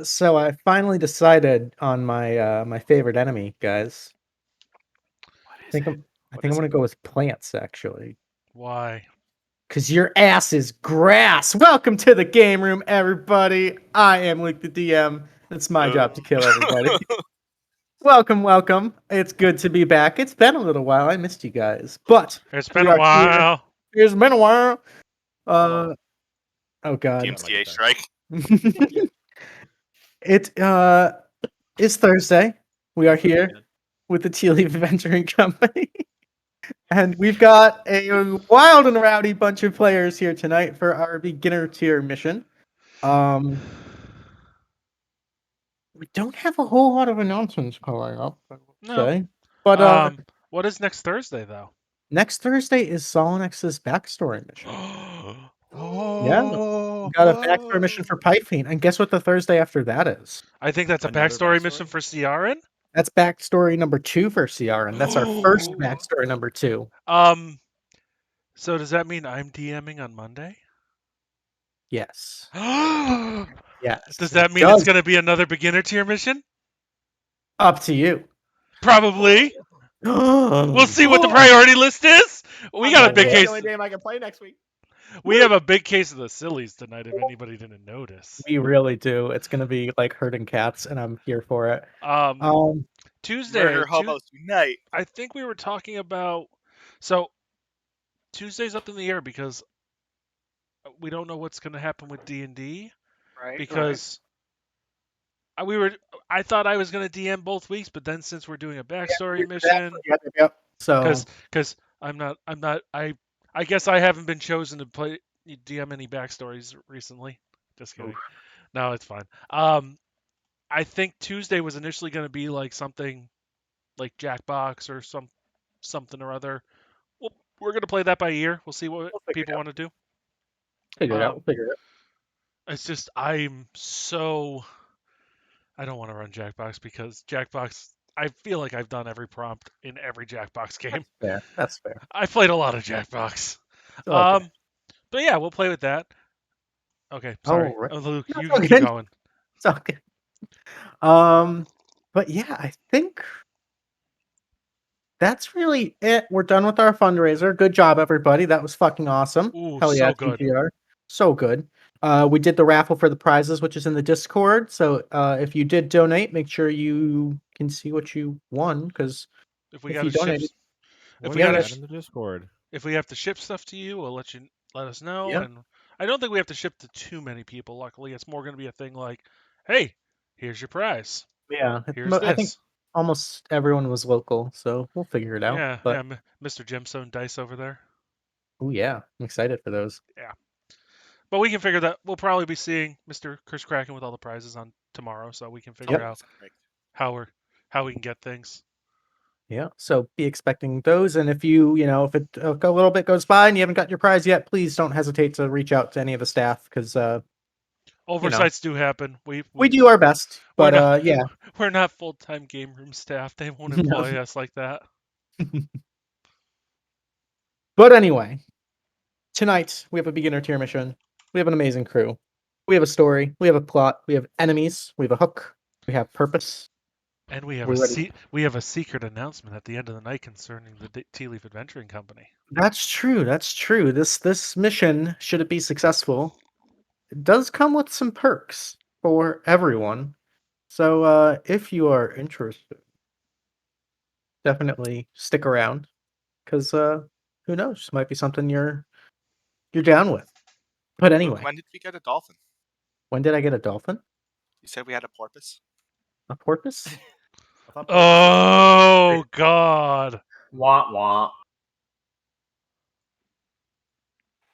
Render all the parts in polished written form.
So I finally decided on my favorite enemy, guys. I think I'm gonna go with plants actually. Why? Cause your ass is grass. Welcome to the game room, everybody. I am LukeTheDM. It's my job to kill everybody. Welcome. It's good to be back. It's been a little while. I missed you guguys, but It's been we a are here. while. It's been a while. Hello. Oh god. TMCA strike. It is Thursday. We are here with the Tealeaf Adventuring Company. And we've got a wild and rowdy bunch of players here tonight for our beginner tier mission. We don't have a whole lot of announcements coming up, I would say. But what is next Thursday though? next Thursday is Solonex's backstory mission. Yeah. Oh, We got a backstory mission for Pythine. And guess what the Thursday after that is? I think that's a Another backstory backstory? mission for Ciaran. That's backstory number 2 for CRN. That's our first backstory number 2. So does that mean I'm DMing on Monday? Yes. Yes. Yes. Does that mean it's going to be another beginner tier mission? Up to you. Probably. We'll see what the priority list is. We got a big case. The only game I can play next week. We have a big case of the sillies tonight. If anybody didn't notice, We really do. It's gonna be like herding cats, and I'm here for it. Tuesday, Murder hobos tonight. I think we were talking about. So Tuesday's up in the air because we don't know what's going to happen with D&D. Right. Because I thought I was going to DM both weeks, but then since we're doing a backstory mission, Yep. So because I guess I haven't been chosen to play DM any backstories recently. Just kidding. Oof. No, it's fine. I think Tuesday was initially going to be like something like Jackbox or something or other. Well, we're going to play that by ear. We'll see what people want to do. Figure it out. We'll figure it out. It's just I don't want to run Jackbox because Jackbox. I feel like I've done every prompt in every Jackbox game. That's fair. I've played a lot of Jackbox. Okay. But yeah, we'll play with that. Okay, sorry. Right. Luke, you can keep going. It's okay. But yeah, I think that's really it. We're done with our fundraiser. Good job, everybody. That was fucking awesome. Ooh, hell yeah, so good. TPR. So good. We did the raffle for the prizes, which is in the Discord. So if you did donate, make sure you can see what you won. Because if you donated, if we got in the Discord, if we have to ship stuff to you, we'll let us know. Yeah. And I don't think we have to ship to too many people. Luckily, it's more going to be a thing like, hey, here's your prize. Yeah, here's this. I think almost everyone was local, so we'll figure it out. Yeah, but... yeah, Mr. Gemstone Dice over there. Oh yeah, I'm excited for those. Yeah. But we can figure that. We'll probably be seeing Mr. Chris Cracen with all the prizes on tomorrow, so we can figure out how we can get things. Yeah, so be expecting those, and if if it a little bit goes by and you haven't got your prize yet, please don't hesitate to reach out to any of the staff because oversights do happen. We do our best, but yeah, we're not full-time game room staff. They won't employ us like that. But anyway, tonight we have a beginner tier mission. We have an amazing crew. We have a story. We have a plot. We have enemies. We have a hook. We have purpose. And we have a secret announcement at the end of the night concerning the Tealeaf Adventuring Company. That's true. This mission, should it be successful, it does come with some perks for everyone. So if you are interested, definitely stick around because who knows, might be something you're down with. But anyway, when did we get a dolphin? When did I get a dolphin? You said we had a porpoise. A porpoise? Oh God! Wah wah.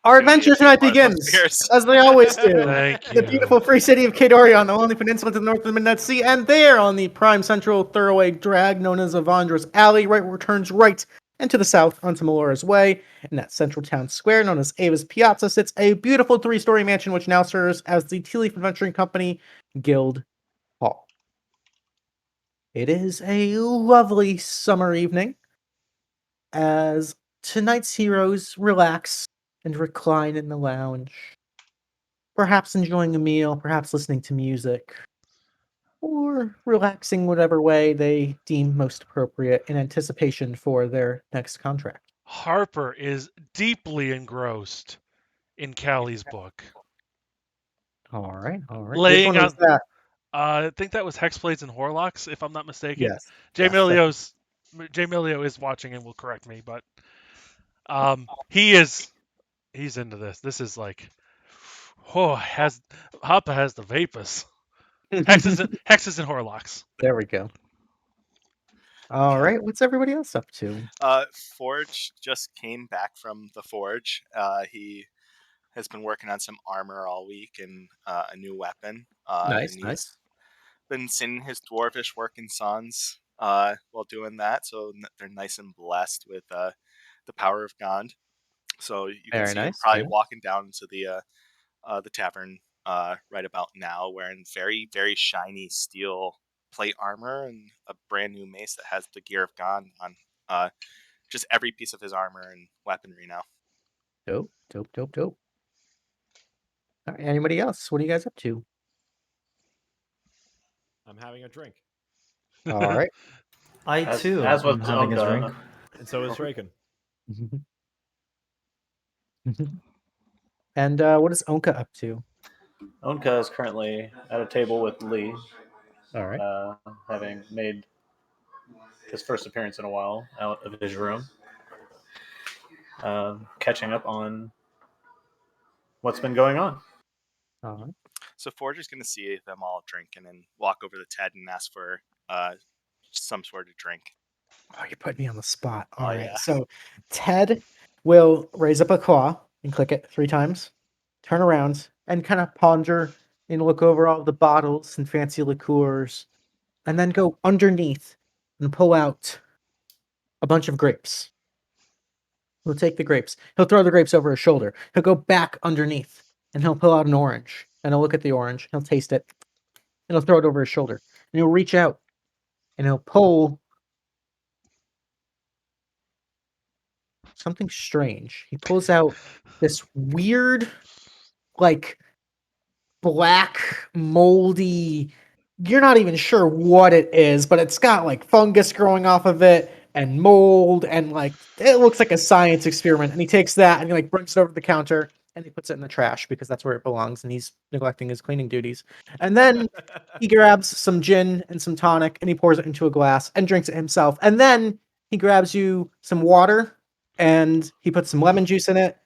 Our adventure tonight begins, as they always do. The beautiful free city of Kadoria on the lonely peninsula to the north of the Midnight Sea, and there on the prime central thoroughway drag known as Avandra's Alley, right where it turns right and to the south onto Melora's Way. In that central town square known as Ava's Piazza sits a beautiful 3-story mansion which now serves as the Tealeaf Adventuring Company Guild Hall. It is a lovely summer evening as tonight's heroes relax and recline in the lounge, perhaps enjoying a meal, perhaps listening to music, or relaxing whatever way they deem most appropriate in anticipation for their next contract. Harper is deeply engrossed in Callie's book. All right. Which Laying one was on, that? I think that was Hexblades and Horlocks, if I'm not mistaken. Yes. Jay Yes, Milio is watching and will correct me, but he's into this. This is like, Harper has the vapors. Hexes and Horlocks. There we go. All right. What's everybody else up to? Forge just came back from the Forge. He has been working on some armor all week and a new weapon. Nice. He's been seeing his dwarvish working sons while doing that, so they're nice and blessed with the power of Gond. So you can Very see him nice. probably walking down into the tavern right about now, wearing very, very shiny steel plate armor and a brand new mace that has the gear of Gond on just every piece of his armor and weaponry now. Dope. All right, anybody else? What are you guys up to? I'm having a drink. All right. I too as am was having a Ownka. drink. And so is Raken. And what is Ownka up to? Ownka is currently at a table with Leesj, All right. having made his first appearance in a while out of his room, catching up on what's been going on. All right. So Forger's going to see them all drinking and walk over to Ted and ask for some sort of drink. Oh, you put me on the spot. All right. Yeah. So Ted will raise up a claw and click it 3 times, turn around, and kind of ponder and look over all the bottles and fancy liqueurs, and then go underneath and pull out a bunch of grapes. He'll take the grapes. He'll throw the grapes over his shoulder. He'll go back underneath and he'll pull out an orange. And he'll look at the orange. He'll taste it. And he'll throw it over his shoulder. And he'll reach out and he'll pull something strange. He pulls out this weird, like, black, moldy. You're not even sure what it is, but it's got like fungus growing off of it and mold, and like it looks like a science experiment. And he takes that and he like brings it over to the counter and he puts it in the trash because that's where it belongs, and he's neglecting his cleaning duties. And then he grabs some gin and some tonic and he pours it into a glass and drinks it himself. And then he grabs you some water and he puts some lemon juice in it,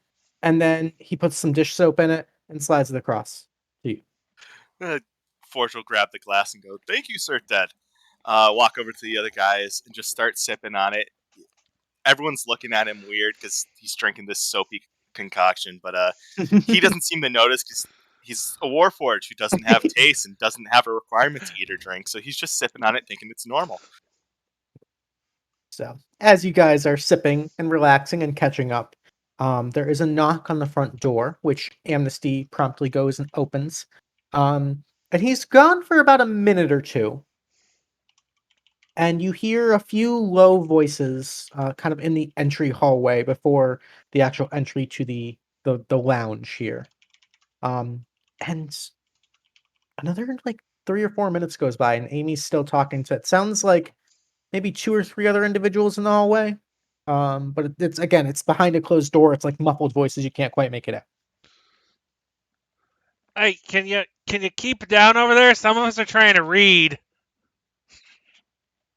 and then he puts some dish soap in it and slides it across to you. Forge will grab the glass and go, "Thank you, Sir Ted." Walk over to the other guys and just start sipping on it. Everyone's looking at him weird because he's drinking this soapy concoction, but he doesn't seem to notice because he's a Warforged who doesn't have taste and doesn't have a requirement to eat or drink, so he's just sipping on it thinking it's normal. So, as you guys are sipping and relaxing and catching up, there is a knock on the front door, which Amnesty promptly goes and opens. And he's gone for about a minute or two. And you hear a few low voices kind of in the entry hallway before the actual entry to the lounge here. And another like 3 or 4 minutes goes by, and Amy's still talking to it. Sounds like maybe 2 or 3 other individuals in the hallway. But it's behind a closed door. It's like muffled voices. You can't quite make it out. Hey, can you keep it down over there? Some of us are trying to read.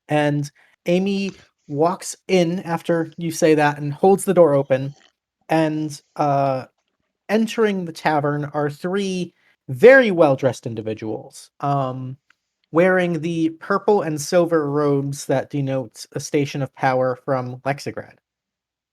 And Amy walks in after you say that and holds the door open. And entering the tavern are 3 very well-dressed individuals, wearing the purple and silver robes that denote a station of power from Lexigrad.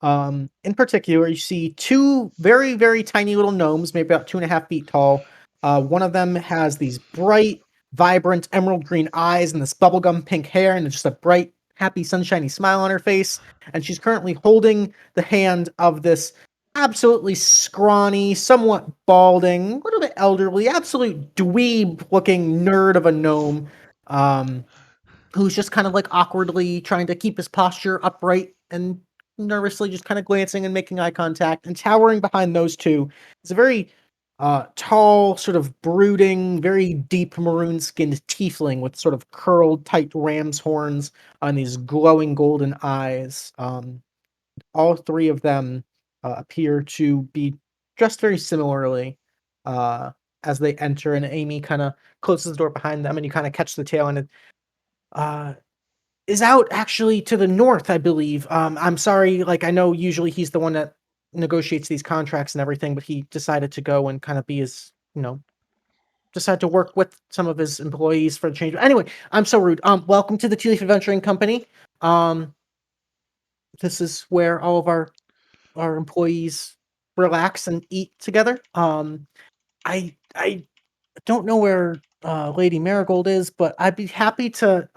In particular, you see 2 very, very tiny little gnomes, maybe about 2.5 feet tall. One of them has these bright, vibrant emerald green eyes and this bubblegum pink hair and just a bright, happy, sunshiny smile on her face. And she's currently holding the hand of this absolutely scrawny, somewhat balding, a little bit elderly, absolute dweeb-looking nerd of a gnome, who's just kind of like awkwardly trying to keep his posture upright and nervously just kind of glancing and making eye contact. And towering behind those 2 is a very tall, sort of brooding, very deep maroon-skinned tiefling with sort of curled, tight ram's horns and these glowing golden eyes. All three of them appear to be dressed very similarly as they enter, and Amy kind of closes the door behind them, and you kind of catch the tail end. Is out actually to the north, I believe. I'm sorry, like I know usually he's the one that negotiates these contracts and everything, but he decided to go and kind of be his, decide to work with some of his employees for the change. Anyway, I'm so rude. Welcome to the Tealeaf Adventuring Company. This is where all of our employees relax and eat together. I don't know where Lady Marigold is, but I'd be happy to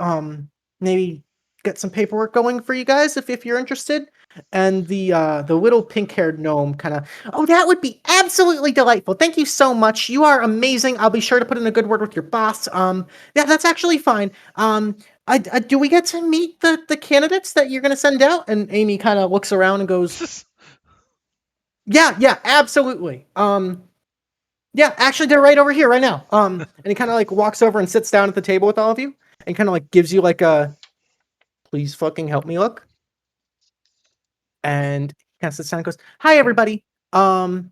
maybe get some paperwork going for you guys if you're interested. And the little pink-haired gnome kind of, oh, that would be absolutely delightful. Thank you so much. You are amazing. I'll be sure to put in a good word with your boss. Yeah, that's actually fine. Do we get to meet the candidates that you're going to send out? And Amy kind of looks around and goes, yeah, absolutely. Yeah, actually, they're right over here right now. And he kind of like walks over and sits down at the table with all of you, and kind of like gives you like a, please fucking help me look. And he kind of sits down and goes, "Hi, everybody. You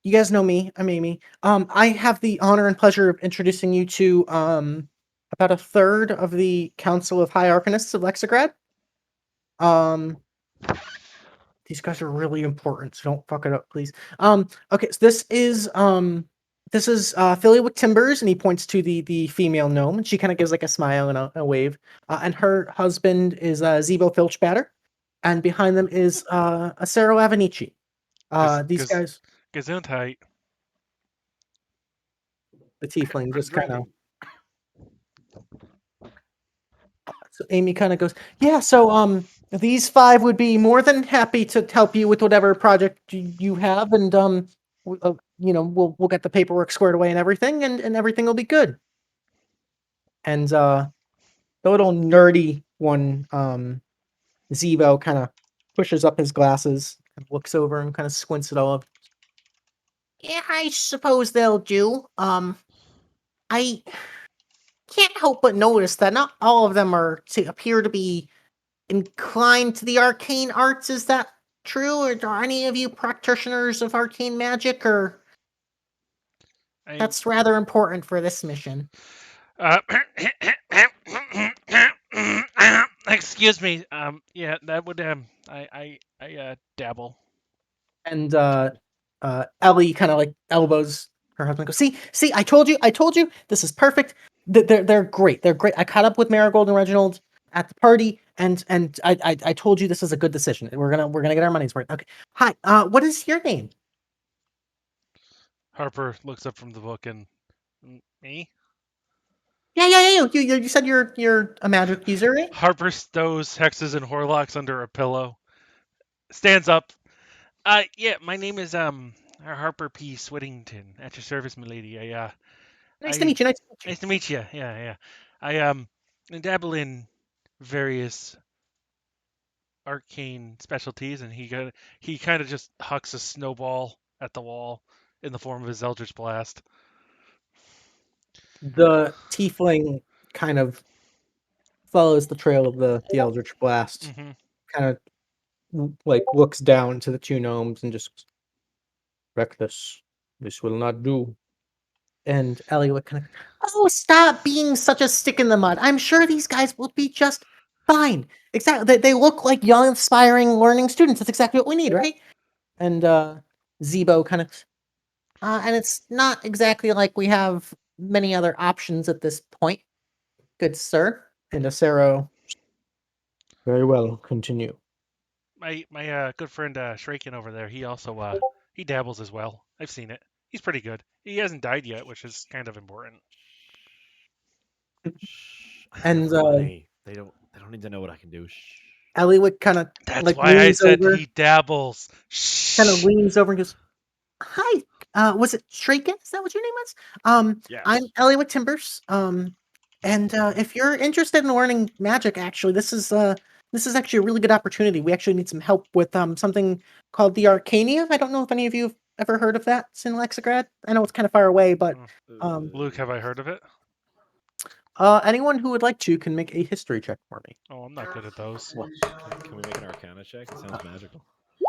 guys know me. I'm Amy. I have the honor and pleasure of introducing you to about a third of the Council of High Arcanists of Lexigrad. These guys are really important, so don't fuck it up, please. Okay, so this is Philly Timbers, and he points to the female gnome, and she kind of gives like a smile and a wave. And her husband is Zebo Filchbatter, and behind them is Acero Avenici. These guys, Gesundheit. the tiefling, just kind of. So Amy kind of goes, yeah. So these five would be more than happy to help you with whatever project you have, and we'll get the paperwork squared away and everything, and everything will be good. And the little nerdy one, Zebo, kind of pushes up his glasses, and looks over and kind of squints at all of. Yeah, I suppose they'll do. I can't help but notice that not all of them appear to be inclined to the arcane arts. Is that true? Or are any of you practitioners of arcane magic? Or that's rather important for this mission. Excuse me. Yeah, that would I dabble. And Ellie kind of like elbows her husband. Goes, see, I told you, this is perfect. They're great. They're great. I caught up with Marigold and Reginald at the party, and I told you this is a good decision. We're gonna get our money's worth. Okay. Hi. What is your name? Harper looks up from the book and me. Yeah. You said you're a magic user, right? Harper stows hexes and horlocks under a pillow. Stands up. Yeah, my name is Harper P. Swittington. At your service, milady. Nice to meet you. Nice to meet you. Yeah. I dabble in various arcane specialties, and he kind of just hucks a snowball at the wall in the form of his Eldritch Blast. The tiefling kind of follows the trail of the Eldritch Blast. Mm-hmm. Kind of like looks down to the two gnomes and just wreck this. This will not do. And Ellie would kind of, oh, stop being such a stick in the mud. I'm sure these guys will be just fine. Exactly. They look like young, inspiring, learning students. That's exactly what we need, right? And Zebo kind of, and it's not exactly like we have many other options at this point, good sir. And Acero, very well, continue. My good friend Shraken over there, he also he dabbles as well. I've seen it. He's pretty good. He hasn't died yet, which is kind of important. And they don't need to know what I can do. Shh. Ellie would kind of That's why I said over, he dabbles. Kind of leans over and goes, "Hi, was it Shraken? Is that what your name was? Yes. I'm Ellie Timbers. And if you're interested in learning magic, actually, this is actually a really good opportunity. We actually need some help with something called the Arcanium. I don't know if any of you have ever heard of that in Lexigrad? I know it's kind of far away, but Luke, have I heard of it? anyone who would like to can make a history check for me. Oh, I'm not good at those. Can we make an Arcana check? It sounds magical.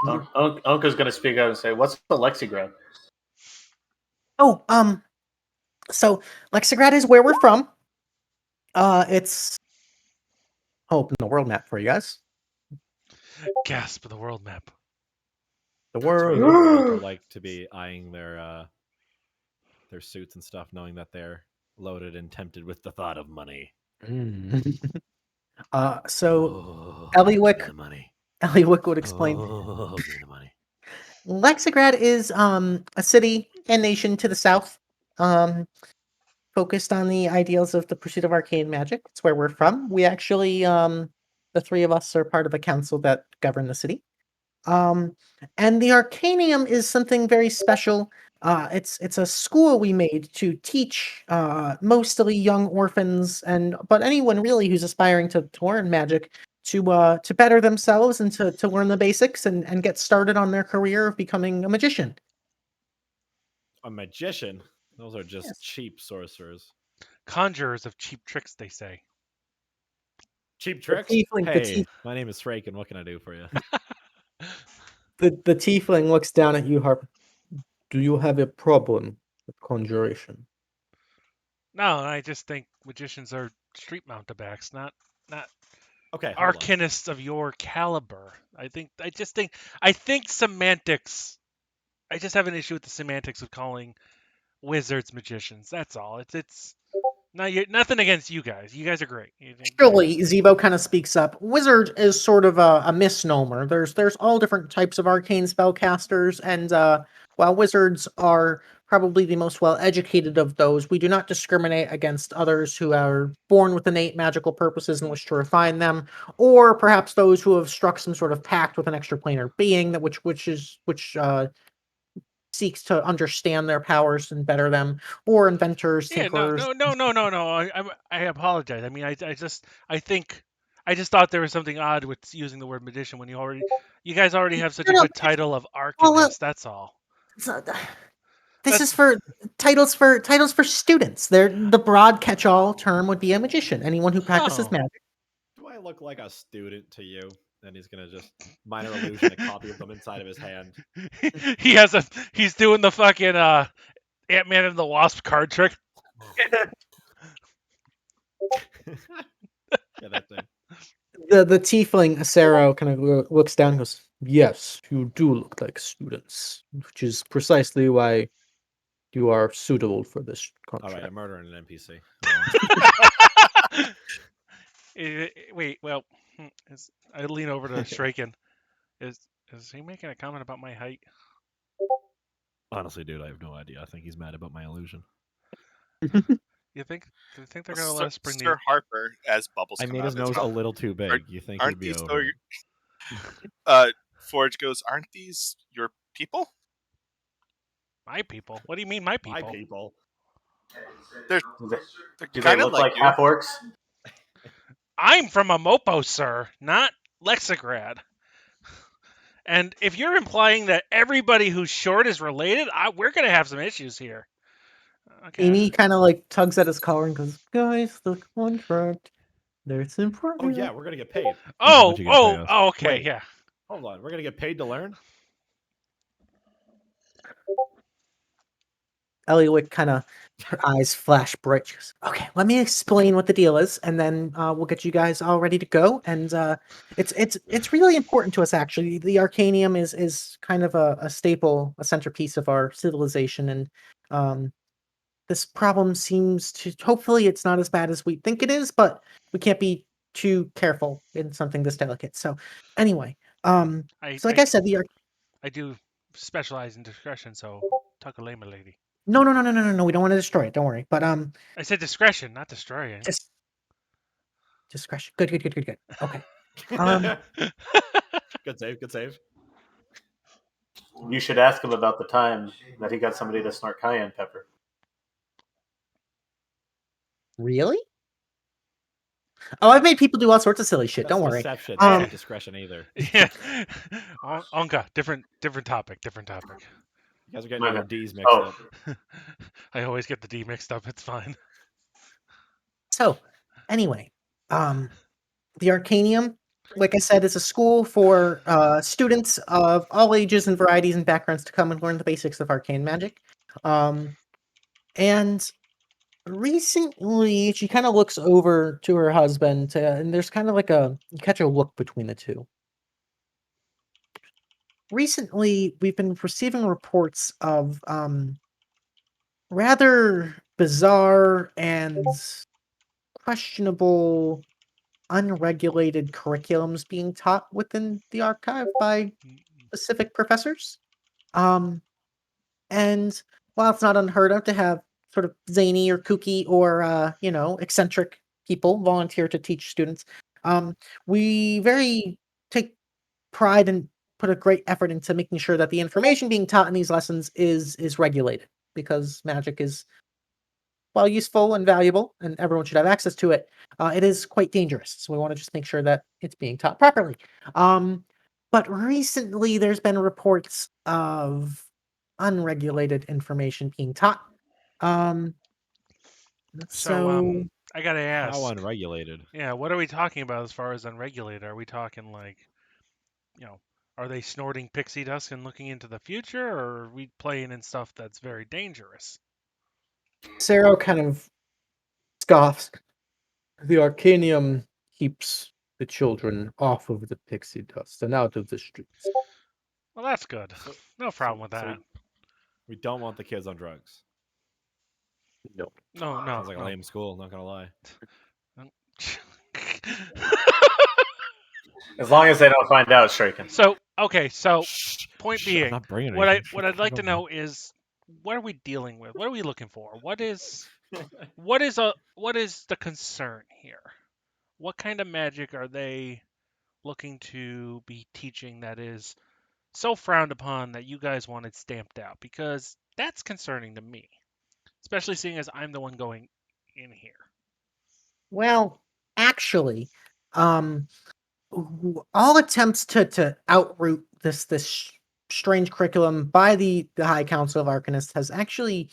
Ownka's going to speak out and say, "What's the Lexigrad?" Oh, so Lexigrad is where we're from. It's open the world map for you guys. Gasp! The world map. The It's really world. cool like to be eyeing their suits and stuff, knowing that they're loaded and tempted with the thought of money. So give me Eliwick the money. Eliwick would explain. Give me the money. Lexigrad is a city and nation to the south, focused on the ideals of the pursuit of arcane magic. It's where we're from. We actually, the three of us are part of a council that govern the city. And the Arcanium is something very special. It's a school we made to teach mostly young orphans but anyone really who's aspiring to learn magic to better themselves and to learn the basics and get started on their career of becoming a magician. A magician? Those are just Yes. cheap sorcerers. Conjurers of cheap tricks, they say. Cheap tricks? tiefling- the Hey, tief- my name is Fraken. What can I do for you? The tiefling looks down at you, Harper. Do you have a problem with conjuration? No, I just think magicians are street mountebanks, not Okay, hold on. arcanists of your caliber. I think semantics. I just have an issue with the semantics of calling wizards magicians. That's all. It's nothing against you guys. You guys are great. Surely, Zebo kind of speaks up. Wizard is sort of a misnomer. There's all different types of arcane spellcasters, and while wizards are probably the most well-educated of those, we do not discriminate against others who are born with innate magical purposes and wish to refine them, or perhaps those who have struck some sort of pact with an extraplanar being that which seeks to understand their powers and better them, or inventors, Yeah, tinkerers. no. I apologize. I mean, I just thought there was something odd with using the word magician when you guys already have such a No, good title of arcanist. That's all. So, this is for titles for students. The broad catch-all term would be a magician. Anyone who practices Oh. magic. Do I look like a student to you? And he's gonna just minor illusion a copy of them inside of his hand. He's doing the fucking Ant-Man and the Wasp card trick. Yeah, that thing. The tiefling Acero kind of looks down and goes, "Yes, you do look like students, which is precisely why you are suitable for this All contract." right, I'm murdering an NPC. Wait, well, I lean over to Straken. Is he making a comment about my height? Honestly, dude, I have no idea. I think he's mad about my illusion. Do you think they're gonna let us bring Sir Harper, as bubbles I come made out his of his nose a mouth. little too big. You think he'd Aren't be these over it? Forge goes, aren't these your people? my people? What do you mean, my people? My people. They're Do they kind of look like you. half orcs? I'm from Amopo, sir, not Lexigrad. And if you're implying that everybody who's short is related, we're gonna have some issues here. Okay. Amy kind of like tugs at his collar and goes, "Guys, the contract. There's important." Oh yeah, we're gonna get paid. Oh, What you gonna pay us? okay, Wait. yeah. Hold on, we're gonna get paid to learn? Eliwick kind of, her eyes flash bright. She goes, "Okay, let me explain what the deal is, and then we'll get you guys all ready to go." And it's really important to us, actually. The Arcanium is kind of a staple, a centerpiece of our civilization, and this problem seems to. Hopefully, it's not as bad as we think it is, but we can't be too careful in something this delicate. So, anyway, so like I said, I do specialize in discretion, so talk a lame lady. No. We don't want to destroy it. Don't worry. But I said discretion, not destroying. just discretion. Good. Okay. Good save. You should ask him about the time that he got somebody to snort cayenne pepper. Really? Oh, I've made people do all sorts of silly shit. Don't worry. Perception, not discretion either. Yeah. Ownka, different topic. You guys are getting My your bad. D's mixed Oh. up. I always get the D mixed up. It's fine. So, anyway, the Arcanium, like I said, is a school for students of all ages and varieties and backgrounds to come and learn the basics of arcane magic. And recently, she kind of looks over to her husband, and there's kind of like you catch a look between the two. Recently, we've been receiving reports of rather bizarre and questionable unregulated curriculums being taught within the archive by specific professors. And while it's not unheard of to have sort of zany or kooky or eccentric people volunteer to teach students, we very take pride and put a great effort into making sure that the information being taught in these lessons is regulated, because magic is, while useful and valuable, and everyone should have access to it, it is quite dangerous. So we want to just make sure that it's being taught properly. But recently, there's been reports of unregulated information being taught. Um, so I gotta ask. How unregulated? Yeah, what are we talking about as far as unregulated? Are we talking like, are they snorting pixie dust and looking into the future, or are we playing in stuff that's very dangerous? Sarah kind of scoffs. The Arcanium keeps the children off of the pixie dust and out of the streets. Well, that's good. No problem with that. We don't want the kids on drugs. No. No. Sounds like a lame school, not gonna lie. As long as they don't find out, Shuriken. So point Shh, being, I'm not bringing what anything. I'd like to know is, what are we dealing with? What are we looking for? What is the concern here? What kind of magic are they looking to be teaching that is so frowned upon that you guys want it stamped out? Because that's concerning to me, especially seeing as I'm the one going in here. Well, actually, all attempts to outroot this strange curriculum by the High Council of Arcanists has actually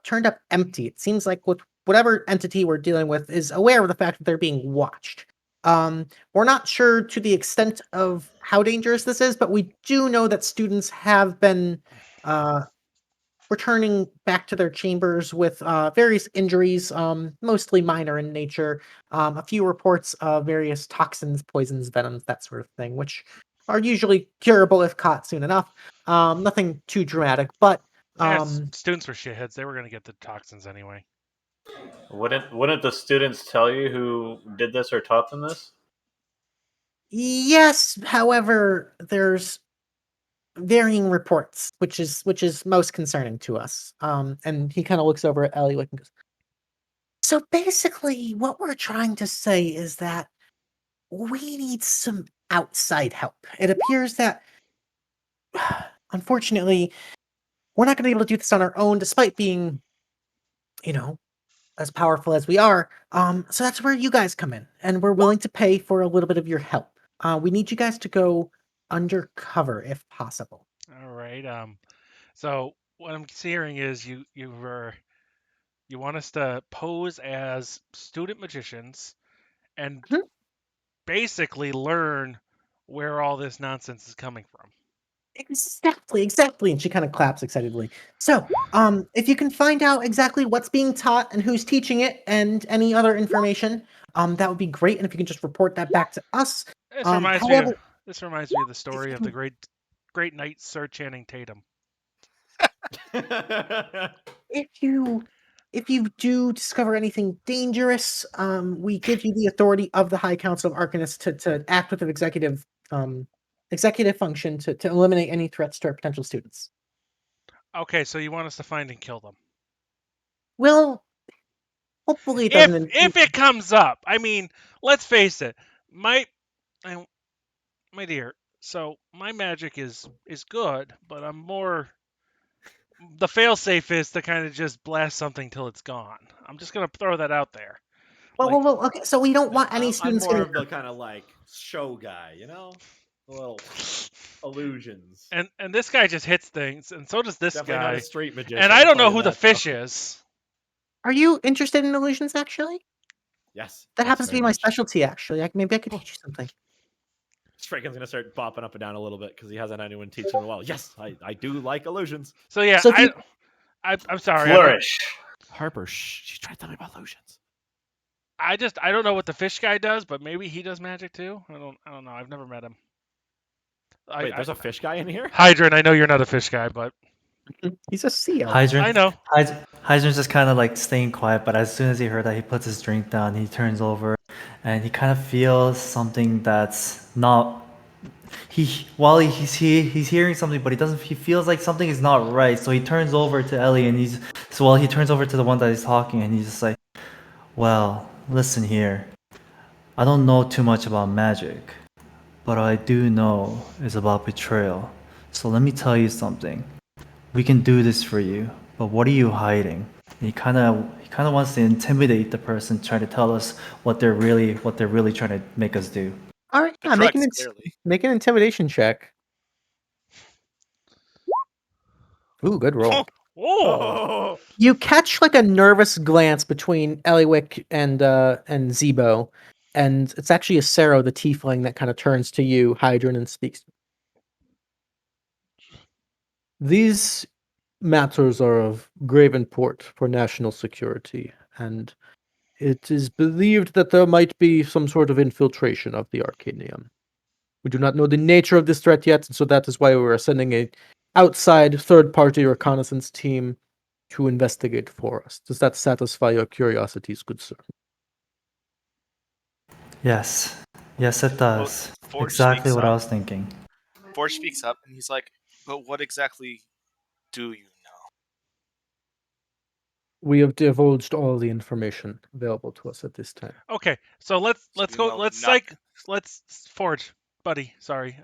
turned up empty. It seems like whatever entity we're dealing with is aware of the fact that they're being watched. We're not sure to the extent of how dangerous this is, but we do know that students have been returning back to their chambers with various injuries, mostly minor in nature. A few reports of various toxins, poisons, venoms, that sort of thing, which are usually curable if caught soon enough. Nothing too dramatic, but students were shitheads. They were going to get the toxins anyway. Wouldn't the students tell you who did this or taught them this? yes. However, there's varying reports, which is most concerning to us. And he kind of looks over at Ellie and goes, so basically, what we're trying to say is that we need some outside help. It appears that, unfortunately, we're not going to be able to do this on our own, despite being, as powerful as we are. So that's where you guys come in, and we're willing to pay for a little bit of your help. We need you guys to go undercover if possible. All right. So what I'm hearing is you want us to pose as student magicians and basically learn where all this nonsense is coming from. Exactly. And she kind of claps excitedly. So, if you can find out exactly what's being taught and who's teaching it and any other information, that would be great. And if you can just report that back to us. This reminds me of the story of the great knight Sir Channing Tatum. If you do discover anything dangerous, we give you the authority of the High Council of Arcanists to act with an executive function to eliminate any threats to our potential students. Okay, so you want us to find and kill them? Well, hopefully it doesn't. If it comes up, I mean, let's face it, my dear. So my magic is good, but I'm more. The failsafe is to kind of just blast something till it's gone. I'm just gonna throw that out there. Well, okay. So we don't want any students I'm more getting of the kind of like show guy, Little illusions. And this guy just hits things, and so does this Definitely guy. not a street magician. And I don't know who the fish is. Are you interested in illusions, actually? Yes. That yes, happens to very be my much. specialty, actually. Maybe I could teach you something. Straken's gonna start bopping up and down a little bit because he hasn't had anyone teach him well. Yes, I do like illusions. So yeah, So if I'm sorry. Flourish. Harper, shh. She's trying to tell me about illusions. I don't know what the fish guy does, but maybe he does magic too. I don't know. I've never met him. Wait, there's a fish guy in here? Hydran, I know you're not a fish guy, but he's a seal. Hydran, I know. Hydran's just kind of like staying quiet, but as soon as he heard that, he puts his drink down, he turns over, and he kind of feels something that's not. He's hearing something, but he feels like something is not right. So he turns over to Ellie, and he turns over to the one that is talking, and he's just like, "Well, listen here. I don't know too much about magic, but what I do know is about betrayal. So let me tell you something. We can do this for you, but what are you hiding?" And he kind of wants to intimidate the person, trying to tell us what they're really trying to make us do. All right, yeah, make an intimidation check. Ooh, good roll. Whoa! You catch like a nervous glance between Eliwick and Zebo, and it's actually a Sero, the tiefling, that kind of turns to you, Hydran, and speaks. These matters are of grave import for national security, and it is believed that there might be some sort of infiltration of the Arcanium. We do not know the nature of this threat yet, so that is why we are sending a outside third-party reconnaissance team to investigate for us. Does that satisfy your curiosities, good sir? Yes, it does. Forge Exactly speaks what I up. was thinking. Forge speaks up, and he's like, "But what exactly do you know?" We have divulged all the information available to us at this time. Okay, so let's you go. know Let's Forge, buddy. Sorry,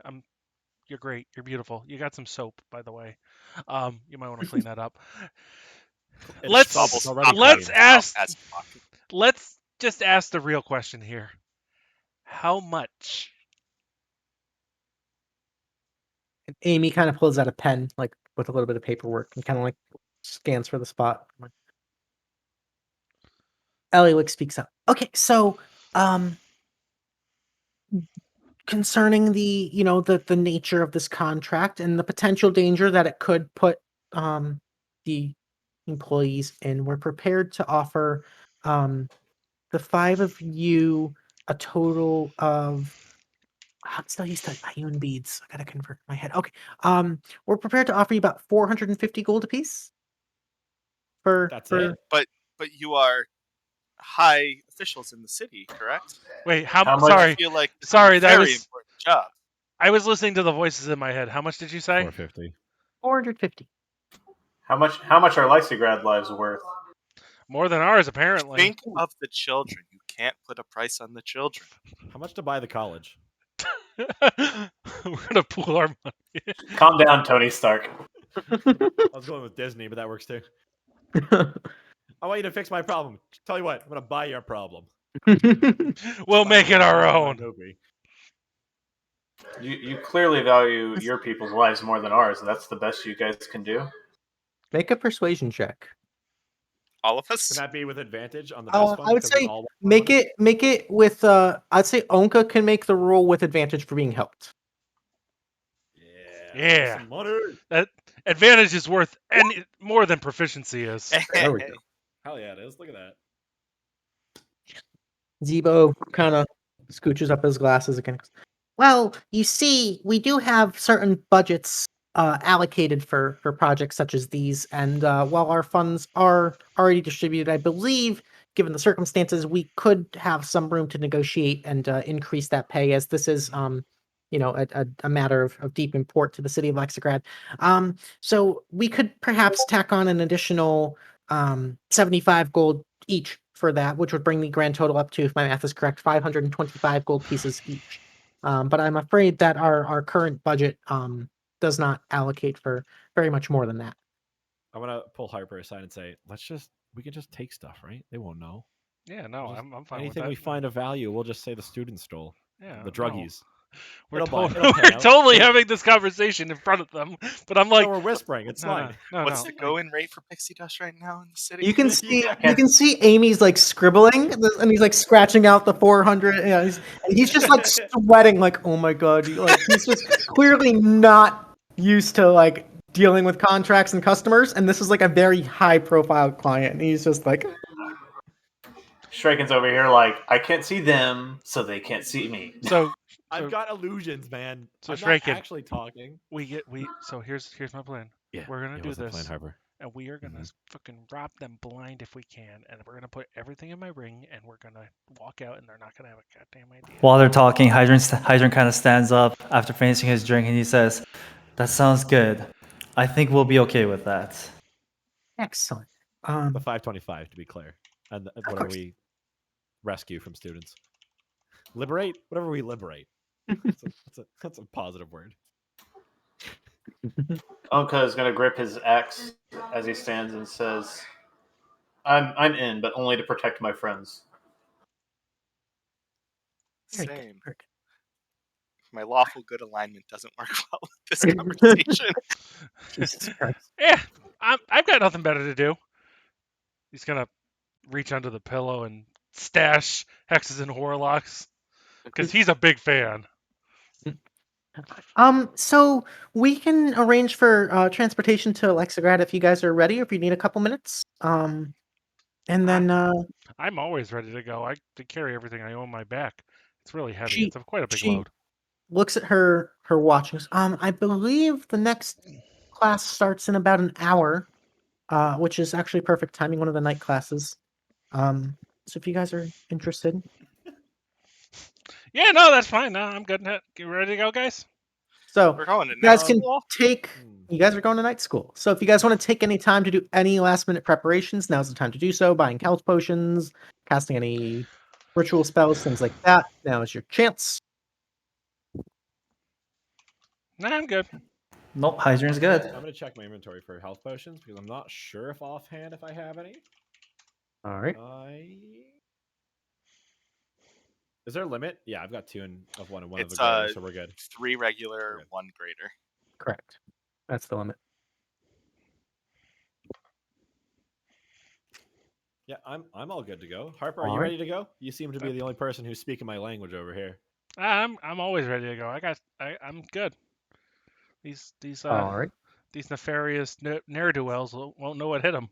you're great. You're beautiful. You got some soap, by the way. You might want to clean that up. Let's just ask the real question here. How much? And Amy kind of pulls out a pen, like with a little bit of paperwork, and kind of like scans for the spot. Eliwick speaks up. Okay, so concerning the the nature of this contract and the potential danger that it could put the employees in, we're prepared to offer the 5 of you a total of I'm still used to Ion beads. I gotta convert my head. Okay. We're prepared to offer you about 450 gold apiece. That's it? But you are high officials in the city, correct? Wait, How much- I sorry. feel like it's Sorry, a that very was important job. I was listening to the voices in my head. How much did you say? 450. 450. How much are Lysigrad lives worth? More than ours, apparently. Think of the children. You can't put a price on the children. How much to buy the college? We're gonna pool our money. Calm down, Tony Stark. I was going with Disney, but that works too. I want you to fix my problem. Tell you what, I'm gonna buy your problem. We'll make it our own. You clearly value your people's lives more than ours. That's the best you guys can do. Make a persuasion check. All of us? Can that be with advantage on the best one? I would because we say all want make one? it with I'd say Ownka can make the roll with advantage for being helped. Yeah. Some money. That advantage is worth more than proficiency is. There we go. Hell yeah, it is. Look at that. Zebo kind of scooches up his glasses again. Well, you see, we do have certain budgets allocated for projects such as these, and while our funds are already distributed, I believe, given the circumstances, we could have some room to negotiate and increase that pay, as this is, a matter of deep import to the city of Lexigrad. So we could perhaps tack on an additional 75 gold each for that, which would bring the grand total up to, if my math is correct, 525 gold pieces each. But I'm afraid that our current budget does not allocate for very much more than that. I'm gonna pull Harper aside and say, we can just take stuff, right? They won't know. Yeah, no, I'm fine with Anything that. we find of value, we'll just say the students stole. Yeah, The druggies. We're out. totally having this conversation in front of them, but I'm like, no, we're whispering. It's fine. No, What's the going rate for pixie dust right now in the city? You can see Amy's like scribbling, and he's like scratching out the 400. And he's just like sweating, like, oh my god, he's just clearly not used to like dealing with contracts and customers, and this is like a very high profile client, and he's just like. Shraken's over here like, I can't see them, so they can't see me. So I've got illusions, man. So I'm Shraken, not actually talking. So here's my plan. Yeah, we're gonna do this, plan, Harper. and we are gonna fucking rob them blind if we can, and we're gonna put everything in my ring, and we're gonna walk out, and they're not gonna have a goddamn idea. While they're talking, Hydran kind of stands up after finishing his drink, and he says, "That sounds good. I think we'll be okay with that." Excellent. The 525, to be clear, and whatever we rescue from students, liberate, whatever we liberate. That's a positive word. Ownka is going to grip his axe as he stands and says, I'm in, but only to protect my friends. Same. My lawful good alignment doesn't work well with this conversation. Jesus Christ. Yeah, I've got nothing better to do. He's gonna reach under the pillow and stash hexes and warlocks because he's a big fan. So we can arrange for transportation to Lexigrad if you guys are ready, or if you need a couple minutes. And then I'm always ready to go. I carry everything I own on my back. It's really heavy. It's quite a big load. Looks at her watch and goes, I believe the next class starts in about an hour, which is actually perfect timing, one of the night classes. So if you guys are interested. Yeah, no, that's fine. No, I'm good. Get ready to go, guys? So We're going to you guys night can school? you guys are going to night school. So if you guys want to take any time to do any last minute preparations, now's the time to do so. Buying health potions, casting any ritual spells, things like that. Now is your chance. Nah, I'm good. Nope, Hydran's good. I'm gonna check my inventory for health potions because I'm not sure if offhand if I have any. All right. Is there a limit? Yeah, I've got two of one and one It's of the greater, so we're good. 3 regular, 1 greater. Correct. That's the limit. Yeah, I'm all good to go. Harper, are you ready to go? You seem to be the only person who's speaking my language over here. I'm always ready to go. I'm good. These all right. These nefarious ne'er-do-wells won't know what hit them.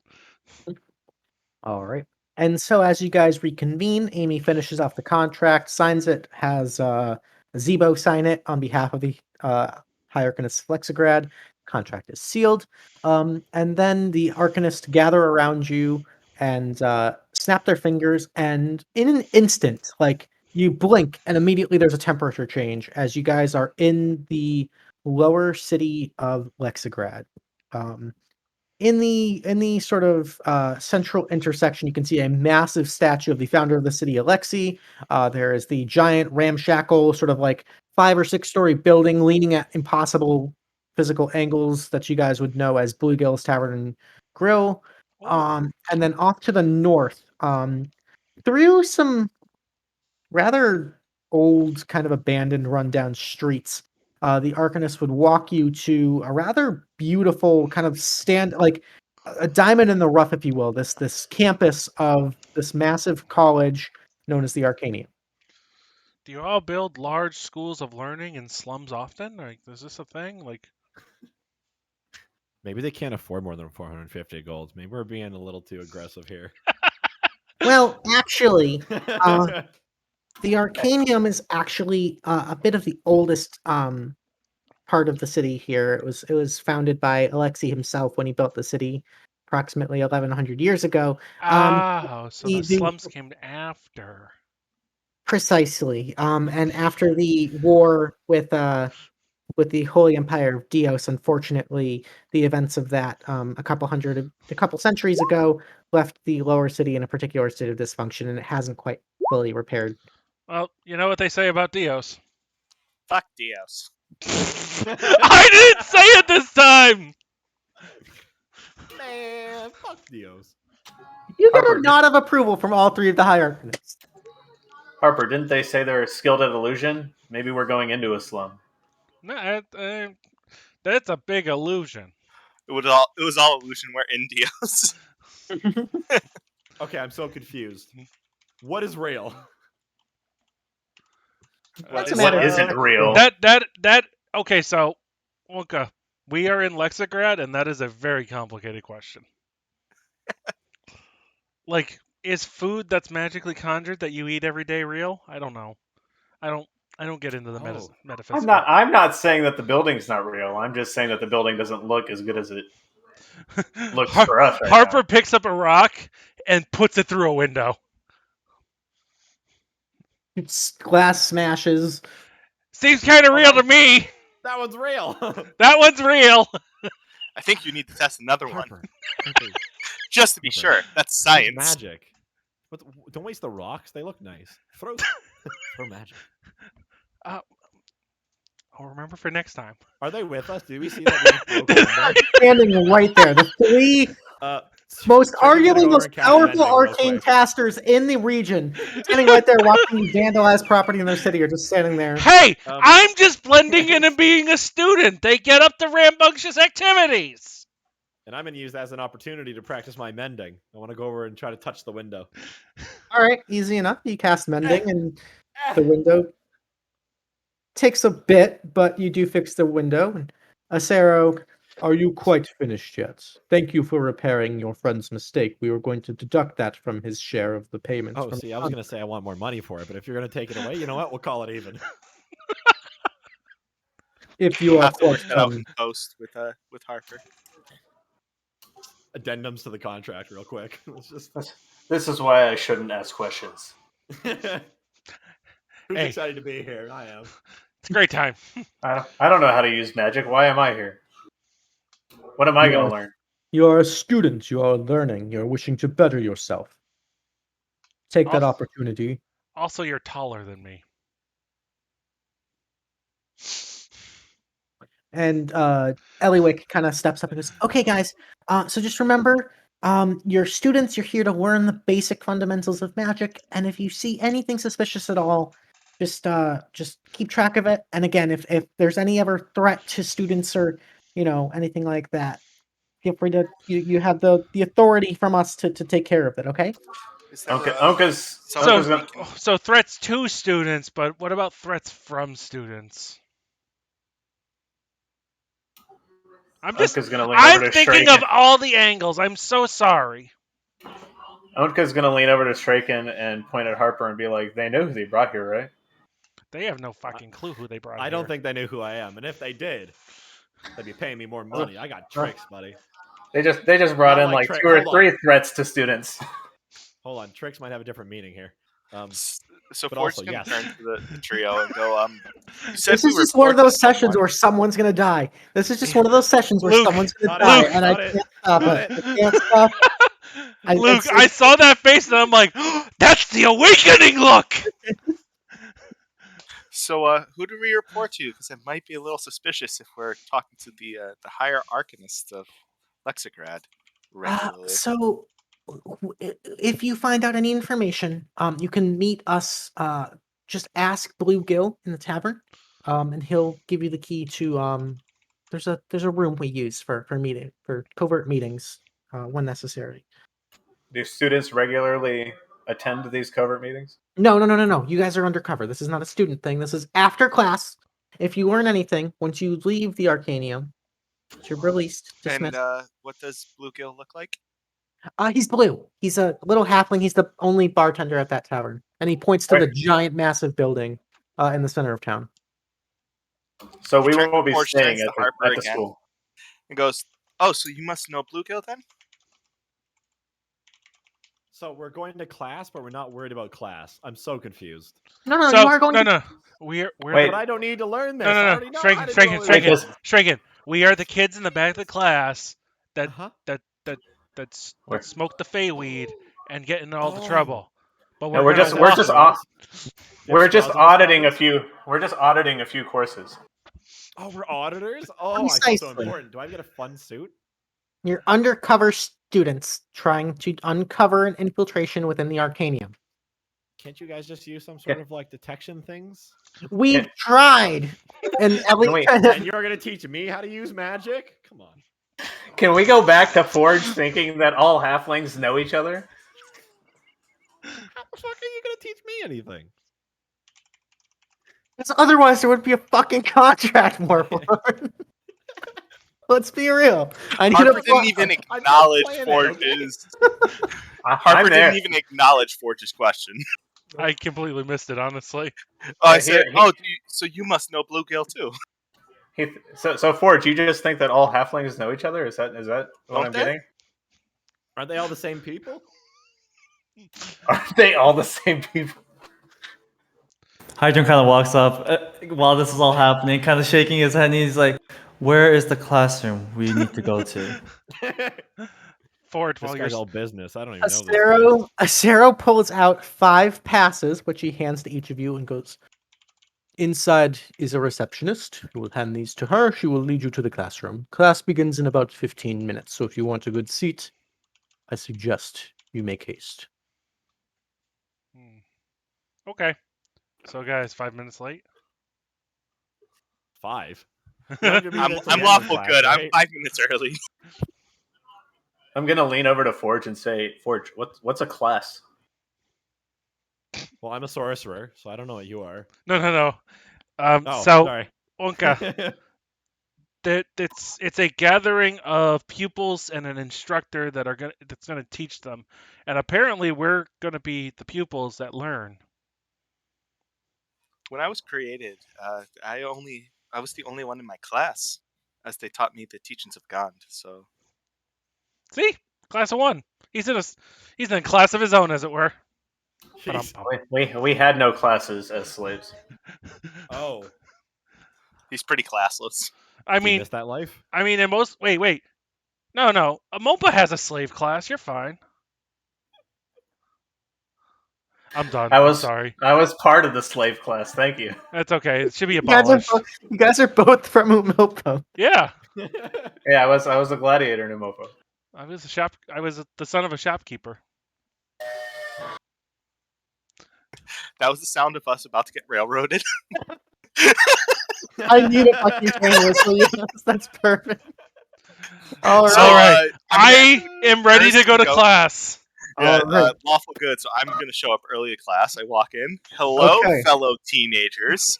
All right. And so as you guys reconvene, Amy finishes off the contract, signs it, has Zebo sign it on behalf of the High Arcanist Lexigrad. Contract is sealed. And then the Arcanists gather around you and snap their fingers, and in an instant, like you blink and immediately there's a temperature change as you guys are in the lower city of Lexigrad. In the sort of central intersection, you can see a massive statue of the founder of the city, Alexei. There is the giant ramshackle, sort of like 5 or 6 story building leaning at impossible physical angles that you guys would know as Bluegills Tavern and Grill. And then off to the north, through some rather old, kind of abandoned, rundown streets, the Arcanist would walk you to a rather beautiful kind of like a diamond in the rough, if you will, this campus of this massive college known as the Arcanium. Do you all build large schools of learning in slums often? Like, is this a thing? Like, maybe they can't afford more than 450 gold. Maybe we're being a little too aggressive here. Well, actually, the Arcanium is actually a bit of the oldest part of the city here. It was founded by Alexei himself when he built the city approximately 1100 years ago. so the slums came after. Precisely. And after the war with the Holy Empire of Dios, unfortunately, the events of that a couple centuries ago left the lower city in a particular state of dysfunction, and it hasn't quite fully repaired. Well, you know what they say about Dios. Fuck Dios. I didn't say it this time! Man, fuck Dios. You get a nod of approval from all 3 of the High Arcanists. Harper, didn't they say they're skilled at illusion? Maybe we're going into a slum. No, that's a big illusion. It was all illusion. We're Indios. Okay, I'm so confused. What is real? What a matter- isn't real? Okay, so Ownka, we are in Lexigrad, and that is a very complicated question. Like, is food that's magically conjured that you eat every day real? I don't know. I don't get into the metaphysical. I'm not saying that the building's not real. I'm just saying that the building doesn't look as good as it looks for us right Harper now. picks up a rock and puts it through a window. Glass smashes. Seems kind of real to me. That one's real. That one's real. I think you need to test another one Harper. just to be sure. That's science. Magic. But don't waste the rocks. They look nice. Throw magic. I'll remember for next time. Are they with us? Do we see that? Standing right there. The three most arguably most powerful arcane casters in the region, standing right there watching you vandalize property in their city, are just standing there. Hey, I'm just blending in and being a student. They get up to rambunctious activities. And I'm going to use that as an opportunity to practice my mending. I want to go over and try to touch the window. All right, easy enough. You cast mending, and the window takes a bit, but you do fix the window. And Acero, are you quite finished yet? Thank you for repairing your friend's mistake. We were going to deduct that from his share of the payments. Oh, see, I was going to say I want more money for it, but if you're going to take it away, you know what? We'll call it even. If you are work that out in post with Harper. Addendums to the contract, real quick. This is why I shouldn't ask questions. Who's excited to be here? I am. It's a great time. I don't know how to use magic. Why am I here? What am I going to learn? You are a student. You are learning. You're wishing to better yourself. Take that opportunity. Also, you're taller than me. And Eliwick kind of steps up and goes, "Okay, guys. So just remember, you're students. You're here to learn the basic fundamentals of magic. And if you see anything suspicious at all, just keep track of it. And again, if there's any ever threat to students or anything like that, feel free to you have the authority from us to take care of it. Okay." So threats to students, but what about threats from students? I'm thinking of all the angles. I'm so sorry. Ownka's going to lean over to Straken and point at Harper and be like, "They know who they brought here, right?" They have no fucking clue who they brought here. I don't think they knew who I am, and if they did, they'd be paying me more money. I got tricks, buddy. They just brought in like 2 or 3 threats to students. Hold on, tricks might have a different meaning here. So Forge's going to turn to the trio and go, this is just one of those sessions where someone's going to die. This is just one of those sessions where someone's going to die, and I can't stop it. I can't stop it. Luke, I saw that face, and I'm like, that's the awakening look! So, who do we report to? Because it might be a little suspicious if we're talking to the higher arcanists of Lexigrad regularly. So, if you find out any information, you can meet us. Just ask Bluegill in the tavern, and he'll give you the key to. There's a room we use for covert meetings when necessary. Do students regularly attend these covert meetings? No. You guys are undercover. This is not a student thing. This is after class. If you learn anything, once you leave the Arcanium, you're released. Dismissed. And what does Bluegill look like? He's blue. He's a little halfling. He's the only bartender at that tavern. And he points to the giant, massive building in the center of town. So we won't be staying at the school. And goes, "Oh, so you must know Bluegill then?" So we're going to class, but we're not worried about class. I'm so confused. No, you are going to... No. Wait. But I don't need to learn this. No. Straken. We are the kids in the back of the class that smoke the fey weed and get into all the trouble. But we're just auditing a few courses. Oh, we're auditors? Oh, I feel so important. Do I get a fun suit? You're undercover students trying to uncover an infiltration within the Arcanium. Can't you guys just use some sort of like detection things? We've tried, and Ellie And you're gonna teach me how to use magic? Come on. Can we go back to Forge thinking that all halflings know each other? How the fuck are you gonna teach me anything? Because otherwise there would be a fucking contract, Warflord. Let's be real. I need Harper a didn't even acknowledge Forge's. Harper didn't even acknowledge Forge's question. I completely missed it, honestly. I said, so you must know Bluegill too. So Forge, you just think that all halflings know each other? Is that what Don't I'm they? getting? Aren't they all the same people? Are they all the same people? Hydran kind of walks up while this is all happening, kind of shaking his head, and he's like, "Where is the classroom we need to go to?" Forge, This while guy's you're all business. I don't even know this guy. Acero pulls out 5 passes, which he hands to each of you and goes, "Inside is a receptionist. You will hand these to her. She will lead you to the classroom. Class begins in about 15 minutes, so if you want a good seat, I suggest you make haste." Okay. So, guys, 5 minutes late. 5. I'm lawful good. Right? I'm 5 minutes early. I'm gonna lean over to Forge and say, Forge, what's a class? Well, I'm a sorcerer, so I don't know what you are. No. Oh, So, sorry. Ownka, it's a gathering of pupils and an instructor that's gonna teach them, and apparently we're gonna be the pupils that learn. When I was created, I was the only one in my class, as they taught me the teachings of Gond. So, See, class of 1. He's in a class of his own, as it were. We had no classes as slaves. Oh, he's pretty classless. I you mean, missed that life? in most wait. No. A Mopa has a slave class. You're fine. I'm done. I'm sorry. I was part of the slave class. Thank you. That's okay. It should be abolished. You guys are both from Umilpo. Yeah. Yeah, I was a gladiator in Umopo. I was the son of a shopkeeper. That was the sound of us about to get railroaded. I knew the fucking thing was, so yes, that's perfect. All right. So, I am ready to go to class. Yeah, Right. lawful good. So I'm going to show up early to class. I walk in. Hello, fellow teenagers.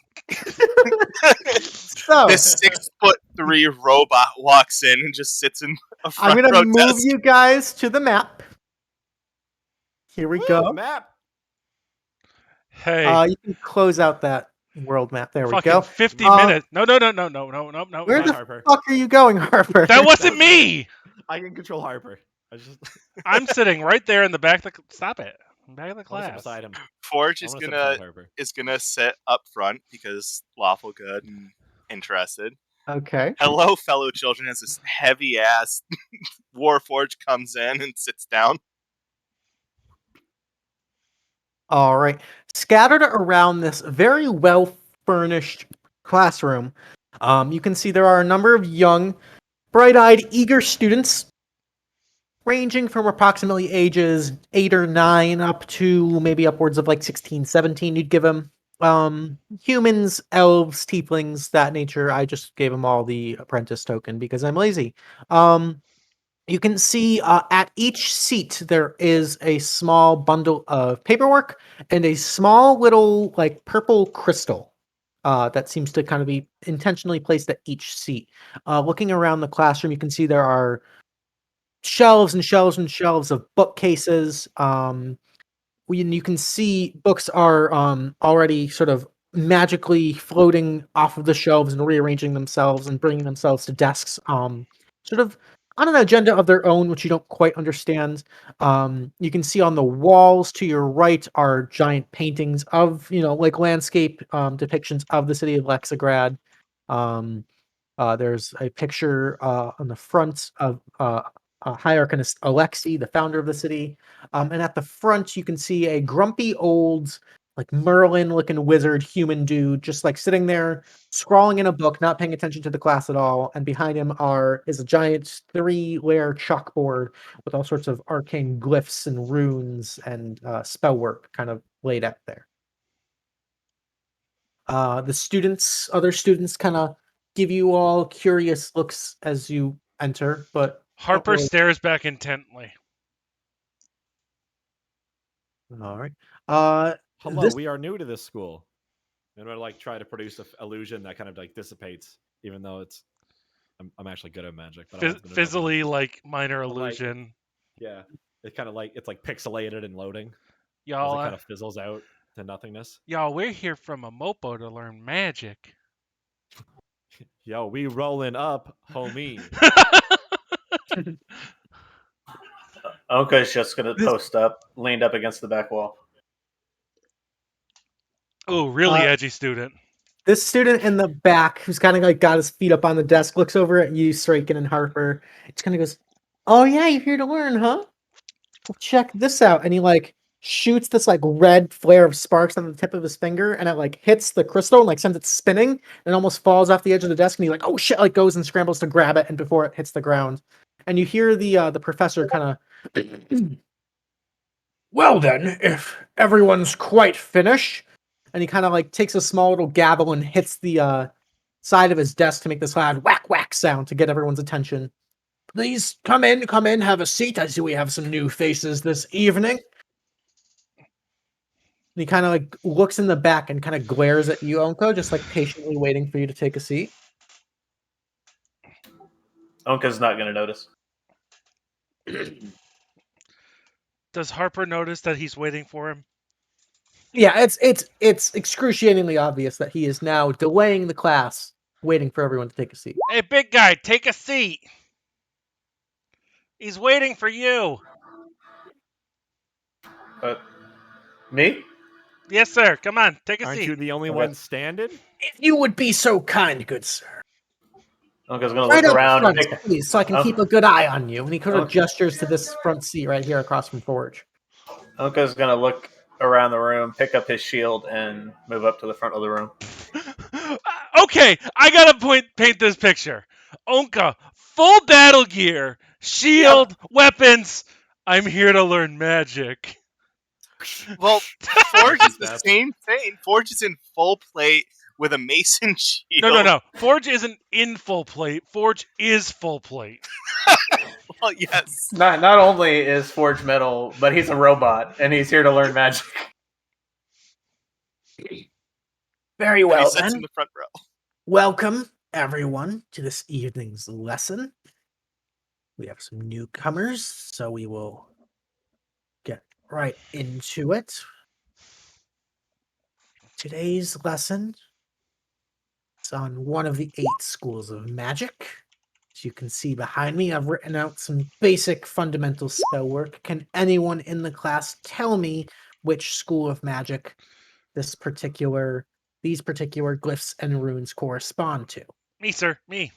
So this 6'3" robot walks in and just sits in a front I'm gonna row move desk. you guys to the map. Here we go. Map. Hey. You can close out that world map. There we Fucking go. 50 minutes. No. Where the Harper. fuck are you going, Harper? That wasn't me. I can control Harper. I'm sitting right there in the back of the back of the class. Beside him. Forge is gonna sit up front because lawful good and interested. Okay. Hello, fellow children. As this heavy ass Warforge comes in and sits down. All right. Scattered around this very well furnished classroom, you can see there are a number of young, bright-eyed, eager students, ranging from approximately ages 8 or 9 up to maybe upwards of like 16, 17. You'd give them humans, elves, tieflings, that nature. I just gave them all the apprentice token because I'm lazy. You can see at each seat there is a small bundle of paperwork and a small little like purple crystal that seems to kind of be intentionally placed at each seat. Looking around the classroom, you can see there are shelves and shelves and shelves of bookcases. You can see books are already sort of magically floating off of the shelves and rearranging themselves and bringing themselves to desks. Sort of on an agenda of their own, which you don't quite understand. You can see on the walls to your right are giant paintings of, like landscape depictions of the city of Lexigrad. There's a picture on the front of High Arcanist Alexi, the founder of the city. And at the front, you can see a grumpy old like Merlin-looking wizard human dude, just like sitting there scrawling in a book, not paying attention to the class at all. And behind him is a giant 3-layer chalkboard with all sorts of arcane glyphs and runes and spell work kind of laid out there. Other students kind of give you all curious looks as you enter, but Harper stares back intently. All right. Hello, we are new to this school. And I like try to produce an illusion that kind of like dissipates, even though I'm actually good at magic. But Fizzily, like minor illusion. Like, yeah, it's kind of like it's like pixelated and loading. Y'all, as it kind of fizzles out to nothingness. Y'all, we're here from a mopo to learn magic. Yo, we rolling up, homie. Ownka is just going to post up, leaned up against the back wall. Oh, really edgy student. This student in the back, who's kind of like got his feet up on the desk, looks over at you, Straken and Harper. Just kind of goes, "Oh yeah, you're here to learn, huh? Well, check this out." And he like shoots this like red flare of sparks on the tip of his finger, and it like hits the crystal and like sends it spinning, and almost falls off the edge of the desk. And he like, "Oh shit!" like goes and scrambles to grab it, and before it hits the ground, and you hear the professor kind of, "Well then, if everyone's quite finished." And he kind of like takes a small little gavel and hits the side of his desk to make this loud whack whack sound to get everyone's attention. "Please come in, have a seat. I see we have some new faces this evening." And he kind of like looks in the back and kind of glares at you, Ownka, just like patiently waiting for you to take a seat. Ownka's not going to notice. Does Harper notice that he's waiting for him? Yeah, it's excruciatingly obvious that he is now delaying the class, waiting for everyone to take a seat. Hey, big guy, take a seat. He's waiting for you. Me? Yes, sir. Come on, take a seat. Aren't you the only one standing? If you would be so kind, good sir. Ownka's going to look around front, and please, so I can keep a good eye on you. And he kind of gestures to this front seat right here across from Forge. Ownka's going to look around the room, pick up his shield, and move up to the front of the room. Okay, I gotta paint this picture. Ownka, full battle gear, shield, weapons. I'm here to learn magic. Well, Forge is the same thing. Forge is in full plate with a mason shield. No. Forge isn't in full plate. Forge is full plate. Well, yes. Not only is Forge metal, but he's a robot, and he's here to learn magic. Very well, He sits then. in the front row. Welcome, everyone, to this evening's lesson. We have some newcomers, so we will get right into it. Today's lesson is on one of the 8 schools of magic. As you can see behind me, I've written out some basic fundamental spell work. Can anyone in the class tell me which school of magic these particular glyphs and runes correspond to? Me, sir. Me.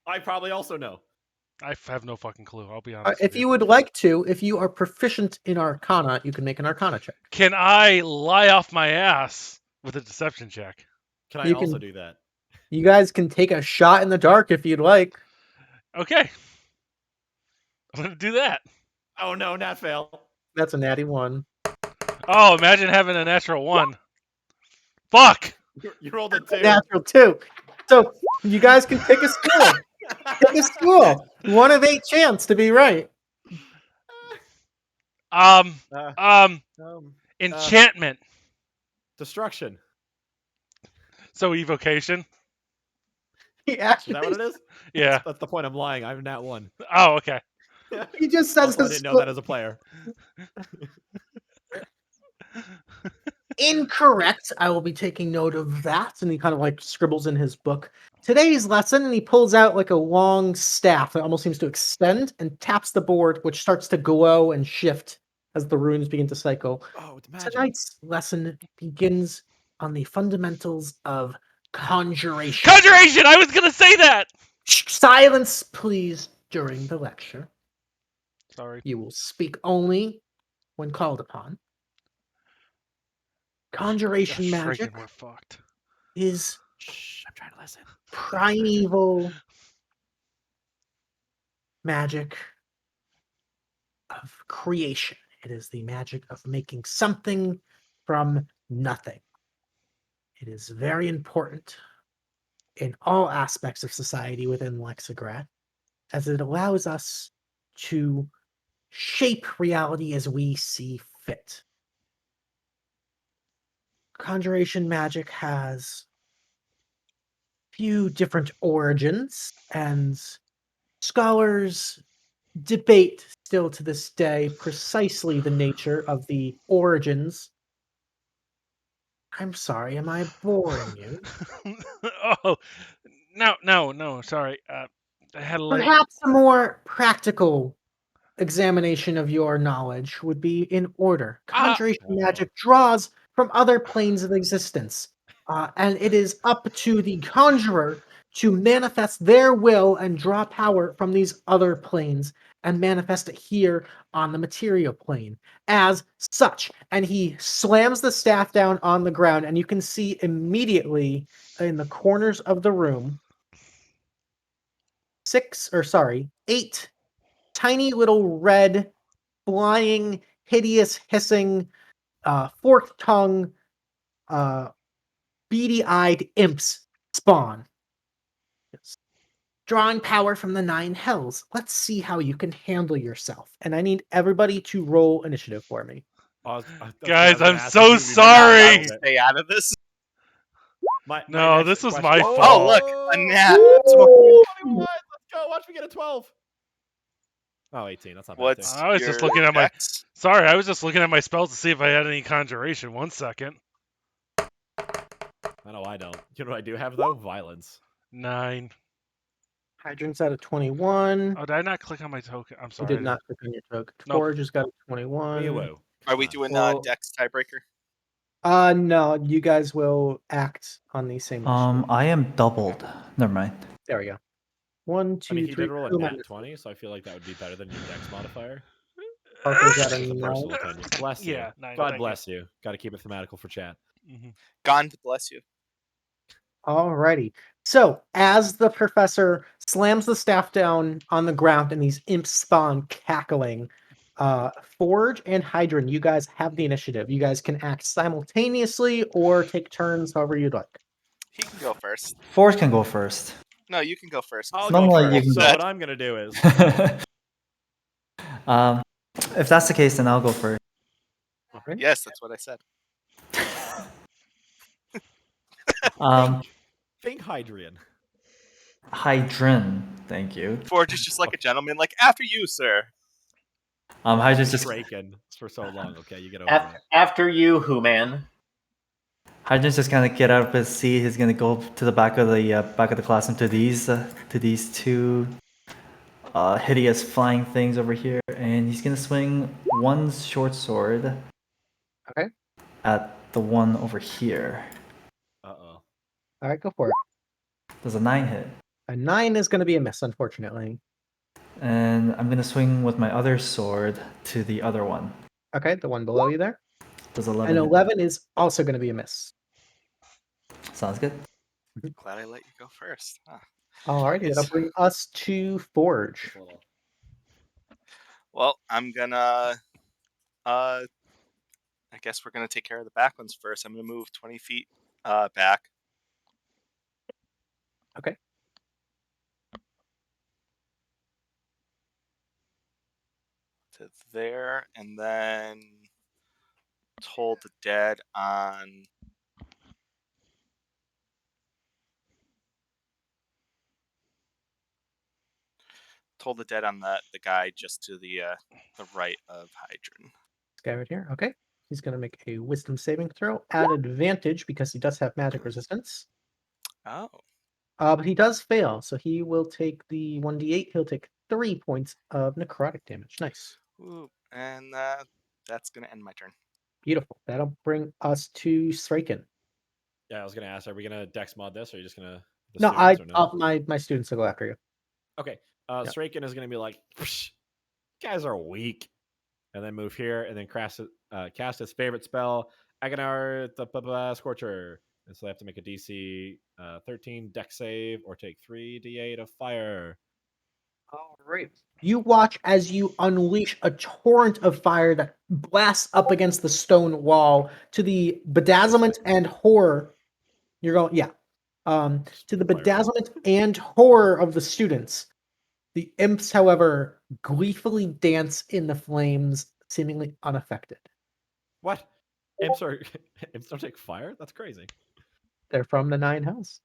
I probably also know. I have no fucking clue. I'll be honest. If you would like to, if you are proficient in Arcana, you can make an Arcana check. Can I lie off my ass with a deception check? Can I also do that? You guys can take a shot in the dark if you'd like. Okay. I'm going to do that. Oh no, not fail. That's a natty 1. Oh, imagine having a natural 1. Fuck! You rolled a 2. Natural 2. So you guys can pick a school. Pick a school. 1 of 8 chance to be right. Enchantment. Destruction. So evocation. He Is actually, that what it is? Yeah. That's the point. I'm lying. I'm nat 1. Oh, okay. he just says Also, I didn't know that as a player. Incorrect. I will be taking note of that. And he kind of like scribbles in his book. Today's lesson, and he pulls out like a long staff that almost seems to extend and taps the board, which starts to glow and shift as the runes begin to cycle. Oh, it's magic. Tonight's lesson begins on the fundamentals of conjuration. Conjuration! I was going to say that! Silence, please, during the lecture. Sorry. You will speak only when called upon. Conjuration magic We're fucked. is Shh, I'm trying to listen. primeval magic of creation. It is the magic of making something from nothing. It is very important in all aspects of society within Lexigrat, as it allows us to shape reality as we see fit. Conjuration magic has few different origins, and scholars debate still to this day precisely the nature of the origins. I'm sorry, am I boring you? Oh, no. Sorry. I had a late. Perhaps a more practical examination of your knowledge would be in order. Conjuration magic draws from other planes of existence, and it is up to the conjurer to manifest their will and draw power from these other planes and manifest it here on the material plane as such. And he slams the staff down on the ground, and you can see immediately in the corners of the room 8 tiny little red, flying, hideous, hissing, forked tongue, beady-eyed imps spawn. Yes. Drawing power from the 9 hells. Let's see how you can handle yourself. And I need everybody to roll initiative for me. Guys, I'm so sorry. Stay out of this. No, this was my fault. Oh, look, a nat. Woo! 21. Let's go. Watch me get a 12. Oh, 18. That's not bad. What's I was just looking at my. Sorry, I was just looking at my spells to see if I had any conjuration. 1 second. I know I don't. You know what I do have though? Violence. 9. Hydran's at a 21. Oh, did I not click on my token? I'm You sorry. did not click on your token. Nope. Forge has got a 21. WeeWoo. Are we doing Well- Dex tiebreaker? No, you guys will act on the same initiative. I am doubled. Never mind. There we go. 1, 2, I mean, 3. he did roll a who am I nat missing? 20, so I feel like that would be better than your Dex modifier. Harper's at a Just a 9. personal opinion. Bless you. Yeah, 9. God bless you. Got to keep it thematical for chat. Mm-hmm. God bless you. Alrighty. So, as the professor slams the staff down on the ground and these imps spawn cackling, Forge and Hydran, you guys have the initiative. You guys can act simultaneously or take turns, however you'd like. He can go first. Forge can go first. No, you can go first. I'll No, go no, you first. can So go. what I'm going to do is... If that's the case, then I'll go first. Okay. Yes, that's what I said. Think Hydran. Hydran, thank you. Forge is just like a gentleman, like, after you, sir. Hydran's just Kraken for so long. Okay, you get over it. After you, Who Man. Hydran's just gonna get out of his seat. He's gonna go to the back of the classroom to these two hideous flying things over here, and he's gonna swing one short sword. Okay. At the one over here. Uh-oh. Alright, go for it. Does a 9 hit? A 9 is going to be a miss, unfortunately. And I'm gonna swing with my other sword to the other one. Okay, the one below you there. Does 11 And hit? 11 is also going to be a miss. Sounds good. Glad I let you go first. Huh. Alrighty, that'll bring us to Forge. Well, I'm gonna. I guess we're gonna take care of the back ones first. I'm gonna move 20 feet back. Okay. To there, and then Toll the Dead on. Toll the Dead on the guy just to the right of Hydran. This guy right here. Okay. He's going to make a wisdom saving throw at advantage because he does have magic resistance. Oh. But he does fail, so he will take the 1d8. He'll take 3 points of necrotic damage. Nice. Ooh, and that's gonna end my turn. Beautiful. That'll bring us to Sraken. Yeah, I was going to ask, are we going to Dex mod this, or are you just going to... No, my students will go after you. Okay. Yeah. Sraken is going to be like, "Psh, guys are weak. And then move here, and then cast his favorite spell, Aganar, Scorcher. And so they have to make a DC 13 deck save or take 3d8 of fire. All right. You watch as you unleash a torrent of fire that blasts up against the stone wall to the bedazzlement and horror. You're going, yeah. To the bedazzlement and horror of the students. The imps, however, gleefully dance in the flames, seemingly unaffected. What? Imps don't take fire? That's crazy. They're from the Nine Hells.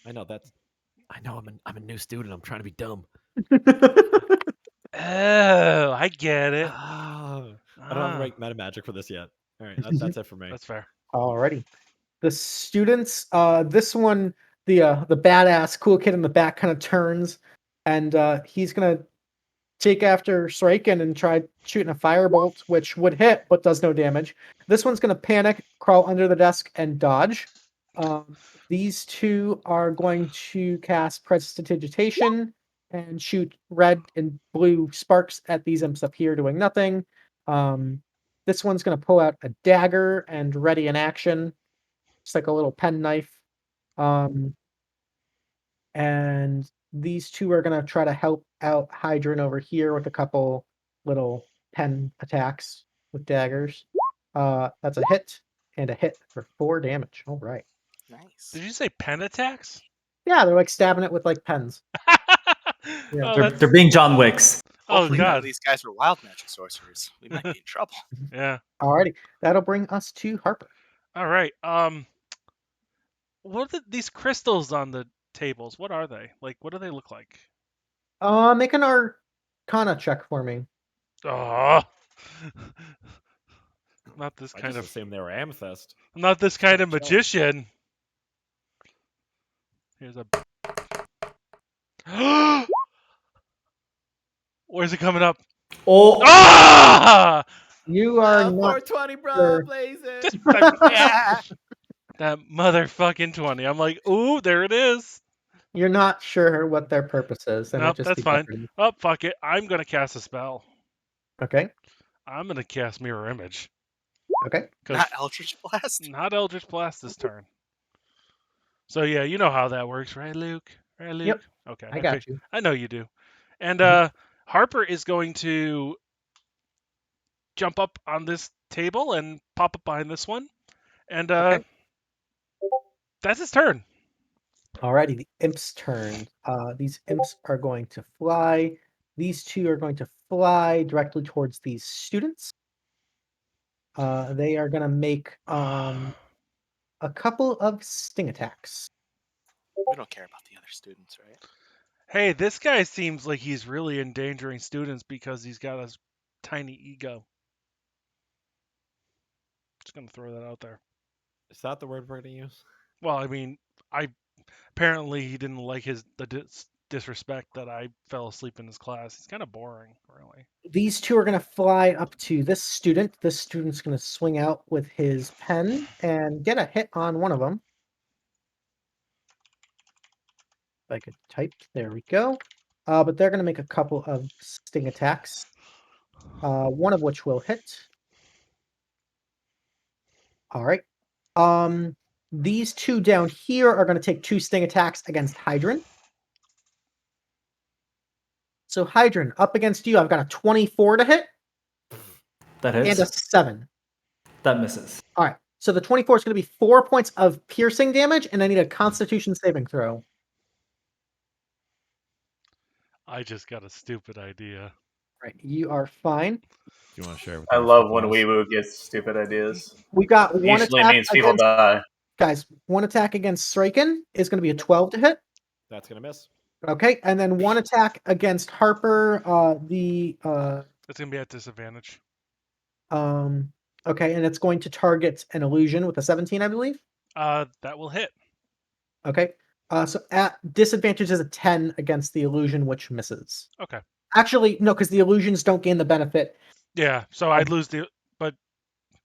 I know I'm a new student. I'm trying to be dumb. Oh, I get it. I don't have the right meta magic for this yet. All right, that's it for me. That's fair. Alrighty. The students, this one, the badass cool kid in the back kind of turns, and he's gonna take after Sraken and try shooting a firebolt, which would hit but does no damage. This one's gonna panic, crawl under the desk, and dodge. These two are going to cast Prestidigitation and shoot red and blue sparks at these imps up here, doing nothing. This one's going to pull out a dagger and ready in action. It's like a little penknife. And these two are going to try to help out Hydran over here with a couple little pen attacks with daggers. That's a hit and a hit for 4 damage. All right. Nice. Did you say pen attacks? Yeah, they're like stabbing it with like pens. Yeah. Oh, they're being John Wicks. Hopefully none God. of these guys were wild magic sorcerers. We might be in trouble. Yeah. Alrighty, that'll bring us to Harper. All right. What are these crystals on the tables? What are they? Like, what do they look like? Make an Arcana check for me. Oh. Not this I kind just of. assumed they were amethyst. I'm not this kind of Chill. magician. Here's a. Where's it coming up? Oh, Ah! You are not 420, bro, sure. blazing. Yeah. That motherfucking 20. I'm like, ooh, there it is. You're not sure what their purpose is. They might Nope, just that's be fine. decorative. Oh, fuck it. I'm going to cast a spell. Okay. I'm going to cast Mirror Image. Okay. Not Eldritch Blast. Not Eldritch Blast this turn. So, yeah, you know how that works, right, Luke? Right, Luke? Yep. Okay. I got you. I know you do. And Mhm. Harper is going to jump up on this table and pop up behind this one. And Okay. that's his turn. Alrighty, the imp's turn. These imps are going to fly. These two are going to fly directly towards these students. They are going to make a couple of sting attacks. We don't care about the other students, right? Hey, this guy seems like he's really endangering students because he's got a tiny ego. Just gonna throw that out there. Is that the word we're going to use? Well, I mean, apparently he didn't like the disrespect that I fell asleep in his class. He's kind of boring, really. These two are going to fly up to this student. This student's going to swing out with his pen and get a hit on one of them. If I could type, there we go. But they're going to make a couple of sting attacks. One of which will hit. All right. These two down here are going to take 2 sting attacks against Hydran. So Hydran, up against you, I've got a 24 to hit that and a hits. 7. That misses. All right. So the 24 is going to be 4 points of piercing damage, and I need a Constitution saving throw. I just got a stupid idea. Right. You are fine. Do you want to share with I us love what when it was? WeeWoo gets stupid ideas. We got one Usually attack means people against, die. guys. One attack against Sraken is going to be a 12 to hit. That's going to miss. Okay, and then one attack against Harper. It's gonna be at disadvantage. Okay, and it's going to target an illusion with a 17, I believe. That will hit. Okay. So at disadvantage is a 10 against the illusion, which misses. Okay. Actually, no, because the illusions don't gain the benefit. Yeah, so I'd lose the. But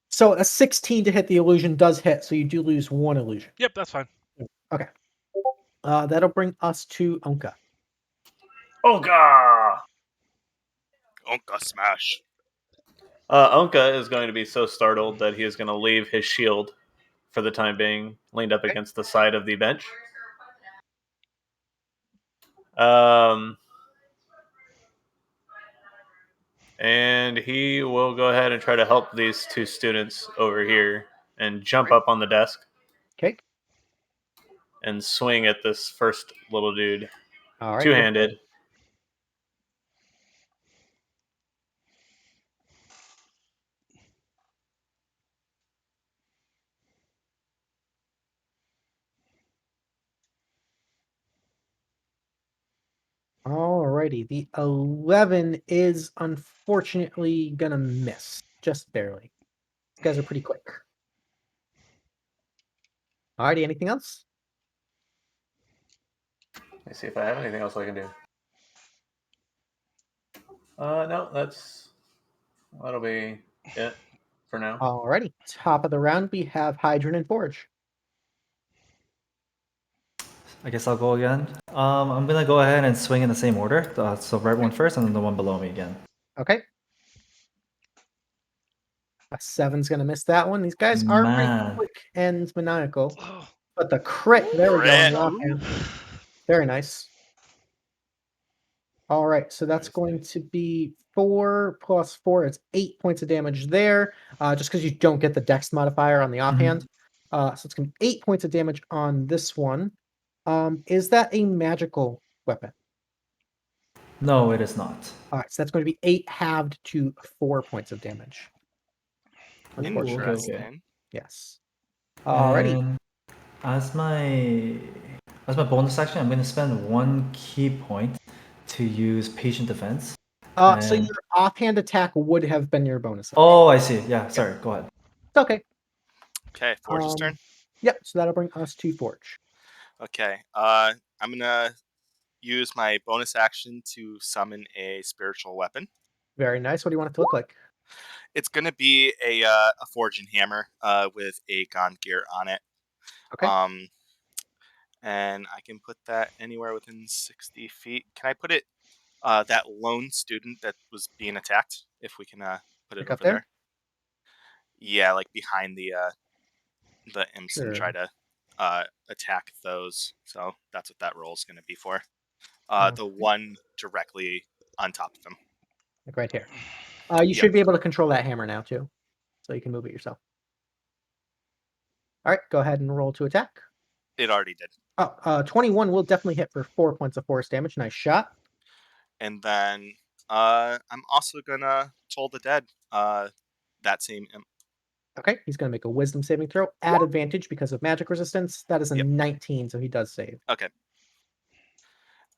So a 16 to hit the illusion does hit, so you do lose 1 illusion. yep, that's fine. Okay. That'll bring us to Ownka. Ownka! Ownka smash. Ownka is going to be so startled that he is going to leave his shield for the time being, leaned up against the side of the bench. And he will go ahead and try to help these two students over here and jump up on the desk. Okay. And swing at this first little dude. All right. Two-handed. Alrighty, the 11 is unfortunately gonna miss, just barely. These guys are pretty quick. Alrighty, anything else? Let me see if I have anything else I can do. No, that'll be it for now. Alrighty, top of the round, we have Hydran and Forge. I guess I'll go again. I'm gonna go ahead and swing in the same order. So right one first, and then the one below me again. Okay. A 7's gonna miss that one. These guys are pretty quick and maniacal. But the crit, there we go. In the offhand. Very nice. All right, so that's going to be 4 plus 4. It's 8 points of damage there, just because you don't get the dex modifier on the offhand. So it's going to be 8 points of damage on this one. Is that a magical weapon? No, it is not. All right, so that's going to be 8 halved to 4 points of damage. Interesting. Okay. Yes. Alrighty. And as my bonus action, I'm going to spend 1 key point to use patient defense. So your offhand attack would have been your bonus action. Oh, I see. Yeah, sorry. Go ahead. It's okay. Okay, Forge's turn. Yep, so that'll bring us to Forge. Okay, I'm gonna use my bonus action to summon a spiritual weapon. Very nice. What do you want it to look like? It's gonna be a forging hammer with a Gone gear on it. Okay. And I can put that anywhere within 60 feet. Can I put it that lone student that was being attacked? If we can put it over there. Yeah, like behind the imps and try to attack those. So that's what that roll is going to be for. The one directly on top of them. Like right here. You should be able to control that hammer now too, so you can move it yourself. All right, go ahead and roll to attack. It already did. 21 will definitely hit for 4 points of force damage. Nice shot. And then I'm also gonna Toll the Dead. That same imp. Okay, he's gonna make a Wisdom saving throw at advantage because of magic resistance. That is a 19, so he does save. Okay.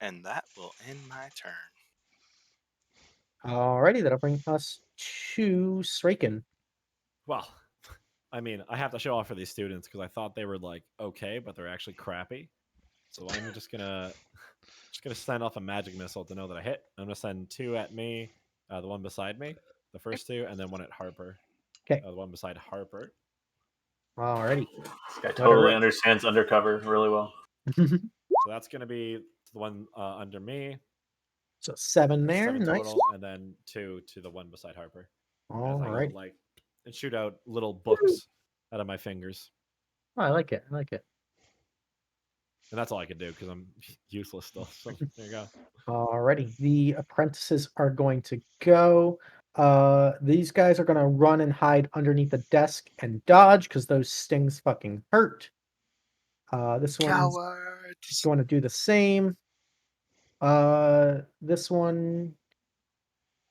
And that will end my turn. Alrighty, that'll bring us to Sraken. Well, I mean, I have to show off for these students because I thought they were like okay, but they're actually crappy. So I'm just gonna send off a magic missile to know that I hit. I'm gonna send 2 at me, the one beside me, the first 2, and then 1 at Harper. Okay. The one beside Harper. Alrighty. This guy totally understands undercover really well. So that's gonna be the one under me. So 7 there, 7 nice. total, and then 2 to the one beside Harper. All right. And shoot out little books out of my fingers. Oh, I like it. I like it. And that's all I can do because I'm useless still. So there you go. Alrighty. The apprentices are going to go. These guys are going to run and hide underneath the desk and dodge because those stings fucking hurt. This one's going to do the same. This one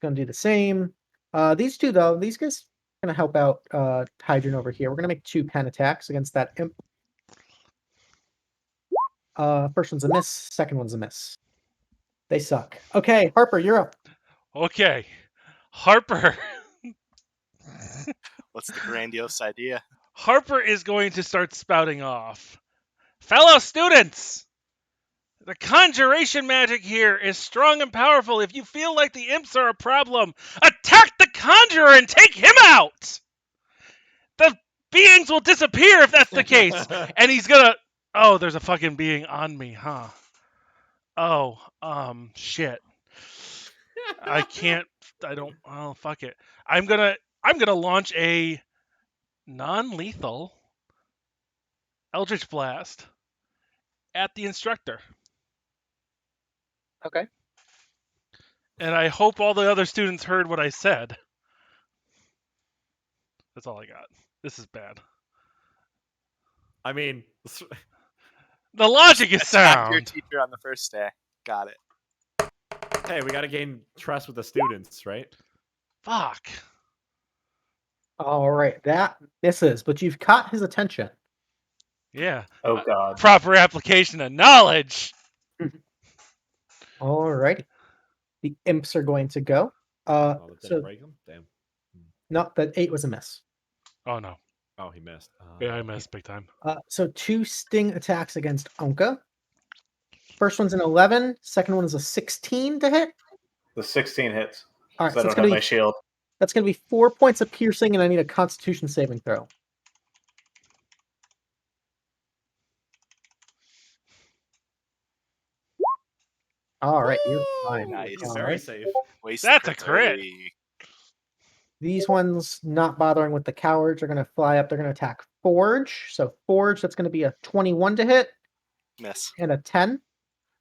going to do the same. These two, though, these guys are going to help out Hydran over here. We're going to make 2 pen attacks against that imp. First one's a miss. Second one's a miss. They suck. Okay, Harper, you're up. Okay, Harper. What's the grandiose idea? Harper is going to start spouting off. Fellow students, the conjuration magic here is strong and powerful. If you feel like the imps are a problem, attack the conjurer and take him out. The beings will disappear if that's the case. And he's gonna... Oh, there's a fucking being on me, huh? Oh, shit. I can't... I don't... Oh, fuck it. I'm gonna I'm going to launch a non-lethal Eldritch Blast at the instructor. Okay. And I hope all the other students heard what I said. That's all I got. This is bad. I mean, The logic is Attack your sound. teacher on the first day. Got it. hey, we got to gain trust with the students, right? Fuck. All right, that misses, but you've caught his attention. Yeah. Oh God. Proper application of knowledge. All right. The imps are going to go. Oh, that didn't So break them? Damn. no, that 8 was a miss. Oh, no. Oh, he missed. Yeah, I missed big time. So 2 sting attacks against Ownka. First one's an 11. Second one is a 16 to hit. The 16 hits. All right, So I so it's don't have gonna my be shield. that's gonna be 4 points of piercing, and I need a Constitution saving throw. All right, you're fine. Nice. He's All very right. safe. Waste That's the a crit. early. These ones not bothering with the cowards are gonna fly up. They're gonna attack Forge. So Forge, that's gonna be a 21 to hit Miss. and a 10.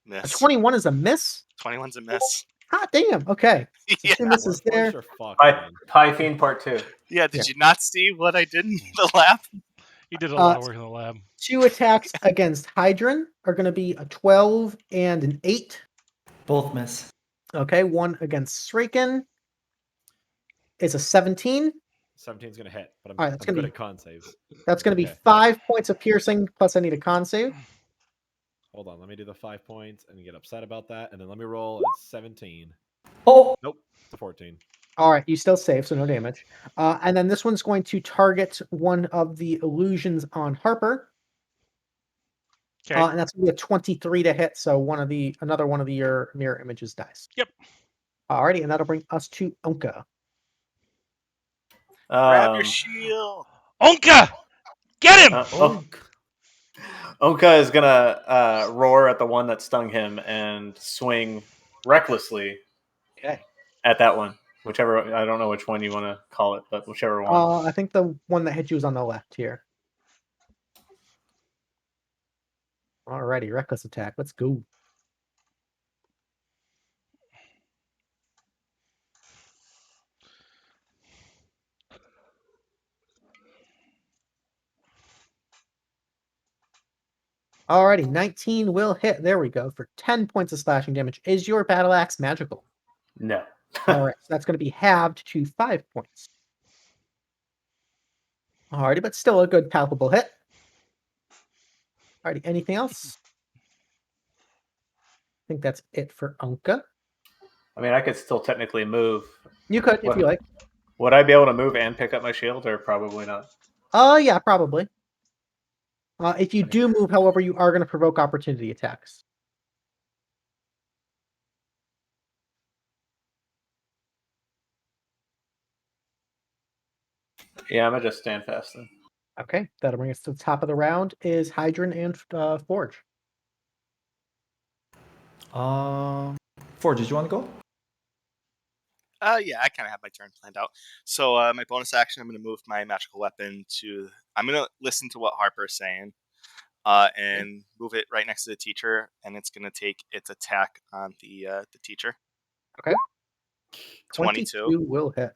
A Miss. 21 is a miss. 21's a miss. Hot damn. Okay. So Yeah. 2 misses there. Warflords are fucked, man. Pythene Part 2. Yeah, did you not see what I did in the lab? He did a lot of work in the lab. 2 attacks against Hydran are gonna be a 12 and an 8. Both miss. Okay, 1 against Sraken is a 17. 17's going to hit, but I'm, All right, that's I'm gonna good be- at con saves. That's going to be Okay. 5 points of piercing, plus I need a con save. Hold on, let me do the 5 points and get upset about that, and then let me roll a 17. Oh, Nope, it's a 14. All right, you still save, so no damage. And then this one's going to target one of the illusions on Harper. Okay. And that's going to be a 23 to hit, so another one of your mirror images dies. Yep. Alrighty, and that'll bring us to Ownka. Grab your shield. Ownka! Get him! Ownka is gonna roar at the one that stung him and swing recklessly Okay. at that one. Whichever, I don't know which one you want to call it, but whichever one. I think the one that hit you is on the left here. Alrighty, reckless attack. Let's go. Alrighty, 19 will hit. There we go. For 10 points of slashing damage. Is your battle axe magical? No. Alright, so that's going to be halved to 5 points. Alrighty, but still a good palpable hit. Alrighty, anything else? I think that's it for Ownka. I mean, I could still technically move. You could, if you like. Would I be able to move and pick up my shield, or probably not? Yeah, probably. If you do move, however, you are going to provoke opportunity attacks. Yeah, I'm gonna just stand fast then. Okay, that'll bring us to the top of the round. Is Hydran and Forge. Forge, did you want to go? Yeah, I kind of have my turn planned out. So my bonus action, I'm going to move my magical weapon to. I'm going to listen to what Harper's saying, and move it right next to the teacher, and it's going to take its attack on the teacher. Okay. 22 will hit.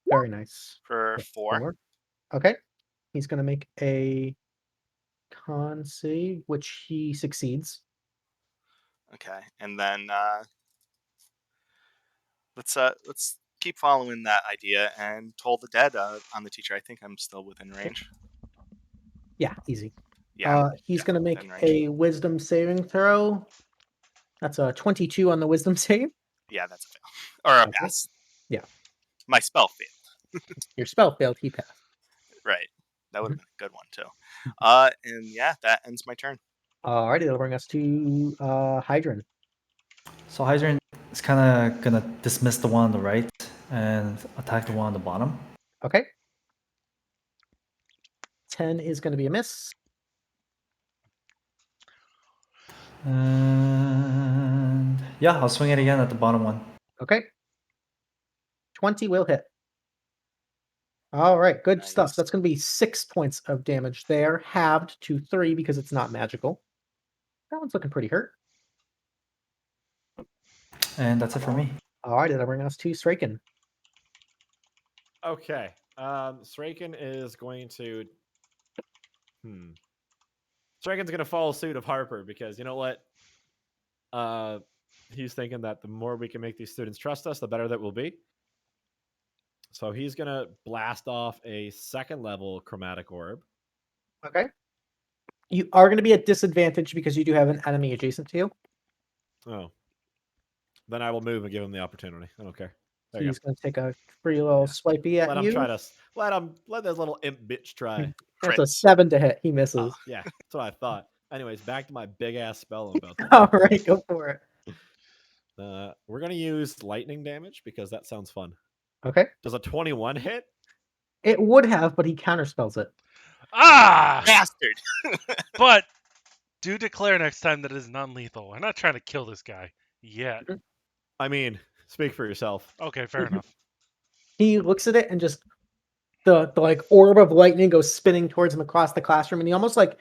Very nice. for 4. Okay. He's going to make a con save, which he succeeds. Okay, and then let's keep following that idea and toll the dead on the teacher. I think I'm still within range. Yeah, easy. Yeah. He's going to make within range. a wisdom saving throw. That's a 22 on the wisdom save. Yeah, that's a fail or a Okay. pass. Yeah. My spell failed. Your spell failed. He passed. Right. That would have been a good one too. And yeah, that ends my turn. Alrighty, that'll bring us to Hydran. So Hydran is kind of gonna dismiss the one on the right and attack the one on the bottom. Okay. 10 is going to be a miss. And yeah, I'll swing it again at the bottom one. Okay. 20 will hit. All right, good stuff. Nice. So that's going to be 6 points of damage there, halved to 3 because it's not magical. That one's looking pretty hurt. And that's it for me. All right, that'll bring us to Straken. Okay. Straken is going to. Straken's going to follow suit of Harper because you know what? He's thinking that the more we can make these students trust us, the better that we'll be. So he's going to blast off a 2nd level chromatic orb. Okay. You are going to be at disadvantage because you do have an enemy adjacent to you. Oh. Then I will move and give him the opportunity. I don't care. So There you he's going to take a free little swipey go. at Let him you. try to. Let this little imp bitch try. That's a Crits. 7 to hit. He misses. Yeah, that's what I thought. Anyways, back to my big ass spell I'm about to do. All right, go for it. We're going to use lightning damage because that sounds fun. Okay. Does a 21 hit? It would have, but he counterspells it. Ah! Bastard. But do declare next time that it is non-lethal. I'm not trying to kill this guy yet. I mean, speak for yourself. Okay, fair enough. He looks at it and just the like orb of lightning goes spinning towards him across the classroom, and he almost like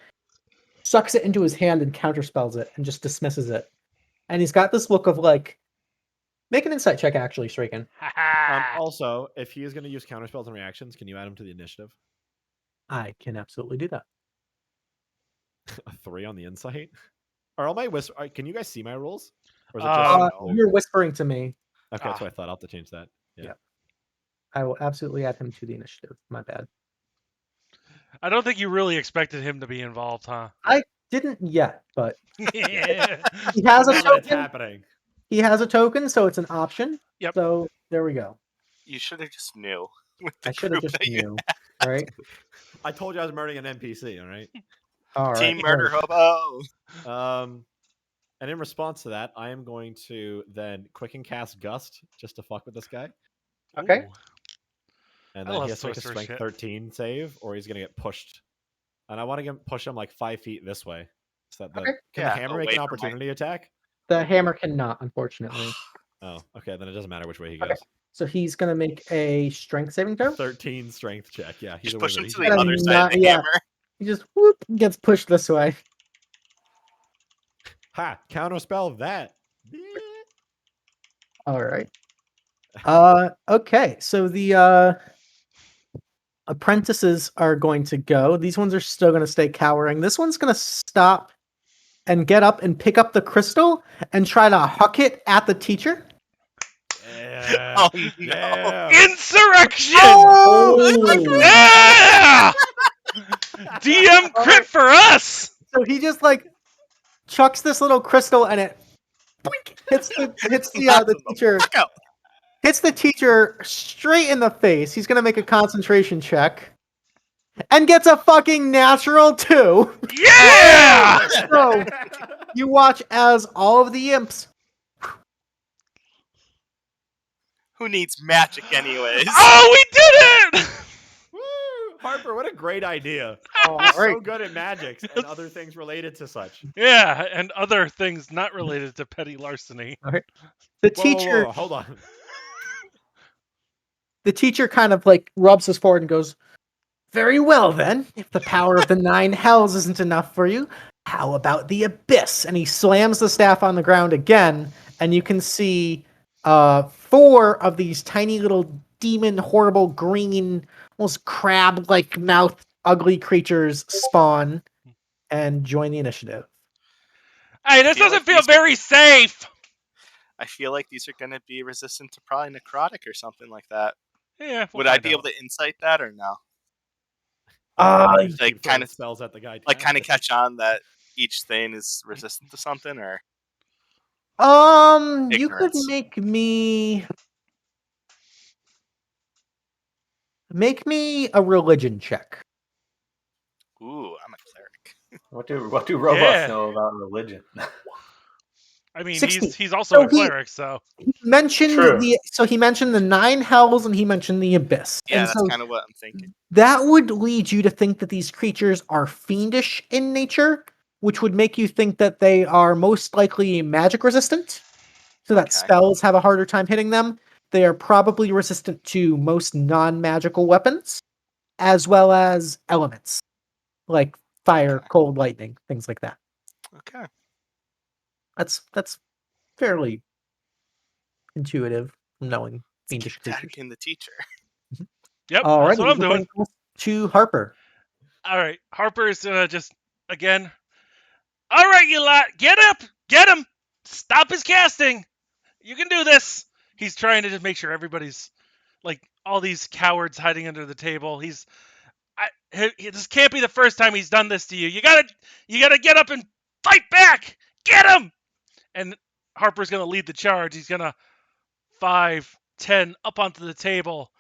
sucks it into his hand and counterspells it and just dismisses it. And he's got this look of like, make an insight check actually, Straken. Also, if he is going to use counterspells and reactions, can you add him to the initiative? I can absolutely do that. A 3 on the insight? Are all my can you guys see my rolls? Or is it Uh, just You're whispering to me. Okay, that's what I thought. I'll have to change that. Yeah. I will absolutely add him to the initiative. My bad. I don't think you really expected him to be involved, huh? Didn't yet, but Yeah. he has Now a that it's token. happening. He has a token, so it's an option. Yep. So there we go. You should have just knew. With the I should have group just that you- knew. All right. I told you I was murdering an NPC, all right? All right. Team Murder Hobo. And in response to that, I am going to then quicken cast Gust just to fuck with this guy. Okay. Ooh. And I then love he has to make a sorcerer strength shit. 13 save, or he's going to get pushed. And I want to push him like 5 feet this way. So that Okay. can Yeah, the hammer make away an from my- opportunity attack? The hammer cannot, unfortunately. Oh, okay. Then it doesn't matter which way he Okay. goes. So he's gonna make a strength saving throw. 13 strength check. Yeah, he's Just a push wizard. him He's to the gonna other side not- of the yeah. hammer. He just whoop gets pushed this way. Ha! Counterspell that. All right. Okay. So the apprentices are going to go. These ones are still going to stay cowering. This one's going to stop and get up and pick up the crystal and try to huck it at the teacher. Yeah. Oh, no. Yeah. Insurrection! Oh! Yeah! DM crit for us! So he just like chucks this little crystal and it hits the teacher. Fuck out. Hits the teacher straight in the face. He's gonna make a concentration check. And gets a fucking natural 2. Yeah! So you watch as all of the imps. Who needs magic anyways? Oh, we did it! Woo! Harper, what a great idea. All You're so right. good at magics and other things related to such. Yeah, and other things not related to petty larceny. The Whoa, teacher, whoa, hold on. the teacher kind of like rubs his forehead and goes, "Very well then. If the power of the 9 hells isn't enough for you, how about the abyss?" And he slams the staff on the ground again, and you can see 4 of these tiny little demon, horrible green, almost crab-like mouth, ugly creatures spawn and join the initiative. Hey, this feel doesn't like feel these- very safe! I feel like these are going to be resistant to probably necrotic or something like that. Yeah, we'll Would I find be out. able to insight that or no? You like, keep throwing kinda- spells at the guy. Like, kind of casting. catch on that each thing is resistant to something, or You could Ignorance. make me a religion check. ooh, I'm a cleric. What do robots Yeah. know about religion? I mean, 60. he's also So a cleric, so He mentioned True. he mentioned the 9 hells and he mentioned the abyss. Yeah, and that's so kind of what I'm thinking. that would lead you to think that these creatures are fiendish in nature, which would make you think that they are most likely magic resistant, so that Okay. spells have a harder time hitting them. they are probably resistant to most non-magical weapons, as well as elements, like fire, Okay. cold, lightning, things like that. Okay. That's fairly intuitive, knowing fiendish creatures. Attacking the teacher. Yep, Alrighty, that's what I'm that doing. brings us to Harper. All right, Harper is just again. All right, you lot, get up, get him, stop his casting. You can do this. He's trying to just make sure everybody's like all these cowards hiding under the table. This can't be the first time he's done this to you. You gotta get up and fight back. Get him. And Harper's gonna lead the charge. He's gonna 5, 10 up onto the table,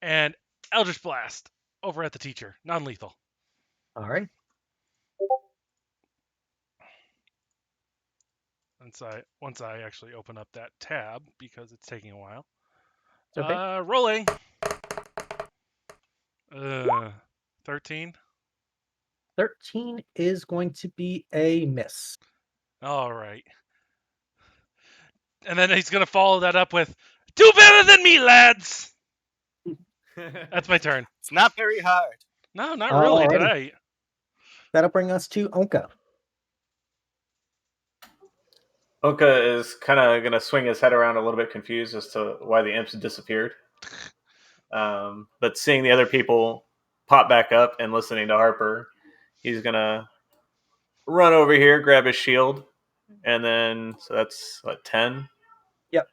and Eldritch Blast over at the teacher, non-lethal. All right. Once I actually open up that tab because it's taking a while. Okay. Rolling. 13. 13 is going to be a miss. All right. And then he's gonna follow that up with, "Do better than me, lads." That's my turn. It's not very hard. No, not really Alrighty. today. That'll bring us to Ownka. Ownka is kind of going to swing his head around a little bit confused as to why the imps disappeared. But seeing the other people pop back up and listening to Harper, he's going to run over here, grab his shield, and then, so that's, 10? Yep.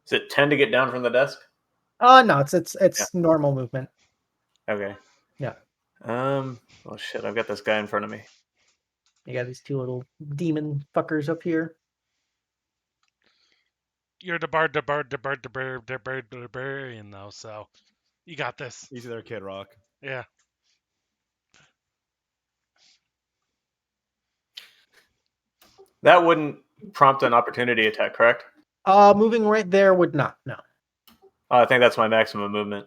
Is it 10 to get down from the desk? No, it's normal movement. Okay. Yeah. Oh shit, I've got this guy in front of me. You got these two little demon fuckers up here. You're the barbarian though, so you got this. Easy there, Kid Rock. Yeah. That wouldn't prompt an opportunity attack, correct? Moving right there would not, no. I think that's my maximum movement.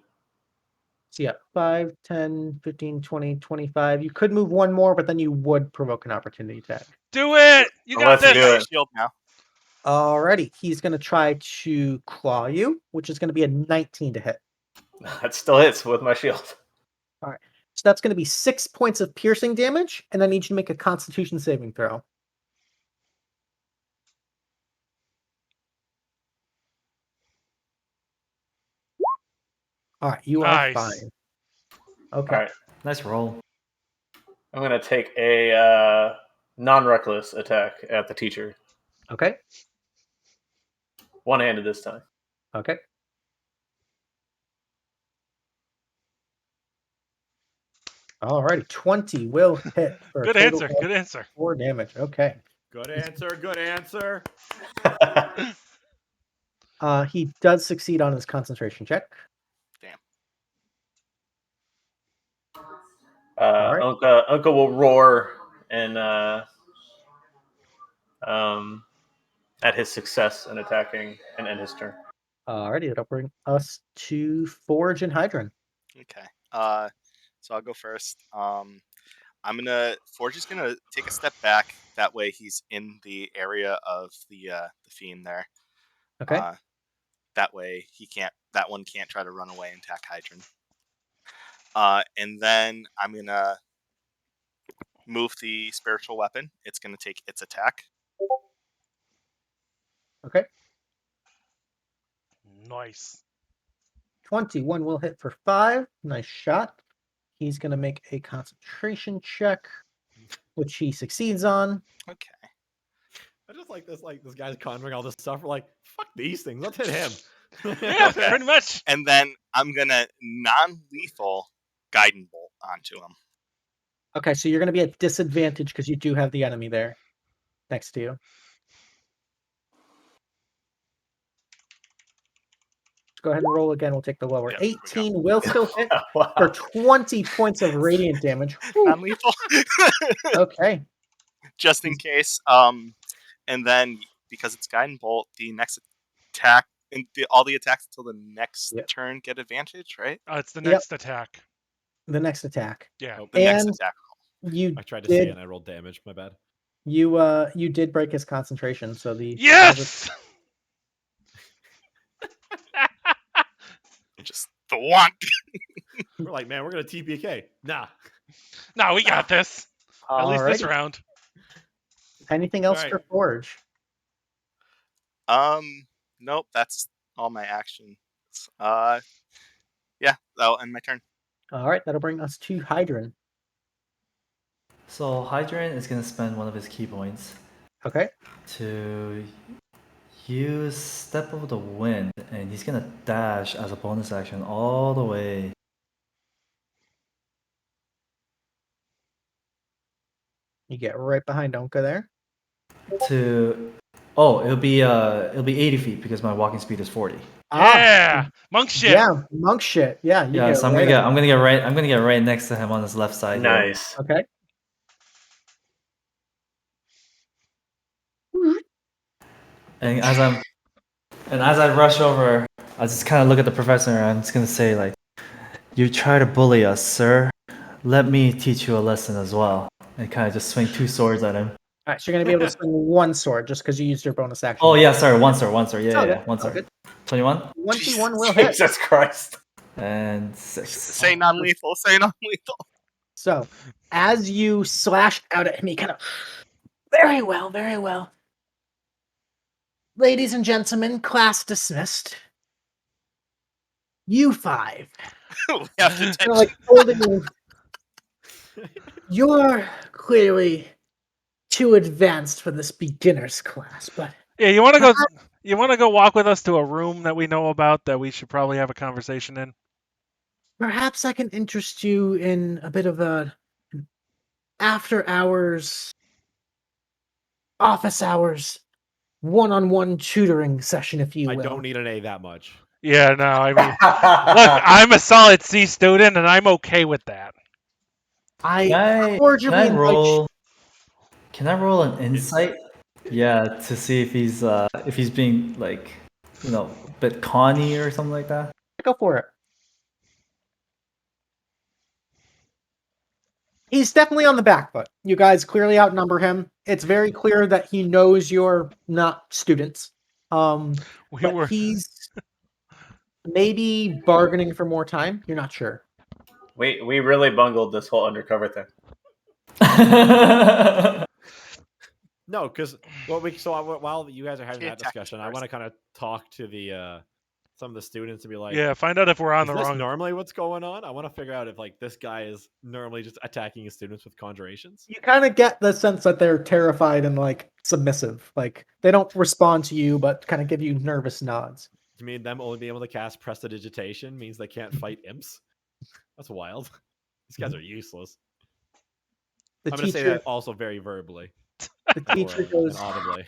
So yeah, 5, 10, 15, 20, 25. You could move one more, but then you would provoke an opportunity attack. Do it! You Well, got let's this! do it. Shield now. Alrighty, he's going to try to claw you, which is going to be a 19 to hit. That still hits with my shield. So that's going to be 6 points of piercing damage, and I need you to make a Constitution saving throw. All right, you Nice. are fine. Okay. All right. Nice roll. I'm going to take a non-reckless attack at the teacher. Okay. One-handed this time. Okay. Alrighty, 20 will hit for Good a total answer. of Good answer. 4 damage. Okay. Good answer. Good answer. He does succeed on his concentration check. Right. Ownka will roar and at his success in attacking and end his turn. Alrighty, that'll bring us to Forge and Hydran. Okay. So I'll go first. Forge is gonna take a step back. That way he's in the area of the fiend there. Okay. That way that one can't try to run away and attack Hydran. And then I'm gonna move the spiritual weapon. It's gonna take its attack. Okay. Nice. 21 will hit for 5. Nice shot. He's going to make a concentration check, which he succeeds on. Okay. I just like this guy's conjuring all this stuff. We're like, fuck these things. Let's hit him. Yeah, pretty much. And then I'm gonna non-lethal guiding bolt onto him. Okay, so you're going to be at disadvantage because you do have the enemy there next to you. Go ahead and roll again. We'll take the lower. Yep, 18 will still hit Wow. for 20 points of radiant damage. Whew. Non-lethal. Okay. Just in case. And then because it's guiding bolt, the next attack and all the attacks until the next turn get advantage, right? It's the next attack. The next attack. Yeah. The next attack. You I tried to say it and I rolled damage. My bad. You did break his concentration, so the Yes. Just thwonk. We're like, man, we're gonna TPK. Nah. No, we got this. At least this Alrighty. round. Anything else Alright. for Forge? Nope, that's all my actions. Yeah, that'll end my turn. Alright, that'll bring us to Hydran. So Hydran is gonna spend one of his key points Okay. to use Step of the Wind, and he's gonna dash as a bonus action all the way. You get right behind Ownka there. It'll be 80 feet because my walking speed is 40. Yeah, monk shit. Yeah, monk shit. Yeah, you Yeah, get so I'm gonna get right next to him on his left side. here. Nice. Okay. And as I rush over, I just kind of look at the professor and I'm just gonna say like, "You try to bully us, sir. Let me teach you a lesson as well." And kind of just swing 2 swords at him. Alright, so you're gonna be able to swing one sword just because you used your bonus action. Oh yeah, sorry, one sword. Yeah, all yeah, good, one all sword. good. 21 1v1 will hit. Jesus Christ. and 6. Say non-lethal. Say non-lethal. So, as you slash out at him, he kind of. Very well, very well. Ladies and gentlemen, class dismissed. You 5. We have to Kind take of like holding you. You're clearly too advanced for this beginner's class, but Yeah, you want to go? You want to go walk with us to a room that we know about that we should probably have a conversation in? perhaps I can interest you in a bit of an after-hours, office hours, one-on-one tutoring session, if you I will. don't need an A that much. Yeah, no. I mean, look, I'm a solid C student, and I'm okay with that. I cordially invite Can I roll an insight? Yeah, to see if he's being like, a bit conny or something like that. Go for it. He's definitely on the back foot. You guys clearly outnumber him. It's very clear that he knows you're not students. He's maybe bargaining for more time. You're not sure. We really bungled this whole undercover thing. No, because while you guys are having Can't that discussion, I want to kind of talk to the some of the students and be like, Yeah, find out if we're on is the this wrong. normally what's going on? I want to figure out if like this guy is normally just attacking his students with conjurations. You kind of get the sense that they're terrified and like submissive. Like they don't respond to you, but kind of give you nervous nods. You mean them only being able to cast prestidigitation means they can't fight imps? That's wild. These guys are useless. The I'm going to say teacher, that also very verbally. the teacher Or, goes, audibly.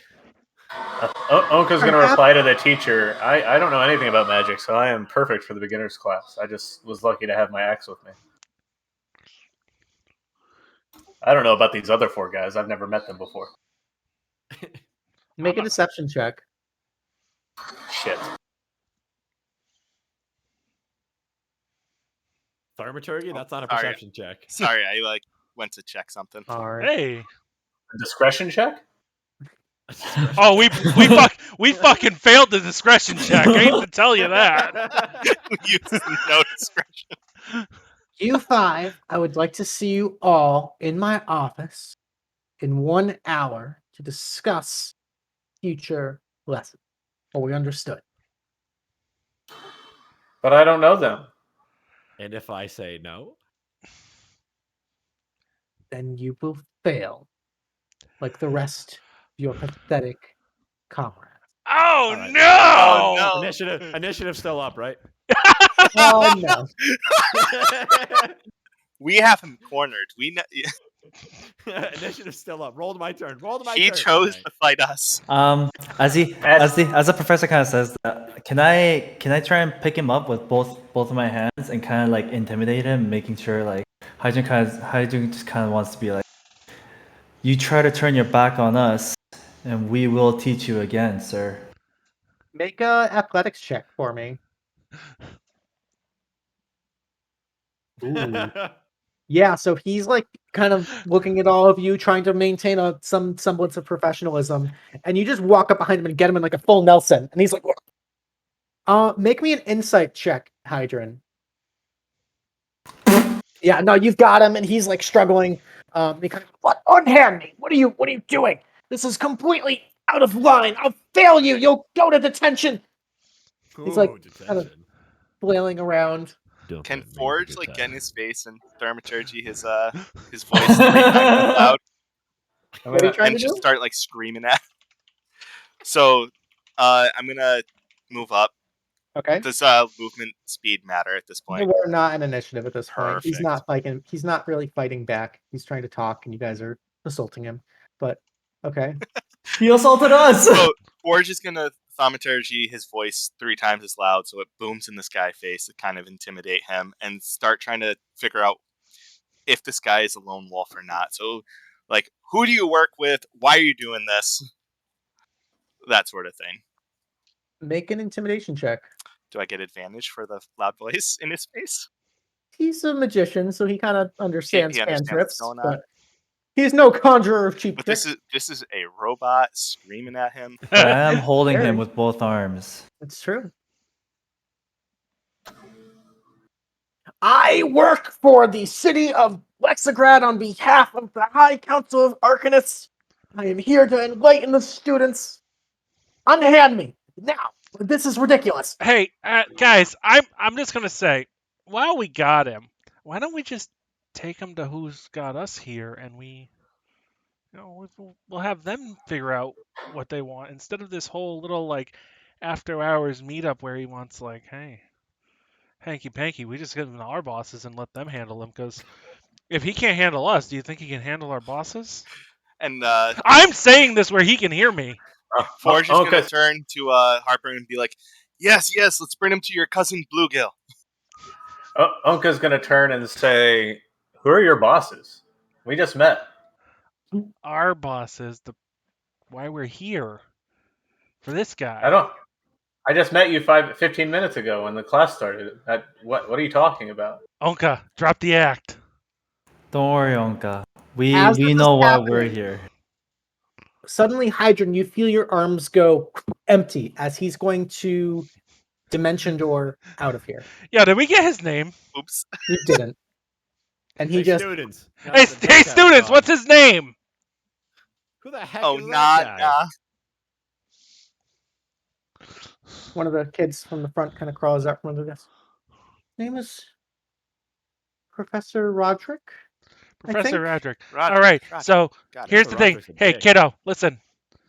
Onka's going to reply to the teacher, I don't know anything about magic, so I am perfect for the beginner's class. I just was lucky to have my axe with me. I don't know about these other 4 guys. I've never met them before. make a deception check. Shit. Thaumaturgy? That's not a sorry. perception check. Sorry, I went to check something. All right. Hey. A discretion check? Oh, we fucking failed the discretion check. I hate to tell you that. We used no discretion. You 5, I would like to see you all in my office in 1 hour to discuss future lessons. Are we understood? But I don't know them. And if I say no? Then you will fail, like the rest of your pathetic comrades. Oh right. no! Oh, no. Initiative still up, right? Oh no! We have him cornered. We know. Initiative still up. Roll to my turn. Roll to my He turn. chose Okay. to fight us. As the professor kind of says that, can I try and pick him up with both of my hands and kind of like intimidate him, making sure like Hydran just kind of wants to be like, you try to turn your back on us, and we will teach you again, sir. Make a athletics check for me. Ooh. Yeah, so he's like kind of looking at all of you, trying to maintain some semblance of professionalism, and you just walk up behind him and get him in like a full Nelson, and he's like, make me an insight check Hydran. Yeah, no, you've got him, and he's like struggling. What? Unhand me! What are you doing? This is completely out of line. I'll fail you. You'll go to detention. He's like kind of flailing around. Can Forge like get in his face and thaumaturgy his voice 3 times as loud? What are you trying and to just do? start like screaming at him. So I'm gonna move up. Okay. Does movement speed matter at this point? We're not an initiative at this point. He's Perfect. not fighting. He's not really fighting back. He's trying to talk, and you guys are assaulting him. But okay. He assaulted us. So Forge is gonna thaumaturgy his voice 3 times as loud, so it booms in this guy's face to kind of intimidate him, and start trying to figure out if this guy is a lone wolf or not. So, like, who do you work with? Why are you doing this? That sort of thing. Make an intimidation check. Do I get advantage for the loud voice in his face? He's a magician, so he kind of understands He understands cantrips, what's going on. but he's no conjurer of cheap But tricks. this is a robot screaming at him. But I am holding Very. him with both arms. It's true. I work for the city of Lexograd on behalf of the High Council of Arcanists. I am here to enlighten the students. Unhand me now. This is ridiculous. Hey, guys, I'm just gonna say, while we got him, why don't we just take him to who's got us here, and we'll have them figure out what they want instead of this whole little like after hours meetup where he wants like, hey, hanky panky, we just give him to our bosses and let them handle him, because if he can't handle us, do you think he can handle our bosses? And I'm saying this where he can hear me. Forge is gonna turn to Harper and be like, yes, let's bring him to your cousin Bluegill. Ownka's gonna turn and say, "Who are your bosses? We just met." Our bosses, why we're here for this guy. I just met you 15 minutes ago when the class started. What are you talking about? Ownka, drop the act. Don't worry, Ownka. We As this know is why happening, we're here. Suddenly, Hydran, you feel your arms go empty as he's going to dimension door out of here. Yeah, did we get his name? Oops. You didn't. And he just students. Hey, students, what's his name? Who the heck Oh, is that guy? one of the kids from the front kind of crawls out from under this. His name is Professor Roderick. Professor Roderick. Roderick. All right, Roderick. so Got it. here's the thing. Roderick's a Hey, dick. kiddo, listen.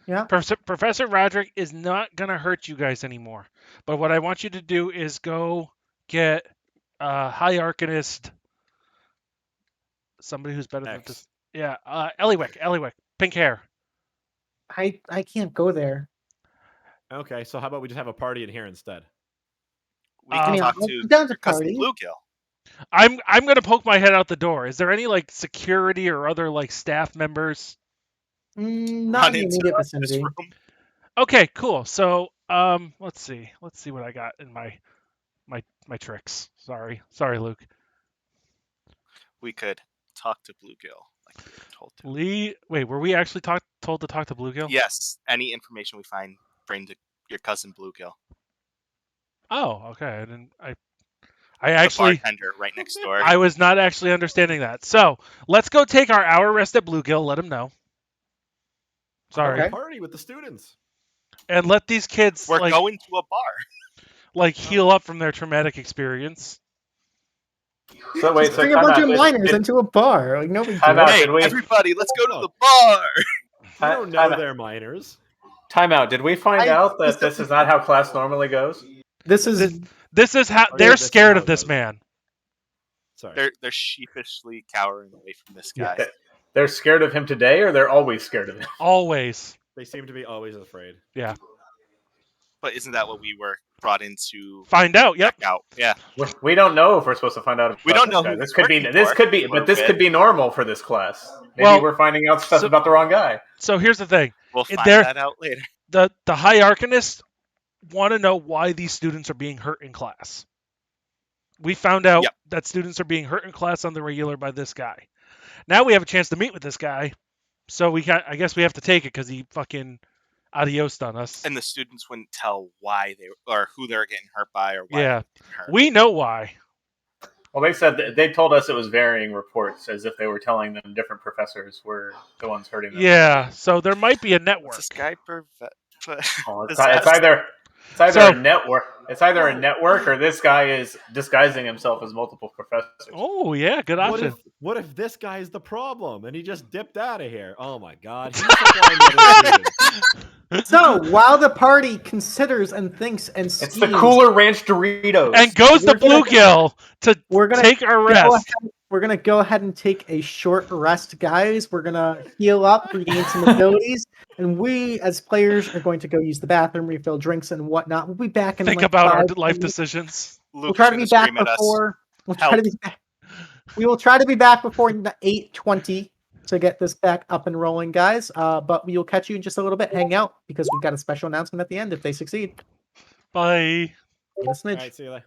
Yeah. Professor Roderick is not going to hurt you guys anymore. But what I want you to do is go get High Arcanist, somebody who's better than X. this. Yeah, Eliwick, pink hair. I can't go there. Okay, so how about we just have a party in here instead? We can talk I'll to be down to your cousin party. Bluegill. I'm going to poke my head out the door. Is there any like security or other like staff members? Not Run in the into immediate this vicinity. room. Okay, cool. So, let's see what I got in my tricks. Sorry, Luke. We could talk to Bluegill like we were told to. Wait, were we actually told to talk to Bluegill? Yes. Any information we find, bring to your cousin Bluegill. Oh, okay. I The actually, bartender right next door. I was not actually understanding that. So let's go take our hour rest at Bluegill. Let him know. Sorry. Okay. Party with the students. And let these kids We're going to a bar. heal up from their traumatic experience. So wait, so Bring a bunch of minors did- into a bar. Like nobody. Time out. Hey, did we- everybody, let's go to the bar. I don't know they're minors. Time out. Did we find out that this is not how class normally goes? This is This is how Oh, yeah, they're this is scared how of it this goes. man. Sorry. They're sheepishly cowering away from this guy. Yeah, they're scared of him today, or they're always scared of him? Always. They seem to be always afraid. Yeah. But isn't that what we were brought in to Find out. Yep. check out? Yeah. We don't know if we're supposed to find out. We about don't know this guy. who This he's could be. working This for. could be. But this could be normal for this class. Maybe Well, we're finding out stuff so- about the wrong guy. So here's the thing. We'll find They're- that out later. The High Arcanists want to know why these students are being hurt in class. We found out Yep. that students are being hurt in class on the regular by this guy. Now we have a chance to meet with this guy. So I guess we have to take it because he fucking adios on us. And the students wouldn't tell why or who they were getting hurt by or why they Yeah, were getting hurt. we know why. Well, they said they told us it was varying reports, as if they were telling them different professors were the ones hurting them. Yeah, so there might be a network. This guy it's either a network. It's either a network or this guy is disguising himself as multiple professors. Oh yeah, good option. What if this guy is the problem and he just dipped out of here? Oh my God! He's supplying the other students. So while the party considers and thinks and schemes, It's the Cooler Ranch Doritos. And goes to Bluegill to take a rest. We're going to go ahead and take a short rest, guys. We're going to heal up, regain some abilities, and we, as players, are going to go use the bathroom, refill drinks and whatnot. We'll be back in Think about our life decisions. We'll try to be back before. We will try to be back before 8:20 to get this back up and rolling, guys. But we will catch you in just a little bit. Hang out because we've got a special announcement at the end if they succeed. Bye. In a smidge. All right, see you later.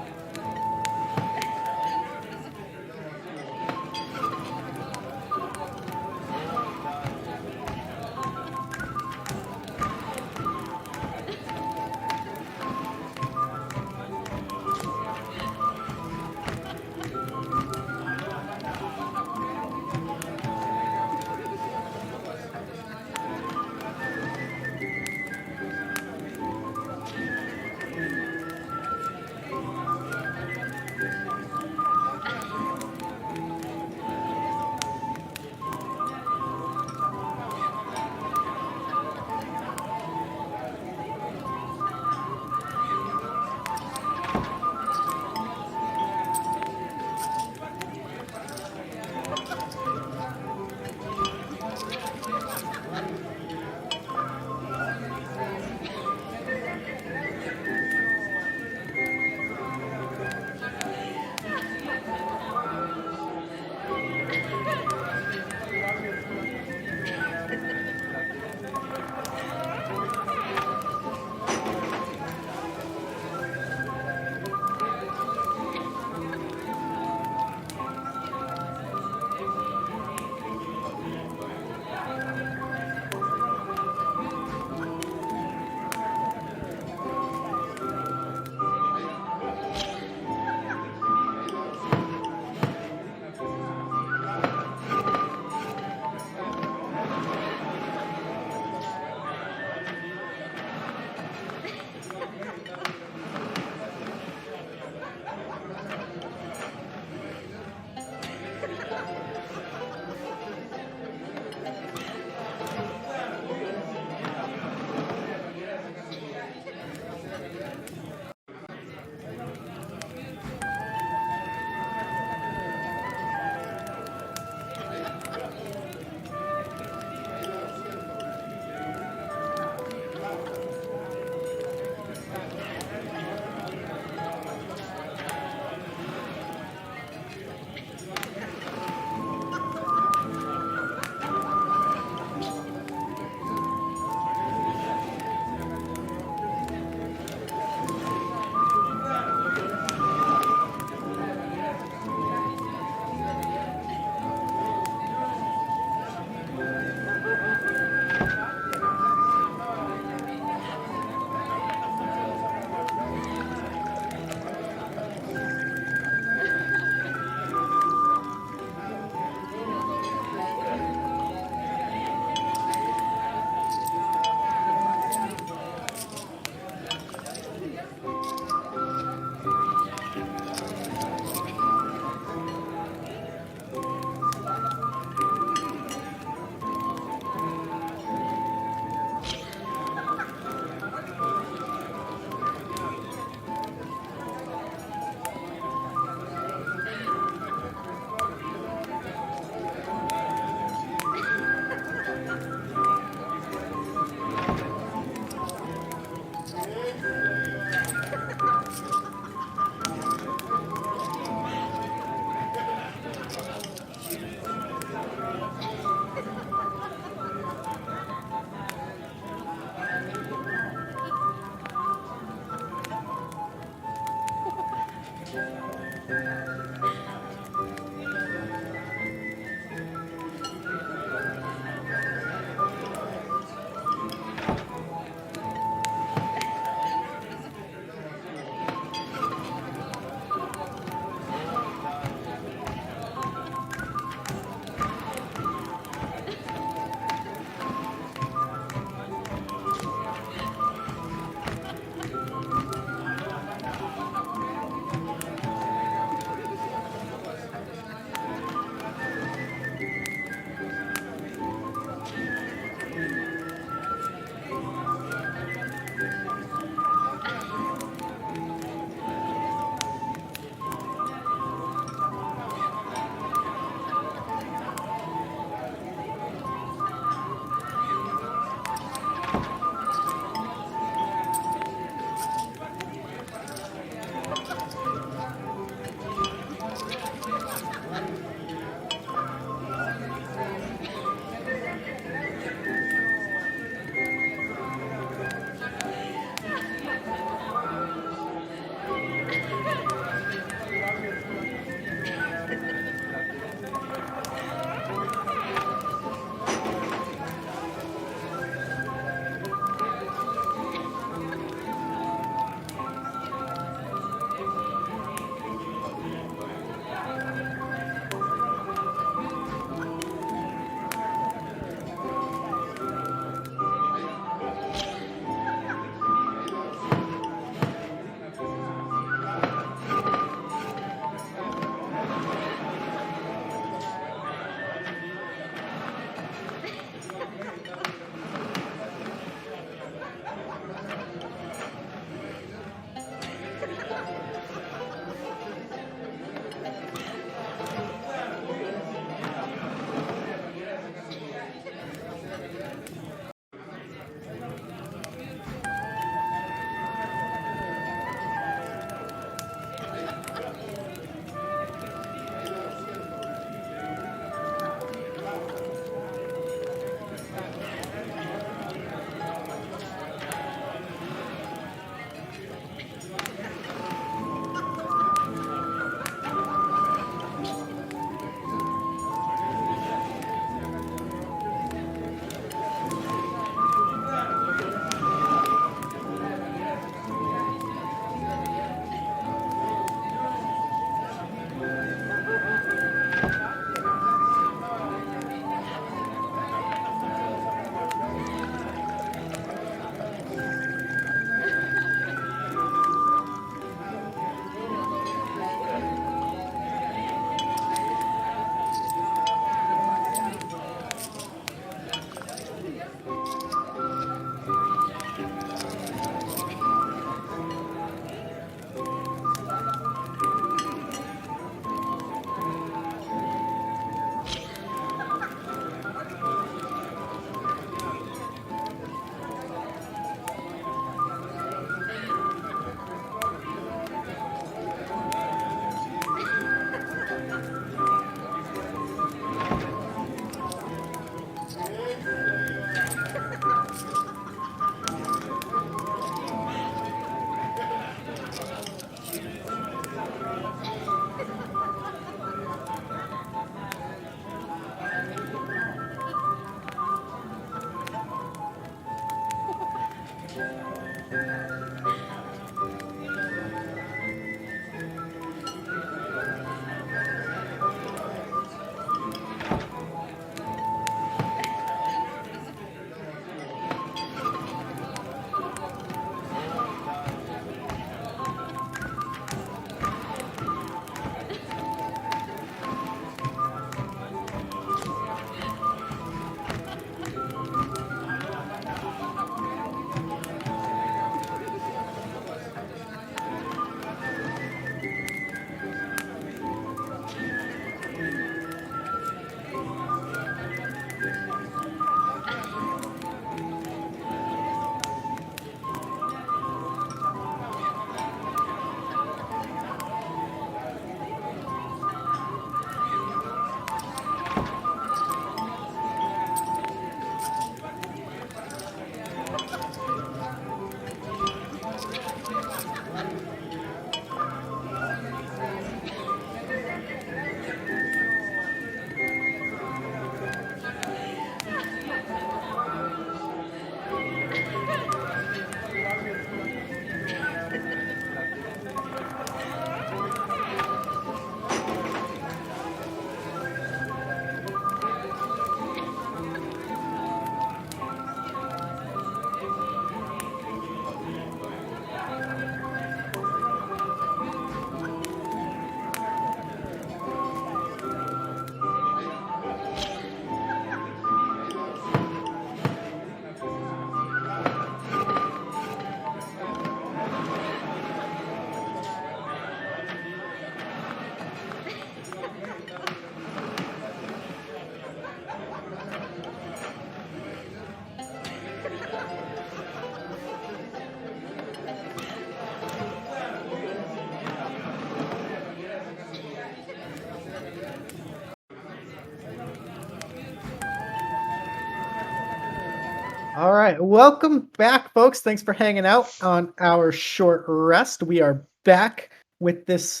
All right, welcome back, folks. Thanks for hanging out on our short rest. We are back with this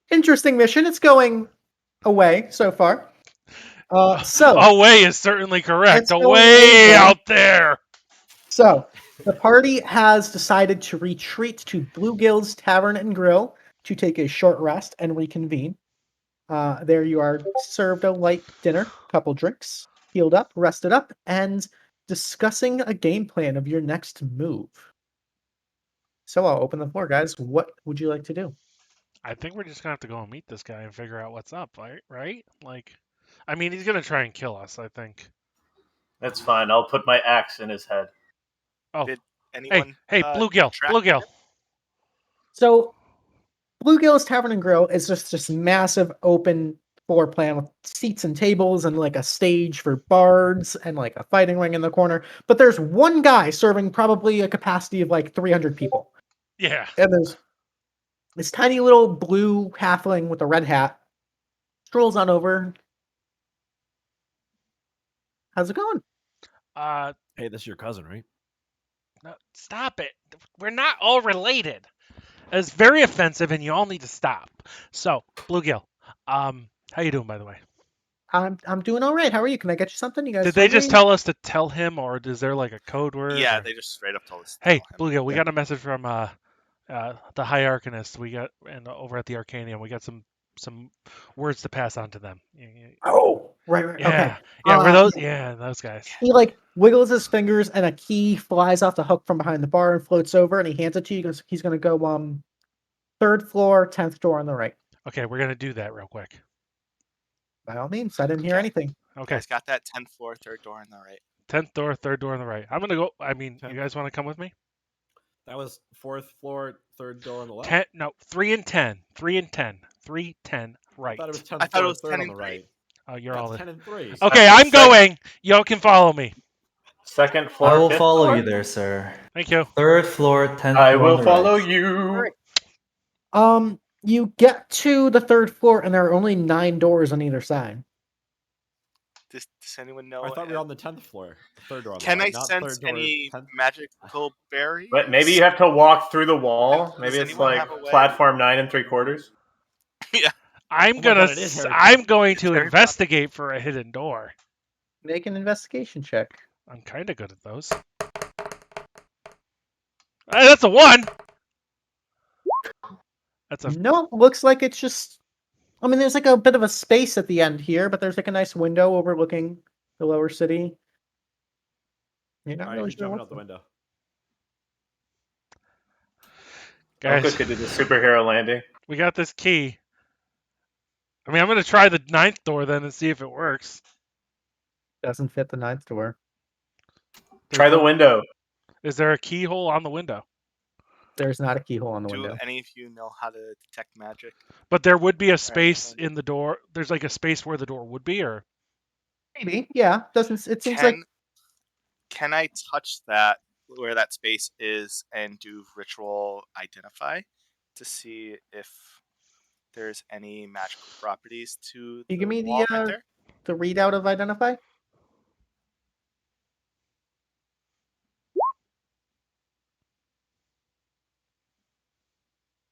interesting mission. It's going away so far. So away is certainly correct. It's going Away away. out there. So the party has decided to retreat to Bluegills Tavern and Grill to take a short rest and reconvene. There you are served a light dinner, couple drinks, healed up, rested up, and discussing a game plan of your next move. So I'll open the floor, guys. What would you like to do? I think we're just gonna have to go and meet this guy and figure out what's up, right? Like, I mean, he's gonna try and kill us, I think. That's fine. I'll put my axe in his head. Oh, Did anyone? hey, Bluegill, track Bluegill. So Bluegills Tavern and Grill is just this massive open floor plan with seats and tables and like a stage for bards and like a fighting ring in the corner. But there's one guy serving probably a capacity of like 300 people. Yeah. And there's this tiny little blue halfling with a red hat strolls on over. How's it going? Hey, this is your cousin, right? No, stop it. We're not all related. It's very offensive, and you all need to stop. So, Bluegill, how you doing, by the way? I'm doing all right. How are you? Can I get you something? You guys? Did they just hungry? tell us to tell him, or is there like a code word? Yeah, or- they just straight up told us. To Hey, tell him. Bluegill, we got a message from the High Arcanist. We got and over at the Arcanium. We got some words to pass on to them. Oh, right. Yeah, Okay. yeah, we're those. Yeah, those guys. He like wiggles his fingers, and a key flies off the hook from behind the bar and floats over. And he hands it to you. He goes, he's gonna go 3rd floor, 10th door on the right. Okay, we're gonna do that real quick. By all means, I didn't hear Okay. anything. Okay, Guys got that 10th floor, 3rd door on the right. 10th door, 3rd door on the right. I'm gonna go. I mean, you 10th. guys want to come with me? That was 4th floor, 3rd door on the left. 10. No, 3 and 10. 3 and 10. 3, 10. Right. I thought it was 10th I thought it floor, was 3rd 10 on the and 3. right. Oh, you're That's all 10 and 3. Okay, I'm going. Y'all can follow me. 2nd floor. I will 5th follow floor? you there, sir. Thank you. 3rd floor, 10th I floor will on the follow right. you. Alright. You get to the 3rd floor, and there are only 9 doors on either side. Does anyone know? I thought we were on the 10th floor. 3rd door on Can the I right. Not sense 3rd door, any 10th. magical barriers? But maybe you have to walk through the wall. Does Maybe it's anyone like have a way? platform 9 3/4. I'm Oh my gonna. God, it is Harry I'm going It's to Harry investigate for a hidden door. Make an investigation check. I'm kind of good at those. Hey, that's a 1. That's a. No, looks like it's just. I mean, there's like a bit of a space at the end here, but there's like a nice window overlooking the lower city. You're not All right, really who's sure jumping what's out the window? Guys, Ownka could do the superhero landing. we got this key. I mean, I'm gonna try the 9th door then and see if it works. Doesn't fit the 9th door. Try the window. Is there a keyhole on the window? There's not a keyhole on the Do window. any of you know how to detect magic? But there would be a space fine. in the door. There's like a space where the door would be, or Maybe, yeah. Doesn't it seems like Can I touch that where that space is and do ritual identify to see if there's any magical properties to You give me wall the right there? the readout of identify?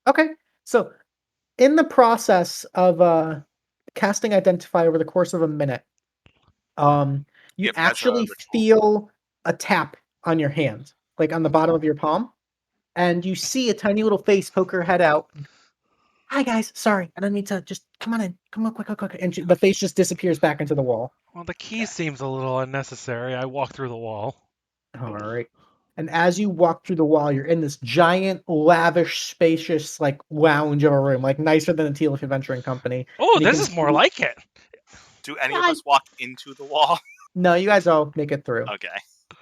Okay. So in the process of casting identify over the course of a minute, you Yep, that's a actually ritual. feel a tap on your hand, like on the bottom of your palm, and you see a tiny little face poke her head out. Hi guys, sorry, I don't mean to. Just come on in, come on, quick, and the face just disappears back into the wall. well, the key seems a little unnecessary. I walk through the wall. All right. And as you walk through the wall, you're in this giant, lavish, spacious, like lounge of a room, like nicer than a Tealeaf Adventuring Company. Oh, And you this can is more see- like it. Do any of us walk into the wall? No, you guys all make it through. Okay.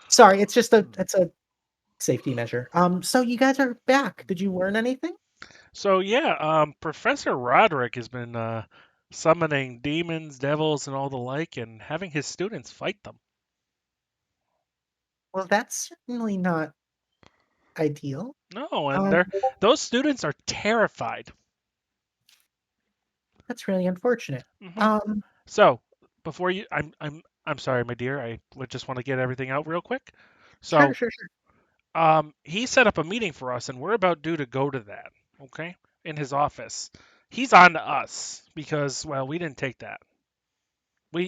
Sorry, it's a safety measure. So you guys are back. Did you learn anything? So yeah, Professor Roderick has been summoning demons, devils, and all the like, and having his students fight them. Well, that's certainly not ideal. No, and those students are terrified. That's really unfortunate. Mm-hmm. So, before you, I'm sorry, my dear. I would just want to get everything out real quick. So, Sure. he set up a meeting for us, and we're about due to go to that. Okay, in his office. He's on to us because, well, we didn't take that.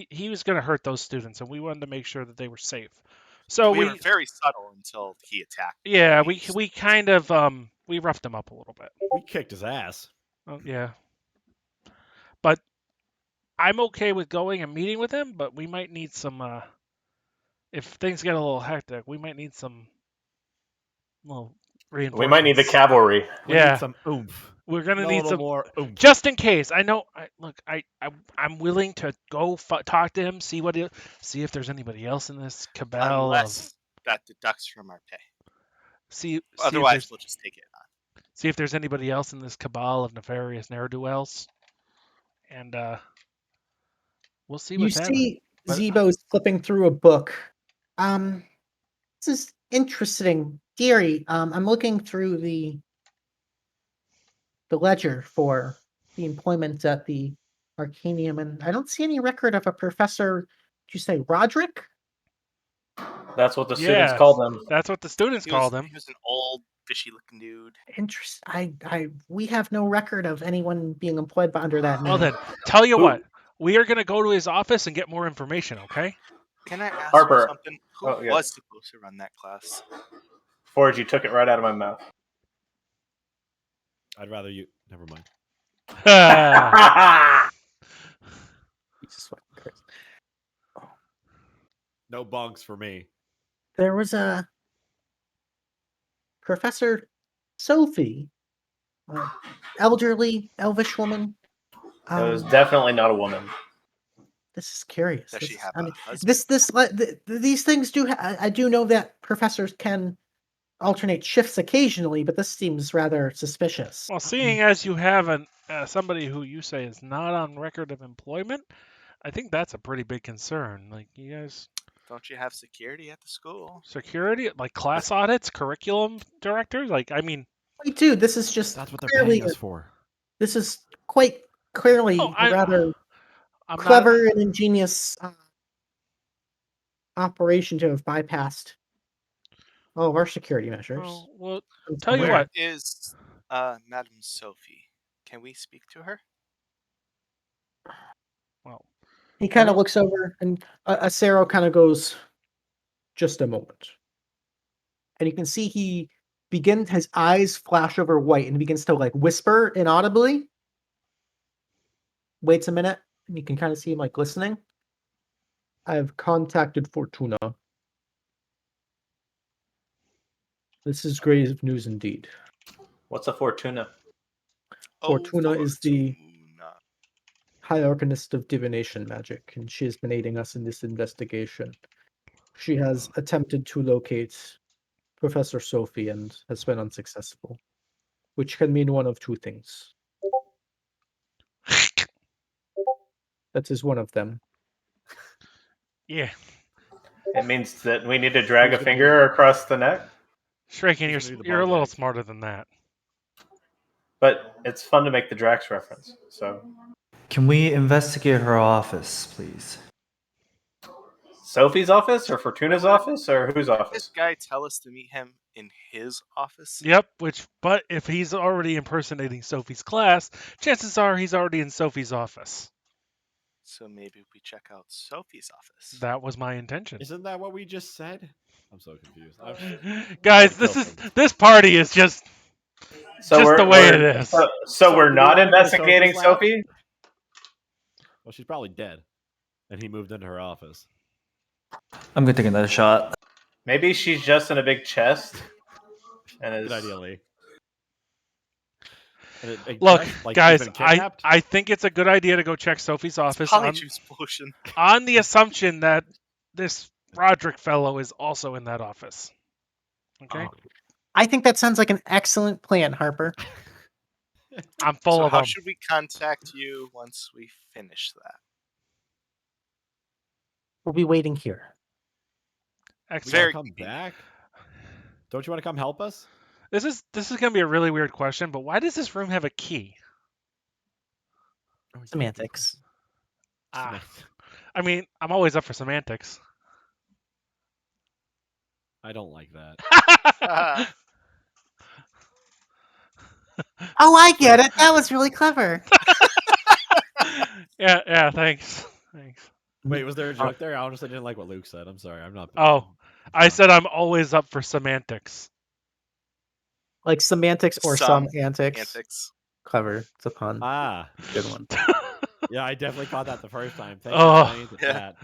He was going to hurt those students, and we wanted to make sure that they were safe. So we were very subtle until he attacked. Yeah, we kind of we roughed him up a little bit. We kicked his ass. Oh, yeah. But I'm okay with going and meeting with him, but we might need some if things get a little hectic, we might need some reinforcements. We might need the cavalry. We need some oomph. We're gonna need some more oomph. just in case. I know. I'm willing to go talk to him, see if there's anybody else in this cabal. Unless that deducts from our pay. Otherwise, we'll just take it on. See if there's anybody else in this cabal of nefarious ne'er-do-wells, and we'll see what's happening. You see Zebo's flipping through a book. This is interesting. Deary, I'm looking through the ledger for the employment at the Arcanium, and I don't see any record of a professor. Did you say Roderick? That's what the students called him. That's what the students called him. He was an old, fishy-looking dude. Interesting. We have no record of anyone being employed under that name. Well then, tell you what, we are going to go to his office and get more information. Okay? Can I ask Harper. you something? Who was supposed to run that class? Forge, you took it right out of my mouth. I'd rather you. Never mind. Jesus Christ. No bunks for me. There was a Professor Sophie, elderly, elvish woman. It was definitely not a woman. This is curious. Does she have a husband? These things do. I do know that professors can alternate shifts occasionally, but this seems rather suspicious. Well, seeing as you have somebody who you say is not on record of employment, I think that's a pretty big concern. Like, you guys... Don't you have security at the school? Security? Like class audits? Curriculum directors? Like, I mean... We do. This is just That's what they're paying us for. This is quite clearly rather clever and ingenious operation to have bypassed all of our security measures. Well, tell you what. Is Madame Sophie? Can we speak to her? Well, he kind of looks over, and Acero kind of goes, "Just a moment." And you can see his eyes flash over white, and he begins to like whisper inaudibly. Waits a minute, and you can kind of see him like listening. I've contacted Fortuna. This is grave news indeed. What's a Fortuna? Fortuna is the High Arcanist of Divination Magic, and she has been aiding us in this investigation. She has attempted to locate Professor Sophie and has been unsuccessful, which can mean one of two things. That is one of them. Yeah. It means that we need to drag a finger across the neck? Shrinking, you're a little smarter than that. But it's fun to make the Drax reference, so... Can we investigate her office, please? Sophie's office, or Fortuna's office, or whose office? This guy tell us to meet him in his office? Yep, but if he's already impersonating Sophie's class, chances are he's already in Sophie's office. So maybe we check out Sophie's office. That was my intention. Isn't that what we just said? I'm so confused. Guys, this party is just the way it is. So we're not investigating Sophie? Well, she's probably dead, and he moved into her office. I'm gonna take another shot. Maybe she's just in a big chest. And Good idea, Lee. Look, guys, I think it's a good idea to go check Sophie's office on the assumption that this Roderick fellow is also in that office. Okay? I think that sounds like an excellent plan, Harper. I'm full of them. How should we contact you once we finish that? We'll be waiting here. Excellent. Come back. Don't you want to come help us? This is gonna be a really weird question, but why does this room have a key? Semantics. I mean, I'm always up for semantics. I don't like that. Oh, I get it. That was really clever. yeah, thanks. Wait, was there a joke there? I honestly didn't like what Luke said. I'm sorry. I'm not. Oh, I said I'm always up for semantics. Like semantics or some antics. Antics. Clever. It's a pun. Good one. Yeah, I definitely caught that the first time. Thanks for explaining to chat.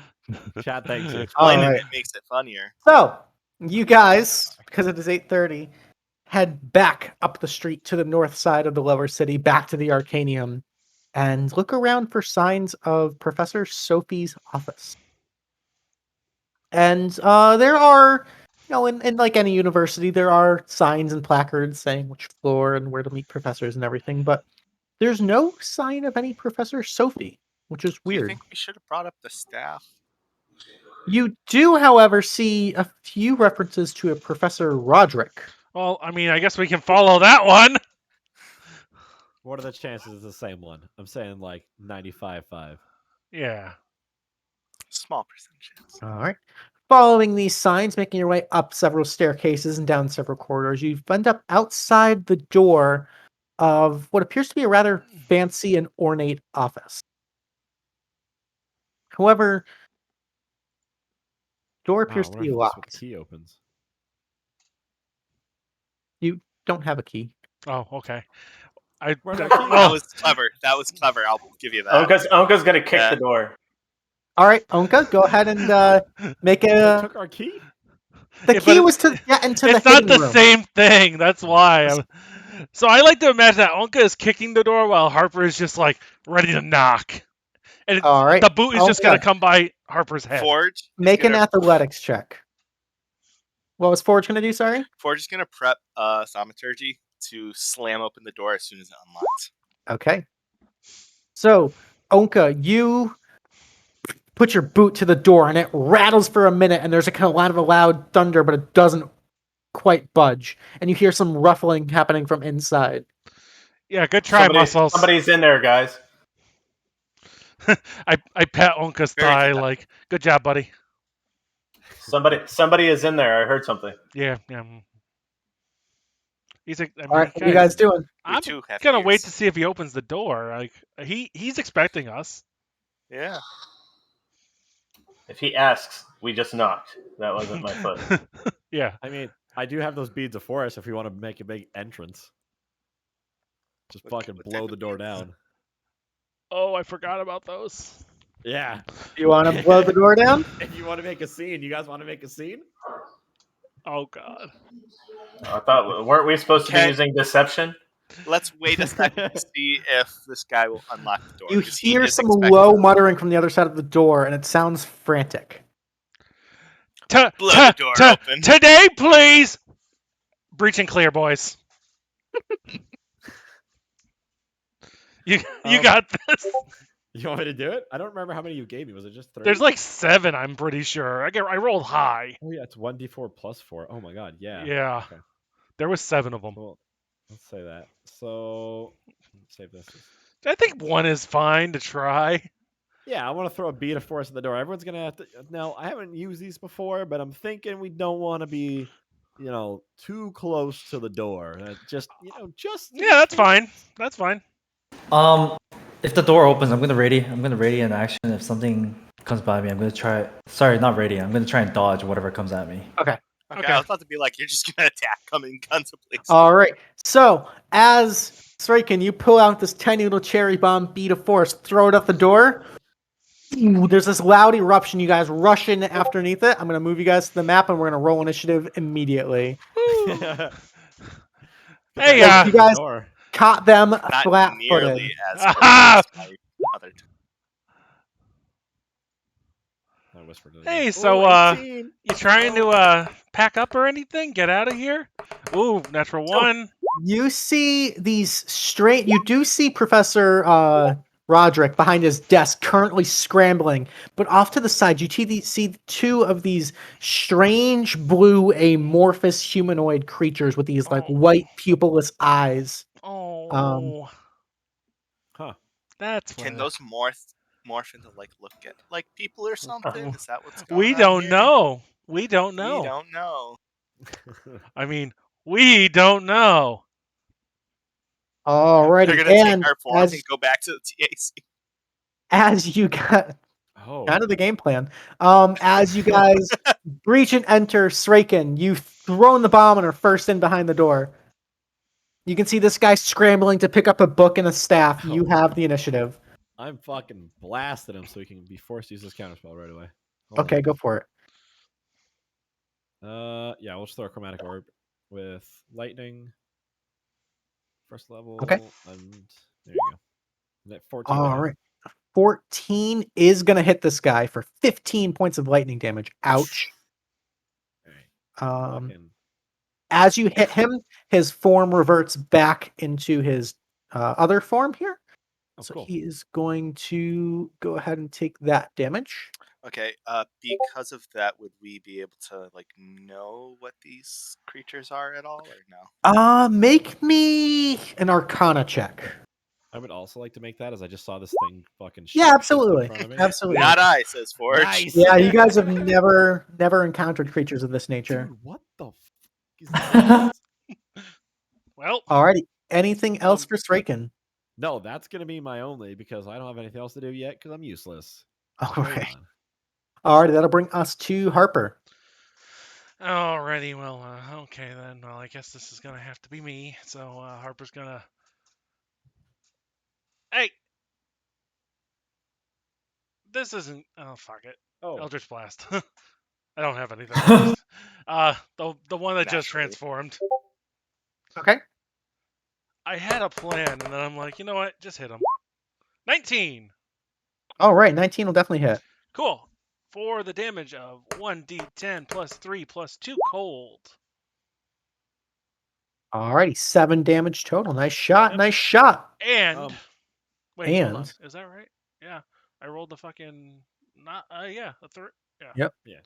Chat, thanks. You Explain All it. right. It makes it funnier. So, you guys, because it is 8:30, head back up the street to the north side of the lower city, back to the Arcanium, and look around for signs of Professor Sophie's office. And there are, in like any university, there are signs and placards saying which floor and where to meet professors and everything, but there's no sign of any Professor Sophie, which is weird. Do you think we should have brought up the staff? You do, however, see a few references to a Professor Roderick. Well, I mean, I guess we can follow that one. What are the chances it's the same one? I'm saying like 95.5. Yeah. Small percent chance. All right. Following these signs, making your way up several staircases and down several corridors, you end up outside the door of what appears to be a rather fancy and ornate office. However, door appears to be locked. What the key opens. You don't have a key. Oh, okay. That was clever. That was clever. I'll give you that. Onka's gonna kick the door. All right, Ownka, go ahead and make a. They took our key. The key was to get into the. It's not the room. same thing. That's why. So I like to imagine that Ownka is kicking the door while Harper is just like ready to knock, and all right, the boot is just gonna come by Harper's head. Forge, make an athletics check. What was Forge gonna do? Sorry. Forge is gonna prep thaumaturgy to slam open the door as soon as it unlocks. Okay. So, Ownka, you put your boot to the door and it rattles for a minute and there's a kind of lot of a loud thunder, but it doesn't quite budge. And you hear some ruffling happening from inside. Yeah, good try, Muscles. Somebody's in there, guys. I pat Onka's thigh like, good job, buddy. Somebody is in there. I heard something. Yeah. He's all right, what are you guys doing? I'm gonna wait to see if he opens the door. Like he's expecting us. Yeah. If he asks, we just knocked. That wasn't my foot. Yeah. I mean, I do have those beads of forest if we want to make a big entrance. Just fucking blow the door down. Oh, I forgot about those. Yeah. You want to blow the door down? If you want to make a scene, you guys want to make a scene? Oh God. I thought, weren't we supposed to be using deception? Let's wait a second to see if this guy will unlock the door. You hear some low muttering from the other side of the door, and it sounds frantic. Blow the door open. Today, please. Breach and clear, boys. You got this. You want me to do it? I don't remember how many you gave me. Was it just 3? There's like 7, I'm pretty sure. I rolled high. Oh yeah, it's 1d4 plus 4. Oh my god, yeah. Yeah. Okay. There was 7 of them. Cool. Let's say that. So save this. I think 1 is fine to try. Yeah, I want to throw a bead of force at the door. Everyone's gonna have to. Now, I haven't used these before, but I'm thinking we don't want to be, too close to the door. Yeah, that's fine. That's fine. If the door opens, I'm gonna ready an action. If something comes by me, I'm gonna try. Sorry, not ready. I'm gonna try and dodge whatever comes at me. Okay. I was about to be like, you're just gonna attack, coming guns ablaze. All right. So, as Sriken, you pull out this tiny little cherry bomb bead of force, throw it at the door. There's this loud eruption. You guys rush in underneath it. I'm gonna move you guys to the map, and we're gonna roll initiative immediately. Hey, you guys caught them flat-footed. Hey, so you trying to pack up or anything? Get out of here? Ooh, natural 1. You see these straight. You do see Professor Roderick behind his desk, currently scrambling. But off to the side, you see two of these strange blue amorphous humanoid creatures with these like white pupilless eyes. Oh. Huh. That's Can why. those morph into like look at like people or something? Is that what's going We on? don't here? know. We don't know. We don't know. I mean, we don't know. Alrighty, They're gonna take and our form and go back to the TAC. as you got Oh. kind of the game plan. As you guys breach and enter Sraken, you've thrown the bomb and are first in behind the door. You can see this guy scrambling to pick up a book and a staff. You have the initiative. I'm fucking blasting him so he can be forced to use his counterspell right away. Okay, go for it. Yeah, we'll just throw a chromatic orb with lightning. First level. Okay. And there you go. That 14. All right. 14 is going to hit this guy for 15 points of lightning damage. Ouch. All right. As you hit him, his form reverts back into his other form here. So cool. he is going to go ahead and take that damage. Okay, because of that, would we be able to like know what these creatures are at all, or no? Make me an Arcana check. I would also like to make that, as I just saw this thing fucking. Yeah, shift absolutely, in front of me. absolutely. Not I, says Forge. Nice. Yeah, you guys have never encountered creatures of this nature. Dude, what the fuck is that? Well. Alrighty. Anything else for Sraken? No, that's gonna be my only, because I don't have anything else to do yet because I'm useless. Okay. Alrighty, that'll bring us to Harper. Alrighty, well, okay then. Well, I guess this is gonna have to be me. So Harper's gonna. Hey, this isn't. Oh fuck it. Oh. Eldritch Blast. I don't have anything else. The one that just Naturally. transformed. Okay. I had a plan, and then I'm like, you know what? Just hit him. 19. All right, 19 will definitely hit. Cool. For the damage of 1d10 plus 3 plus 2 cold. Alrighty, 7 damage total. Nice shot. Yep. Nice shot. And wait, hold on. and Is that right? Yeah, I rolled the fucking not. Yeah, a third. Yeah. Yep. Yeah.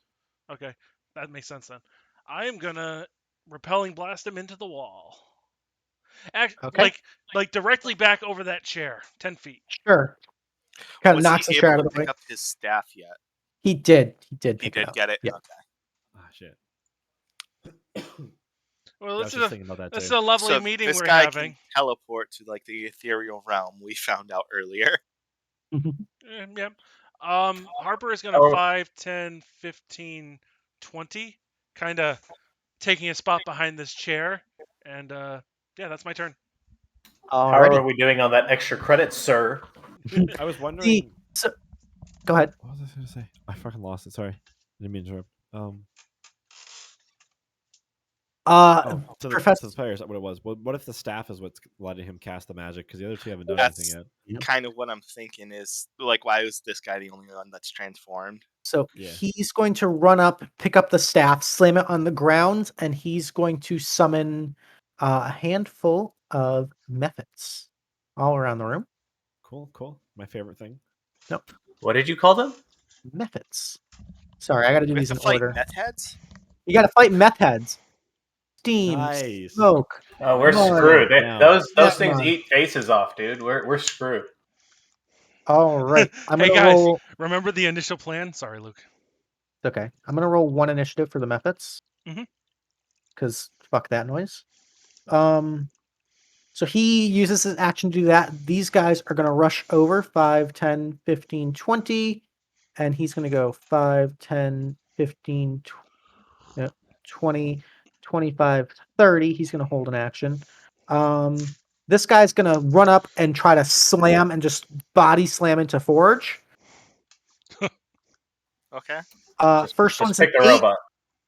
Okay, that makes sense then. I am gonna repelling blast him into the wall. Okay. Like directly back over that chair, 10 feet. Sure. Kind of Was knocks he the chair out able of to the way. pick up his staff yet? He did. He did He pick it did up. get it. Yeah. Okay. Ah, shit. Well, I was this just thinking about that is too. a lovely So meeting this we're guy having. can teleport to like the ethereal realm we found out earlier. Yep. Harper is gonna 5, 10, 15, 20, kind of taking a spot behind this chair, and yeah, that's my turn. How Alrighty. are we doing on that extra credit, sir? I was wondering. Go ahead. What was I going to say? I fucking lost it. Sorry. I didn't mean to interrupt. To the players, what it was. What if the staff is what's letting him cast the magic? Because the other two haven't done That's anything yet. kind of what I'm thinking is like, why was this guy the only one that's transformed? So Yeah. he's going to run up, pick up the staff, slam it on the ground, and he's going to summon a handful of methods all around the room. Cool. My favorite thing. Nope. What did you call them? Methods. Sorry, I got to do We have these to in fight order. meth heads? You got to fight meth heads. Steam, Nice. smoke. Oh, we're Mud. screwed. Down. Those things Mud. eat faces off, dude. We're screwed. All right. I'm Hey gonna guys, roll. remember the initial plan? Sorry, Luke. Okay. I'm gonna roll 1 initiative for the methods. Mhm. Because fuck that noise. So he uses his action to do that. These guys are gonna rush over 5, 10, 15, 20. And he's gonna go 5, 10, 15, 20, 25, 30. He's gonna hold an action. This guy's gonna run up and try to slam and just body slam into Forge. Okay. First one's Just pick an the 8. robot.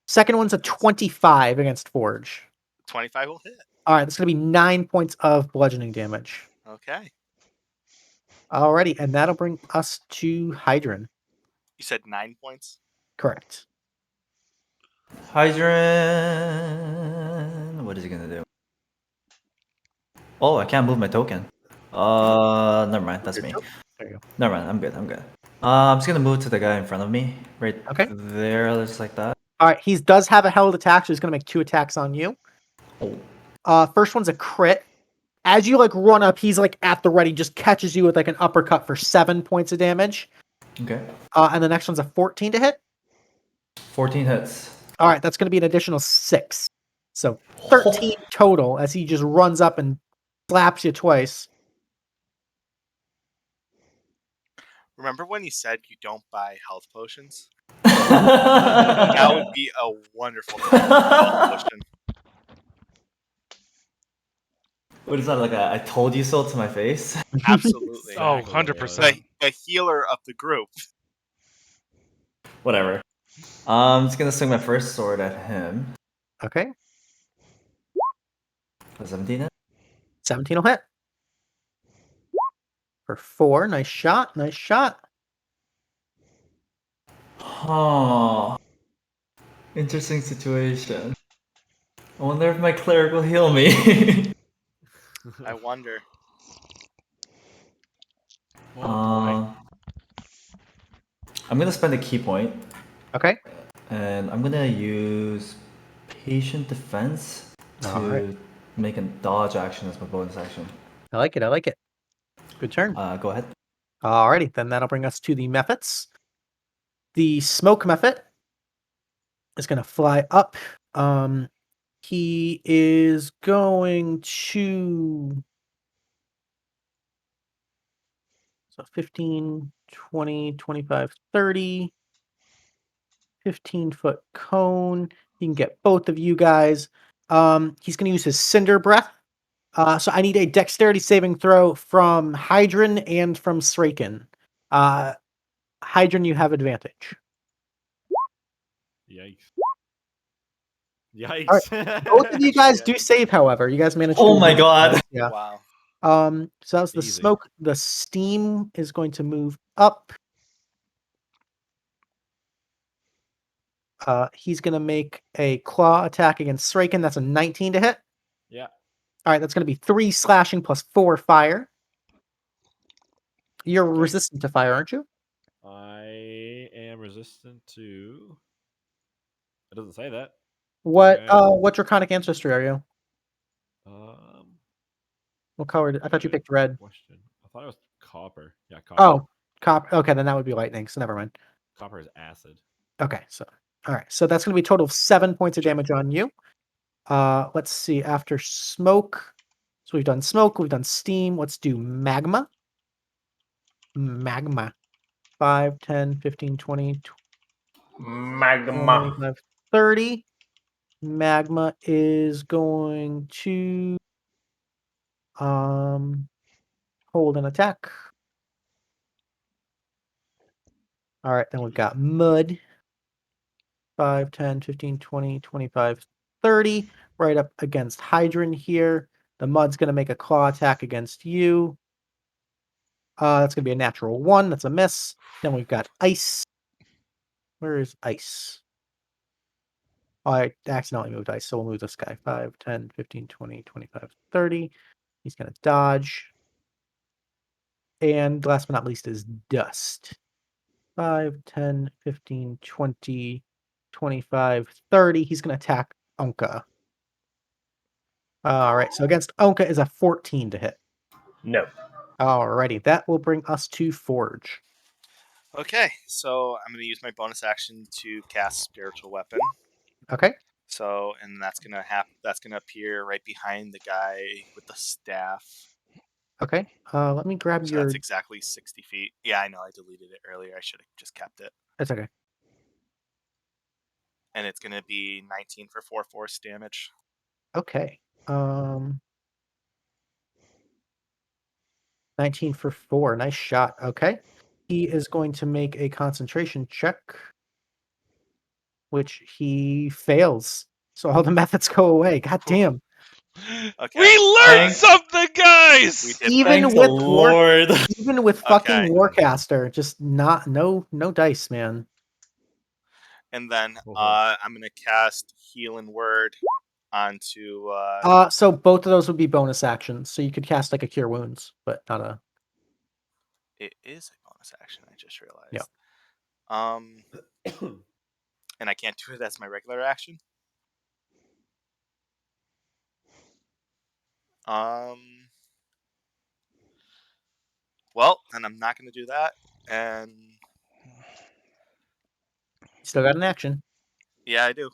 Second one's a 25 against Forge. 25 will hit. All right, that's going to be 9 points of bludgeoning damage. Okay. Alrighty, and that'll bring us to Hydran. You said 9 points? Correct. Hydran. What is he gonna do? Oh, I can't move my token. Never mind. That's me. There you go. Never mind. I'm good. I'm just gonna move to the guy in front of me, right Okay. there, just like that. All right, he does have a held attack, so he's gonna make 2 attacks on you. First one's a crit. As you like run up, he's like at the ready, just catches you with like an uppercut for 7 points of damage. Okay. And the next one's a 14 to hit. 14 hits. All right, that's gonna be an additional 6. So 13 total as he just runs up and slaps you twice. Remember when you said you don't buy health potions? That would be a wonderful health potion. What is that, like a I told you so to my face? Absolutely. Oh, 100%. The healer of the group. Whatever. I'm just gonna swing my first sword at him. Okay. A 17 hit? 17 will hit. For 4. Nice shot. Nice shot. Oh. Interesting situation. I wonder if my cleric will heal me. I wonder. I'm gonna spend a key point. Okay. And I'm gonna use patient defense to make a dodge action as my bonus action. I like it. I like it. Good turn. Go ahead. Alrighty, then that'll bring us to the methods. The smoke method is going to fly up. He is going to... So 15, 20, 25, 30. 15-foot cone. He can get both of you guys. He's going to use his Cinder Breath. So I need a dexterity saving throw from Hydran and from Cracen. Hydran, you have advantage. Yikes. Yikes. Right. Both of you guys do save, however. You guys managed to... Oh my god. Yeah. Wow. So that was the Easy. smoke. The steam is going to move up. He's going to make a claw attack against Cracen. That's a 19 to hit. Yeah. All right, that's going to be 3 slashing plus 4 fire. You're resistant to fire, aren't you? I am resistant to... It doesn't say that. What Okay. what draconic ancestry are you? What color? I thought you good picked red. question. I thought it was copper. Yeah, copper. Oh, copper. Okay, then that would be lightning, so never mind. Copper is acid. Okay, so all right, so that's going to be a total of 7 points of damage on you. Let's see. After smoke, so we've done smoke, we've done steam. Let's do magma. Magma. 5, 10, 15, 20, Magma. 25, 30. Magma is going to hold an attack. All right, then we've got mud. 5, 10, 15, 20, 25, 30. Right up against Hydran here. The mud's going to make a claw attack against you. That's going to be a natural 1. That's a miss. Then we've got ice. Where is ice? Oh, I accidentally moved ice, so we'll move this guy. 5, 10, 15, 20, 25, 30. He's going to dodge. And last but not least is dust. 5, 10, 15, 20, 25, 30. He's going to attack Ownka. All right, so against Ownka is a 14 to hit. No. Alrighty, that will bring us to Forge. Okay, so I'm going to use my bonus action to cast Spiritual Weapon. Okay. So, and that's gonna appear right behind the guy with the staff. Okay. Let me grab So your... that's exactly 60 feet. Yeah, I know. I deleted it earlier. I should have just kept it. That's okay. And it's gonna be 19 for 4 force damage. Okay. 19 for 4. Nice shot. Okay. He is going to make a concentration check, which he fails. So all the methods go away. God damn. Okay. We learned something, guys. We did Even Thanks with the Lord. even with fucking Okay. Warcaster, just no dice, man. And then I'm gonna cast Healing Word onto. So both of those would be bonus actions. So you could cast like a Cure Wounds, but not a. It is a bonus action. I just realized. Yeah. And I can't do it as my regular action. Well, then I'm not going to do that. And Still got an action. yeah, I do.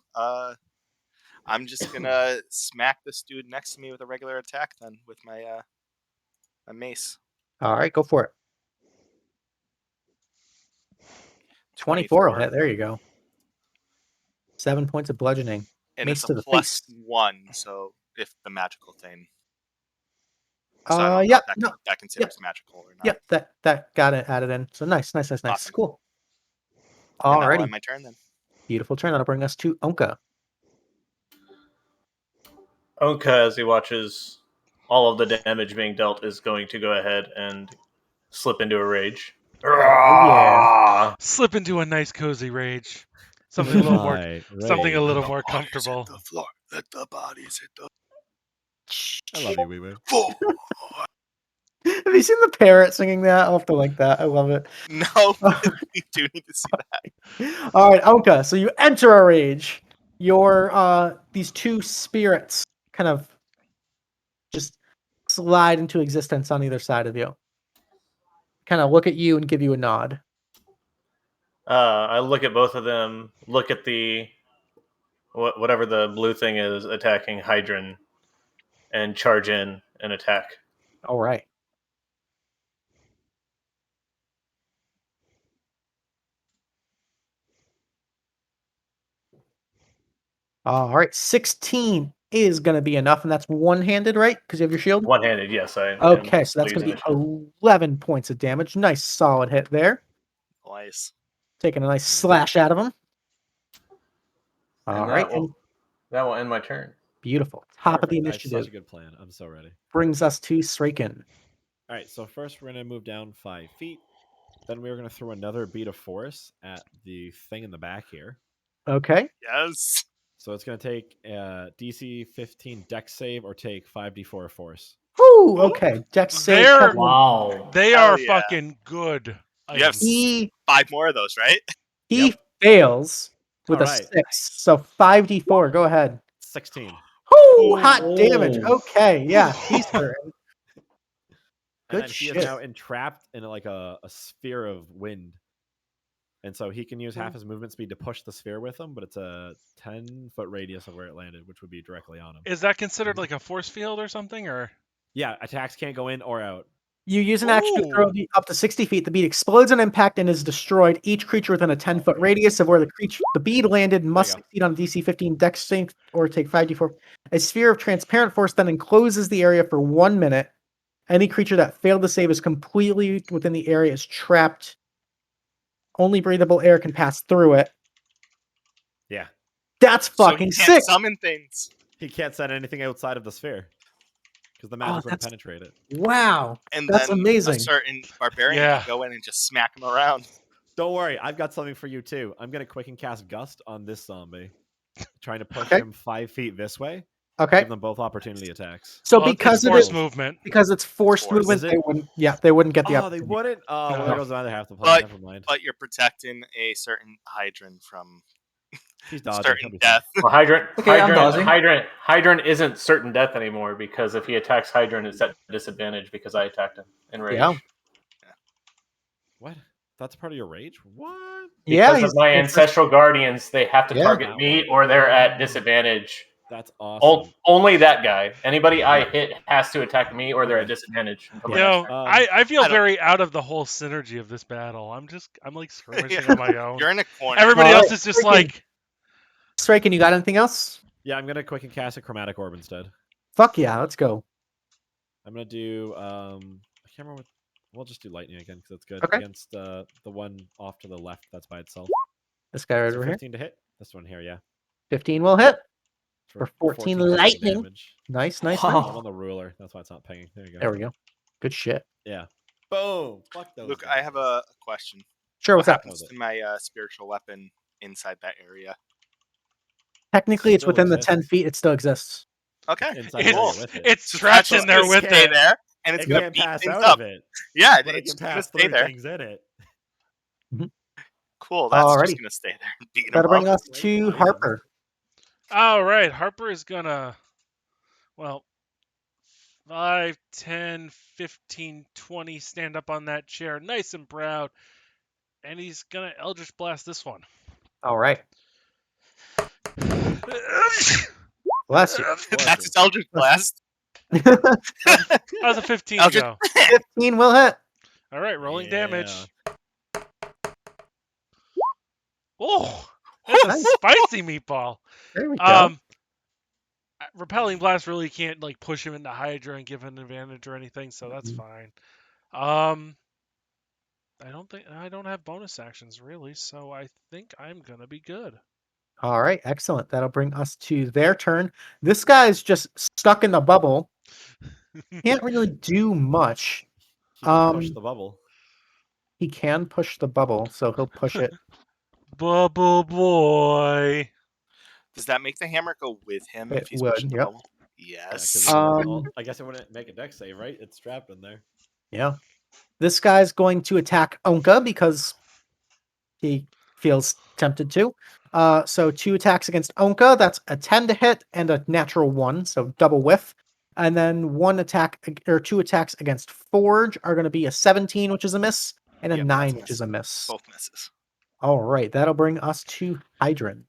I'm just gonna smack this dude next to me with a regular attack then with my my mace. All right, go for it. 24 will hit. There you go. 7 points of bludgeoning. And Mace it's to a the plus face. 1, so if the magical thing. So I don't know Yep. if that considers magical or not. Yep, that got it added in. So nice. Awesome. Cool. And that'll Alrighty. end my turn then. Beautiful turn. That'll bring us to Ownka. Ownka, as he watches all of the damage being dealt, is going to go ahead and slip into a rage. Yeah. Slip into a nice cozy rage. Something a little more comfortable. Hit the floor. Let the bodies hit the I love you, WeeWoo. floor. Have you seen the parrot singing that? I'll have to link that. I love it. No, we do need to see that. All right, Ownka. So you enter a rage. Your these two spirits kind of just slide into existence on either side of you. Kind of look at you and give you a nod. I look at both of them, look at the whatever the blue thing is attacking Hydran, and charge in and attack. All right. All right. 16 is going to be enough, and that's one-handed, right? Because you have your shield? One-handed, yes. Okay, so that's going to be 11 points of damage. Nice solid hit there. Nice. Taking a nice slash out of him. All right. That will end my turn. Beautiful. Top of the Perfect. initiative. Such a good plan. I'm so ready. Brings us to Sraken. All right, so first we're going to move down 5 feet. Then we're going to throw another bead of force at the thing in the back here. Okay. Yes. So it's going to take DC 15 dex save or take 5d4 of force. Woo! Okay. Dex save. Wow. They Hell are yeah. fucking good. You have He 5 more of those, right? fails with All a right. 6. So 5d4. Go ahead. 16. Woo! Hot damage. Oh. Okay. Yeah. He's hurting. And Good then he is shit. now entrapped in like a sphere of wind. And so he can use half his movement speed to push the sphere with him, but it's a 10-foot radius of where it landed, which would be directly on him. Is that considered like a force field or something, or? Yeah, attacks can't go in or out. You use an action to throw the up to 60 feet. The bead explodes on impact and is destroyed. Each creature within a 10-foot radius of where the bead landed must succeed on a DC 15 dex save or take 5d4. A sphere of transparent force then encloses the area for 1 minute. Any creature that failed to save is completely within the area is trapped. Only breathable air can pass through it. Yeah. That's fucking so he can't sick. summon things. He can't send anything outside of the sphere because the magic wouldn't penetrate it. Wow. And that's then amazing. a certain barbarian can go in and just smack him around. Don't worry, I've got something for you too. I'm going to quicken cast Gust on this zombie, trying to push him 5 feet this way. Okay. Give them both opportunity attacks. So because it's forced movement. Because it's forced movement, they wouldn't get the they opportunity. wouldn't? Oh, well, there goes another half the plan. Never mind. But you're protecting a certain Hydran from He's dodging. certain death. Well, Hydran, Okay, I'm dodging. Hydran isn't certain death anymore because if he attacks Hydran, it's at disadvantage because I attacked him in rage. Yeah. What? That's part of your rage? What? Because of my ancestral guardians, they have to target That me one. or they're at disadvantage. That's awesome. Only that guy. Anybody I hit has to attack me or they're at disadvantage. You know, I feel very out of the whole synergy of this battle. I'm like skirmishing on my own. You're in a corner. Everybody else is just like. Striking, you got anything else? Yeah, I'm gonna quicken cast a chromatic orb instead. Fuck yeah, let's go. I'm gonna do I can't remember what. We'll just do lightning again because it's good against the one off to the left. That's by itself. This guy right over here. 15 to hit. This one here, yeah. 15 will hit. For 14 lightning. Damage. Nice. I'm on the ruler. That's why it's not pinging. There you go. There we go. Good shit. Yeah. Boom. Fuck those. Luke, guys. I have a question. Sure, what's what up? happens to my spiritual weapon inside that area? Technically, it's Still within the exists. 10 feet. It still exists. Okay, Inside cool. with it. It's So trapped that's in there just with gonna stay it. there, and it's It gonna can't beat pass things out up. of it. Yeah, But it it's can just gonna pass stay through there. things in it. Cool. That's Alrighty. just gonna stay there and beating them That'll bring up. us to Harper. All right, Harper is gonna, well, 5, 10, 15, 20, stand up on that chair, nice and proud, and he's gonna Eldritch Blast this one. All right. Bless you. That's its Eldritch Blast. How's a 15 Eldritch go? 15 will hit. All right, rolling Yeah. damage. Oh, that's a spicy meatball. There we go. Repelling blast really can't like push him into Hydra and give him an advantage or anything, so that's fine. I don't have bonus actions really, so I think I'm gonna be good. All right, excellent. That'll bring us to their turn. This guy's just stuck in the bubble. Can't really do much. He can push the bubble. He can push the bubble, so he'll push it. Bubble boy. Does that make the hammer go with him It if he's would, pushing the yep. bubble? Yeah, 'cause Yes. I guess it wouldn't make a dex save, right? It's trapped in there. Yeah. This guy's going to attack Ownka because he feels tempted to. So 2 attacks against Ownka. That's a 10 to hit and a natural 1, so double whiff. And then 2 attacks against Forge are going to be a 17, which is a miss, and a Yep, 9, that's a which miss. is a miss. Both misses. All right, that'll bring us to Hydran.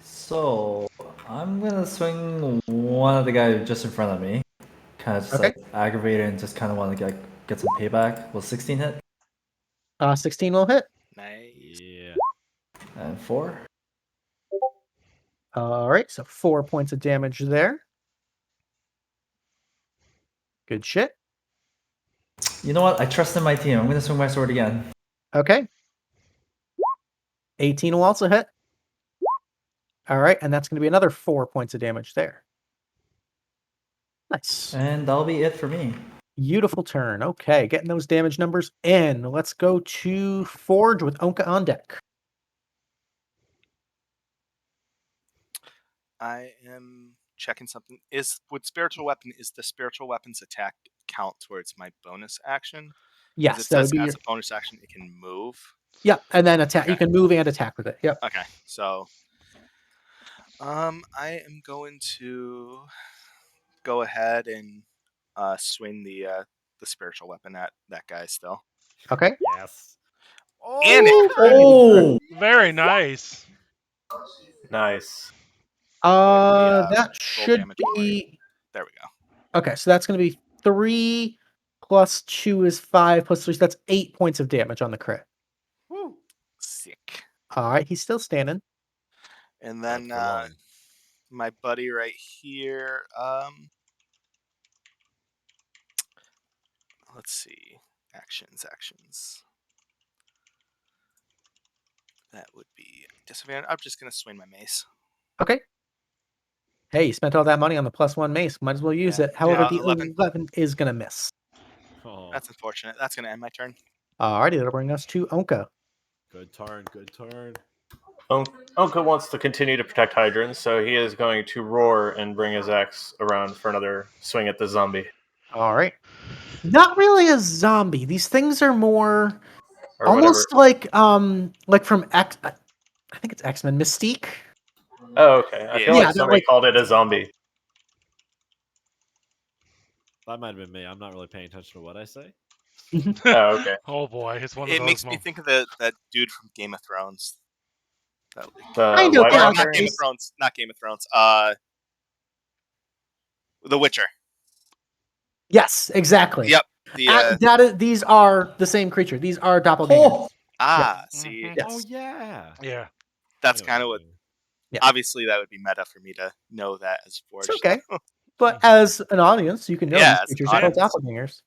So I'm gonna swing one of the guys just in front of me, kind of just Okay. like aggravated and just kind of want to get some payback. Will 16 hit? 16 will hit. Nice. Yeah. And 4. All right, so 4 points of damage there. Good shit. You know what? I trust in my team. I'm gonna swing my sword again. Okay. 18 will also hit. All right, and that's going to be another 4 points of damage there. Nice. And that'll be it for me. Beautiful turn. Okay, getting those damage numbers in. Let's go to Forge with Ownka on deck. I am checking something. Is the spiritual weapon's attack count towards my bonus action? Yes, It that says would be as your... a bonus action it can move. Yeah, and then attack. Okay. You can move and attack with it. Yep. Okay, so I am going to go ahead and swing the spiritual weapon at that guy still. Okay. Yes. And Oh! Very nice. Nice. That roll should damage for be... there we go. Okay, so that's going to be 3 plus 2 is 5 plus 3. So that's 8 points of damage on the crit. Woo. Sick. All right, he's still standing. And then my buddy right here, let's see. Actions. That would be disadvantage. I'm just gonna swing my mace. Okay. Hey, you spent all that money on the +1 mace. Might as well use it. However, the 11 is going to miss. Oh, That's unfortunate. That's gonna end my turn. Alrighty, that'll bring us to Ownka. good turn. Good turn. Ownka wants to continue to protect Hydran, so he is going to roar and bring his axe around for another swing at the zombie. All right. Not really a zombie. These things are more Or almost whatever. like from X. I think it's X-Men Mystique. Oh, okay. I feel Yeah, like somebody like- called it a zombie. That might have been me. I'm not really paying attention to what I say. Oh, okay. Oh boy, it's one of It those makes me moments. think of that dude from Game of Thrones. The I know, White yeah, Walker? Not Game of Thrones. Not Game of Thrones. The Witcher. Yes, exactly. Yep. These are the same creature. These are doppelgangers. See, Mhm. Yes. Oh yeah. Yeah. that's I know kind of you what. mean. Yeah. Obviously, that would be meta for me to know that as Forge. It's okay. But as an audience, you can know Yeah, these as an creatures are called audience. doppelgangers.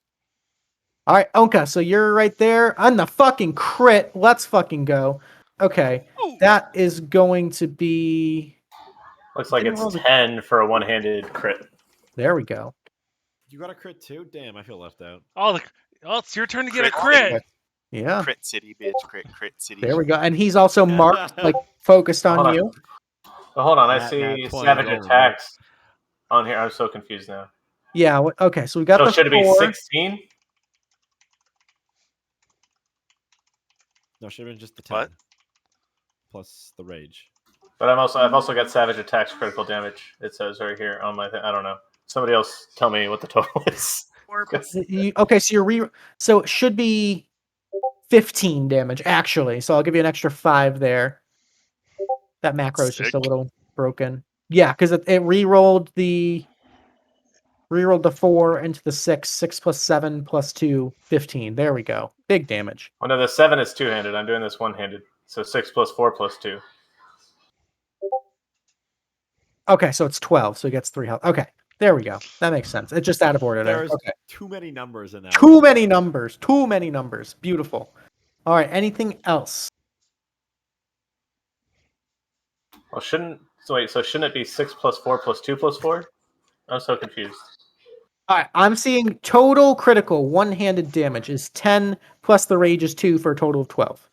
All right, Ownka, so you're right there on the fucking crit. Let's fucking go. Okay, Ooh. that is going to be... Looks like Didn't it's roll the- 10 for a one-handed crit. There we go. You got a crit too? Damn, I feel left out. Oh, it's your turn to get a Crit. crit. Yeah. Crit city, bitch. Crit city. There we go. And he's also marked, like, focused on Hold on. you. Well, hold on. I Nat see 20 savage rolling. attacks on here. I'm so confused now. Yeah. Okay. So we got So the should it be 4. 16? No, it should have been just the 10. What? Plus the rage. But I've also got savage attacks critical damage. It says right here on my thing. I don't know. Somebody else tell me what the total is. Okay, so so it should be 15 damage actually. So I'll give you an extra 5 there. That macro is just a Sick. little broken. Yeah, because it re-rolled the 4 into the 6. 6 plus 7 plus 2, 15. There we go. Big damage. Oh no, the 7 is two-handed. I'm doing this one-handed. So 6 plus 4 plus 2. Okay, so it's 12. So he gets 3 health. Okay, there we go. That makes sense. It's just out of order there. There's Okay. too many numbers in that. Too many numbers. Too many numbers. Beautiful. All right. Anything else? Well, shouldn't it be 6 plus 4 plus 2 plus 4? I'm so confused. All right. I'm seeing total critical one-handed damage is 10 plus the rage is 2 for a total of 12.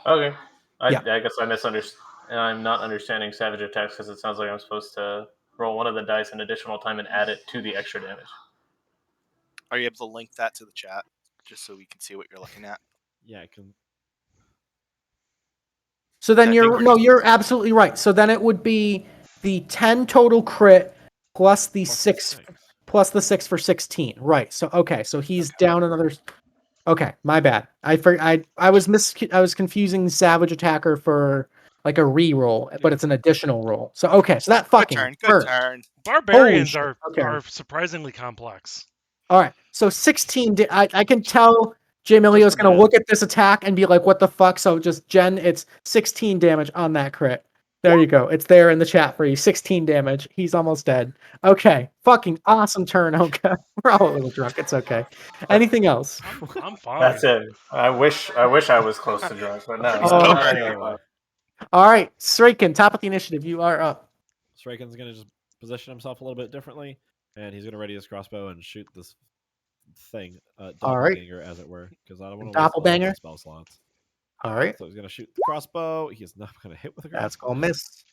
Okay. I Yeah. guess I misunderstood. I'm not understanding savage attacks because it sounds like I'm supposed to roll one of the dice an additional time and add it to the extra damage. Are you able to link that to the chat just so we can see what you're looking at? Yeah, I can. So then I think you're absolutely right. So then it would be the 10 total crit plus the Plus 6 plus the 6 for 16. Right. So okay, so he's down another. Okay, my bad. I was confusing savage attacker for like a re-roll, but it's an additional roll. So okay, so that Good fucking turn. Good hurt. turn. Barbarians shit, are okay. are surprisingly complex. All right, so 16. I can tell Jay Milio's gonna look at this attack and be like, "What the fuck?" So just Jen, it's 16 damage on that crit. There you go. It's there in the chat for you. 16 damage. He's almost dead. Okay, fucking awesome turn, Ownka. We're all a little drunk. It's okay. Anything else? I'm fine. That's it. I wish I was close to drunk, but no. He's Oh. over. Anyway, All right, Sraken, top of the initiative. You are up. Straken's gonna just position himself a little bit differently, and he's gonna ready his crossbow and shoot this thing, All right. doppelganger, as it were, because I don't want to Doppelganger? waste spell slots. All right, So he's gonna shoot the crossbow. He is not gonna hit with a crossbow. that's gonna miss.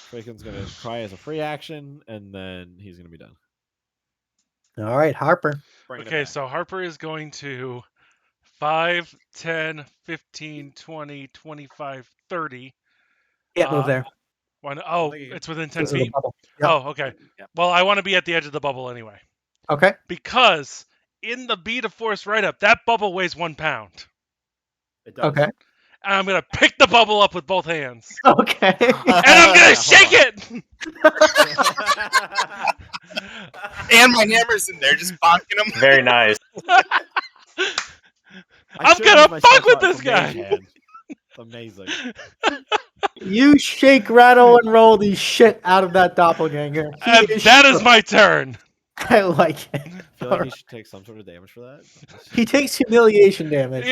Straken's gonna try as a free action, and then he's gonna be done. All right, Harper. Bringing it Okay, back. so Harper is going to 5, 10, 15, 20, 25, 30. Can't move there. Why not? Oh, think you- it's within 10 Because of the feet? bubble. Yep. Oh, okay. Yep. Well, I want to be at the edge of the bubble anyway. Okay. Because in the beat of force right up, that bubble weighs 1 pound. It does. Okay. And I'm going to pick the bubble up with both hands. Okay. And I'm going to shake it! And my hammer's in there, just bonking him. Very nice. I'm should've gonna used my fuck with spell slot this for guy. Mage Hand. It's amazing. You shake, rattle, and roll the shit out of that doppelganger. And that is my turn. I like it. I feel like he should take some sort of damage for that. He takes humiliation damage.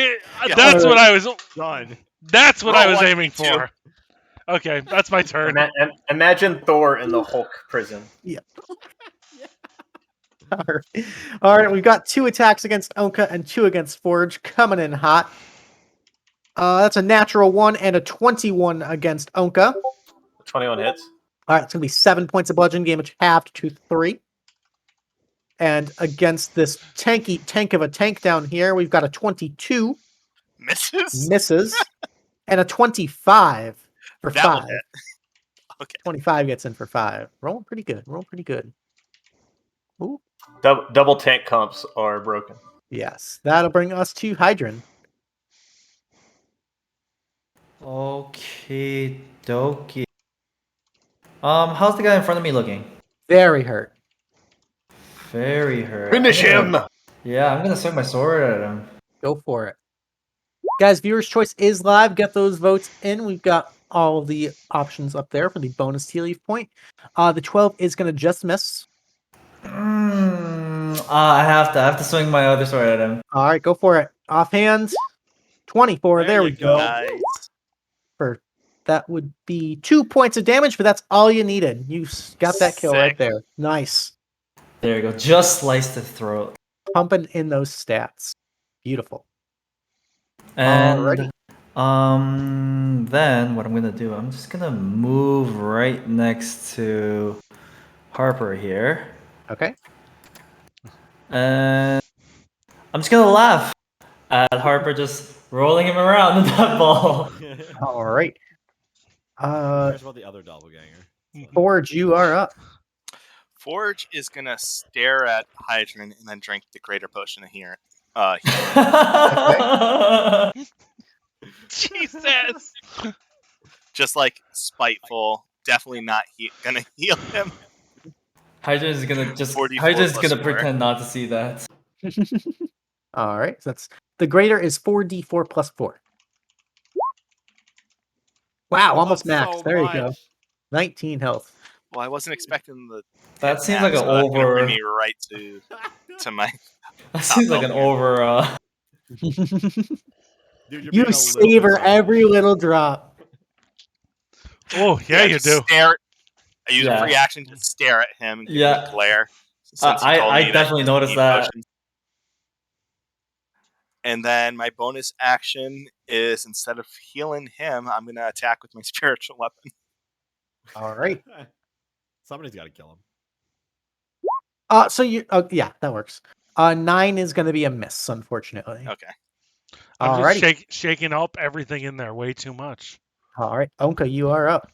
That's what I was. Done. That's what Roll I was 1, aiming 2. for. Okay, that's my turn. Imagine Thor in the Hulk prison. All right, we've got 2 attacks against Ownka and 2 against Forge coming in hot. That's a natural 1 and a 21 against Ownka. 21 hits. All right, it's going to be 7 points of bludgeoning damage halved to 3. And against this tank of a tank down here, we've got a 22. Misses. And a 25 for That will 5. hit. Okay. 25 gets in for 5. Rolling pretty good. Ooh. Double tank comps are broken. Yes. That'll bring us to Hydran. Okay, dokie. How's the guy in front of me looking? Very hurt. Very hurt. Finish him! Yeah, I'm gonna swing my sword at him. Go for it. Guys, viewer's choice is live. Get those votes in. We've got all of the options up there for the bonus Tealeaf point. The 12 is going to just miss. I have to swing my other sword at him. All right, go for it. Offhand, 24. There we go. Nice. That would be 2 points of damage, but that's all you needed. You got that kill right there. Nice. There you go. Just sliced the throat. Pumping in those stats. Beautiful. And then what I'm gonna do, I'm just gonna move right next to Harper here. Okay. And I'm just gonna laugh at Harper just rolling him around in that ball. All right. Who cares about the other doppelganger? Forge, you are up. Forge is gonna stare at Hydran and then drink the greater potion of healing. Jesus. Just like spiteful, definitely not gonna heal him. Hydran's gonna 44 Hydran's plus gonna 4. pretend not to see that. All right. So that's the greater is 4d4 plus 4. Wow, almost max. So there much. you go. 19 health. Well, I wasn't expecting the. That seems like an That's gonna over. bring me right to my. That seems like an over. Dude, you're You being a little savor bit every little drop. Oh, yeah, you just do. Stare. I use a Yeah. free action to stare at him and give him Yeah. a glare. Since he told I me definitely that noticed that. potions. And then my bonus action is instead of healing him, I'm gonna attack with my spiritual weapon. All right. Somebody's got to kill him. So you yeah, that works. 9 is going to be a miss, unfortunately. Okay. I'm Alrighty. just shaking up everything in there way too much. All right. Ownka, you are up.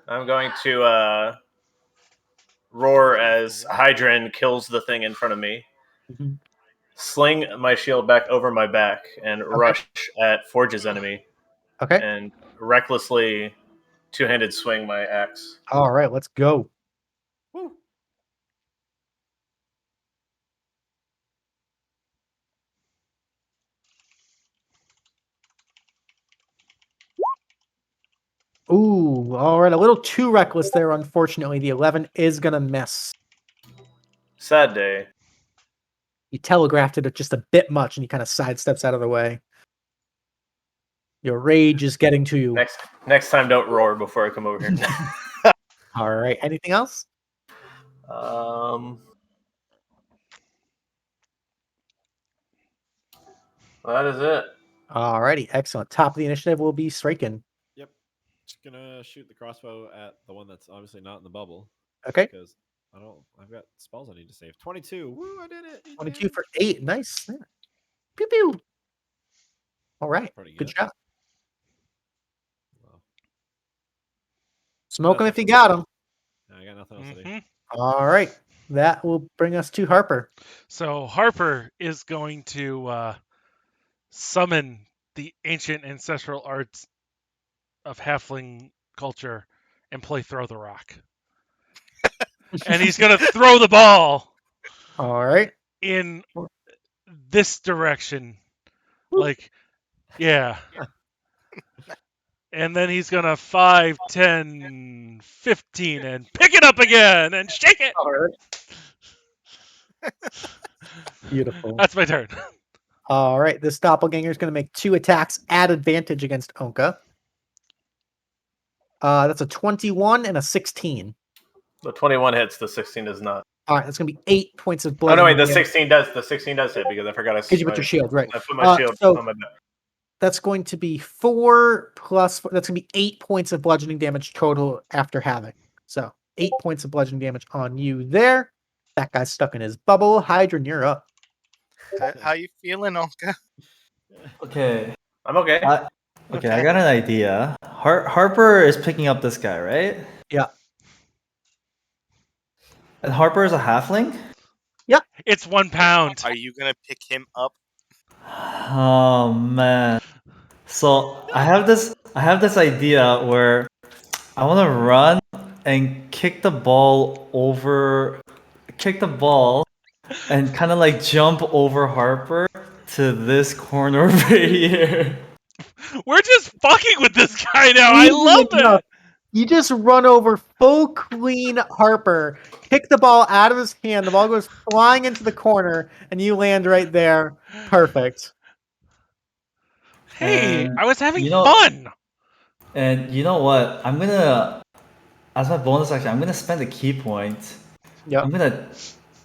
I'm going to roar as Hydran kills the thing in front of me. Mhm. Sling my shield back over my back and rush at Forge's enemy. Okay. And recklessly two-handed swing my axe. All right, let's go. Woo. Ooh, all right. A little too reckless there, unfortunately. The 11 is going to miss. Sad day. You telegraphed it just a bit much, and he kind of sidesteps out of the way. Your rage is getting to you. Next time, don't roar before I come over here. All right. Anything else? That is it. All righty. Excellent. Top of the initiative will be Sraken. Yep. Just gonna shoot the crossbow at the one that's obviously not in the bubble. Okay. Because I've got spells I need to save. 22. Woo! I did it. 22 for 8. Nice. Yeah. Pew pew. All right. Pretty Good good. shot. Wow. Smoke him if Nothing you else got him. I got nothing else to do. Mhm. All right. That will bring us to Harper. So Harper is going to summon the ancient ancestral arts of halfling culture and play Throw the Rock. And he's going to throw the ball All right. in this direction. Like, yeah. And then he's going to 5, 10, 15 and pick it up again and shake it. All right. Beautiful. That's my turn. All right. This doppelganger is going to make 2 attacks at advantage against Ownka. That's a 21 and a 16. The 21 hits, the 16 does not. All right. That's going to be 8 points of Oh blood. no, wait, the 16 does. The 16 does hit because I forgot I. Because you put your shield, right? I put my shield so on my back. that's going to be 4 plus 4. That's going to be 8 points of bludgeoning damage total after having. So 8 points of bludgeoning damage on you there. That guy's stuck in his bubble. Hydran, you're up. How you feeling, Ownka? Okay. I'm okay. Okay, I got an idea. Harper is picking up this guy, right? Yeah. And Harper is a halfling? It's 1 pound. Are you gonna pick him up? Oh man. So I have this idea where I want to run and kick the ball and kind of like jump over Harper to this corner right here. We're just fucking with this guy now. I love that. You just run over full clean Harper, kick the ball out of his hand. The ball goes flying into the corner, and you land right there. Perfect. Hey, I was having you know- fun. And you know what? I'm gonna, as my bonus action, I'm gonna spend a key point. Yep. I'm gonna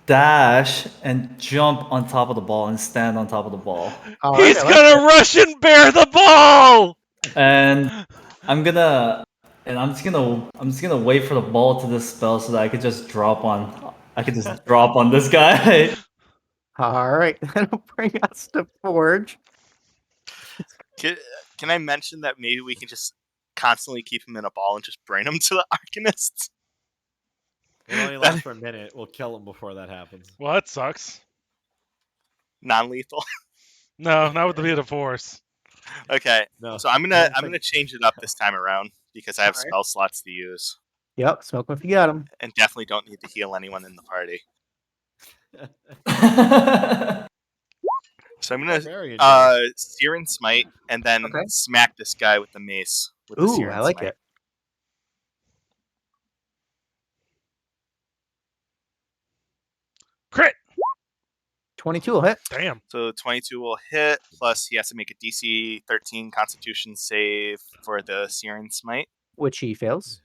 dash and jump on top of the ball and stand on top of the ball. He's gonna Russian bear the ball. And I'm just gonna wait for the ball to dispel so that I could just drop on this guy. All right, that'll bring us to Forge. Can I mention that maybe we can just constantly keep him in a ball and just brain him to the Arcanists? It only lasts for a minute. We'll kill him before that happens. Well, that sucks. Non-lethal. No, not with the Beta Force. Okay, No. so I'm gonna change it up this time around because I have Alright. spell slots to use, Yep, smoke 'em if you got them. and definitely don't need to heal anyone in the party. So I'm gonna Searing Smite and then smack this guy with the mace. With the Ooh, Searing I like Smite. it. Crit. 22 will hit. Damn. So 22 will hit, plus he has to make a DC 13 Constitution save for the Searing Smite. Which he fails.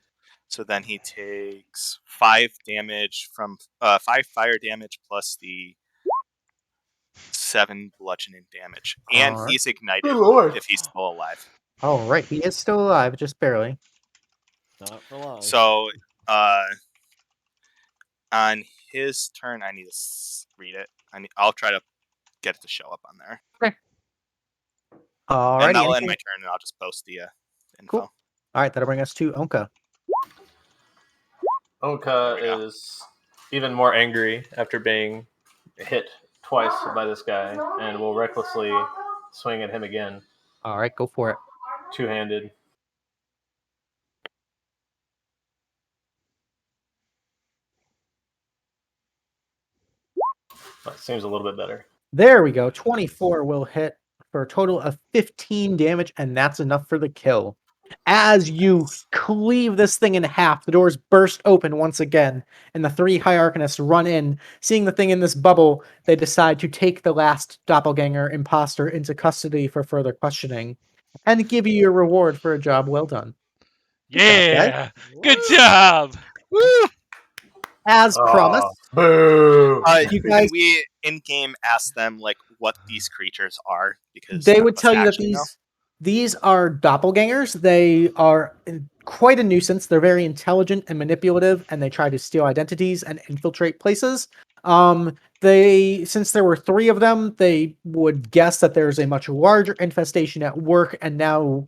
So then he takes 5 damage from 5 fire damage plus the 7 bludgeoning damage, and Alright. he's ignited Good lord. if he's still alive. All right, he is still alive, just barely. Not for long. So on his turn, I need to read it. I'll try to get it to show up on there. All And right, I'll end my turn and I'll just post the info. Cool. All right, that'll bring us to Ownka. Ownka is even more angry after being hit twice by this guy, and will recklessly swing at him again. All right, go for it. Two-handed. That seems a little bit better. There we go. 24 will hit for a total of 15 damage, and that's enough for the kill. As you cleave this thing in half, the doors burst open once again, and the 3 High Arcanists run in. Seeing the thing in this bubble, they decide to take the last doppelganger imposter into custody for further questioning, and give you your reward for a job well done. Yeah. Good job. Woo! As promised, Boo! you guys, Can we in-game ask them like what these creatures are? Because they none would of us tell you that actually know. these are doppelgangers. They are quite a nuisance. They're very intelligent and manipulative, and they try to steal identities and infiltrate places. Since there were 3 of them, they would guess that there's a much larger infestation at work, and now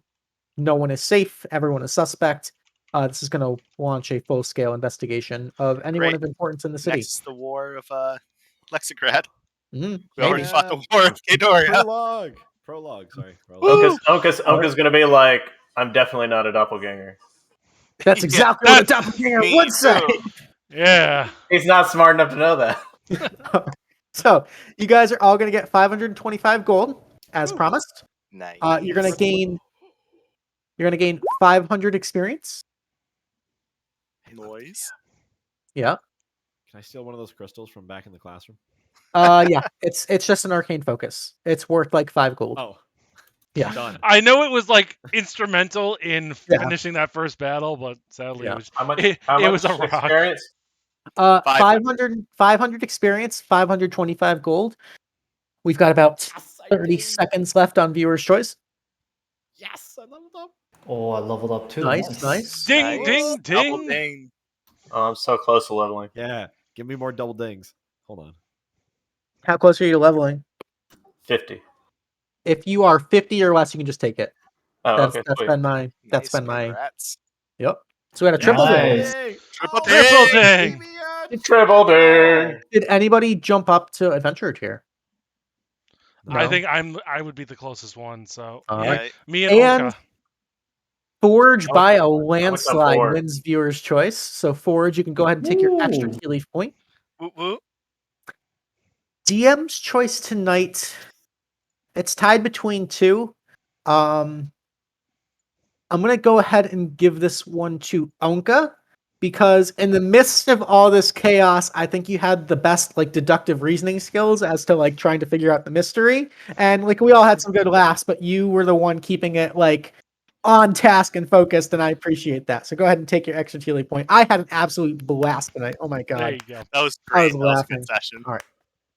no one is safe. Everyone is suspect. This is going to launch a full-scale investigation of anyone Great. of importance in the city. Next, the war of Lexigrad. Mm-hmm. We already fought the war of Kadoria. Prologue. Sorry. Ownka's going to be like, I'm definitely not a doppelganger. That's Yeah, exactly what a doppelganger me would say. too. Yeah. He's not smart enough to know that. So you guys are all going to get 525 gold as promised. Nice. You're going to gain 500 experience. Noise. Yeah. Can I steal one of those crystals from back in the classroom? Yeah. It's just an arcane focus. It's worth like 5 gold. Oh. Yeah. Done. I know it was like instrumental in Yeah. finishing that first battle, but sadly Yeah. it was How much, it was a rock. experience? 500 experience, 525 gold. We've got about 30 seconds left on viewer's choice. Yes, I leveled up. Oh, I leveled up too. Nice. Ding, Nice. ding, Double ding. ding. Oh, I'm so close to leveling. Yeah, give me more double dings. Hold on. How close are you to leveling? 50. If you are 50 or less, you can just take it. Oh, That's okay. that's Sweet. been my Congrats. Yep. So we had a triple ding. Nice. Triple Triple ding. ding. Triple ding. Did anybody jump up to adventurer tier? I No. think I would be the closest one, so All yeah. right. Me and And Ownka. Forge by a went landslide forward. wins viewer's choice. So Forge, you can go ahead and take your extra Ooh. Tealeaf point. Woo woo. DM's choice tonight. It's tied between 2. I'm gonna go ahead and give this one to Ownka, because in the midst of all this chaos, I think you had the best like deductive reasoning skills as to like trying to figure out the mystery. And like we all had some good laughs, but you were the one keeping it like on task and focused, and I appreciate that. So go ahead and take your extra Tealeaf point. I had an absolute blast tonight. Oh my god. There you go. That was I great. was That was a laughing. good session. All right.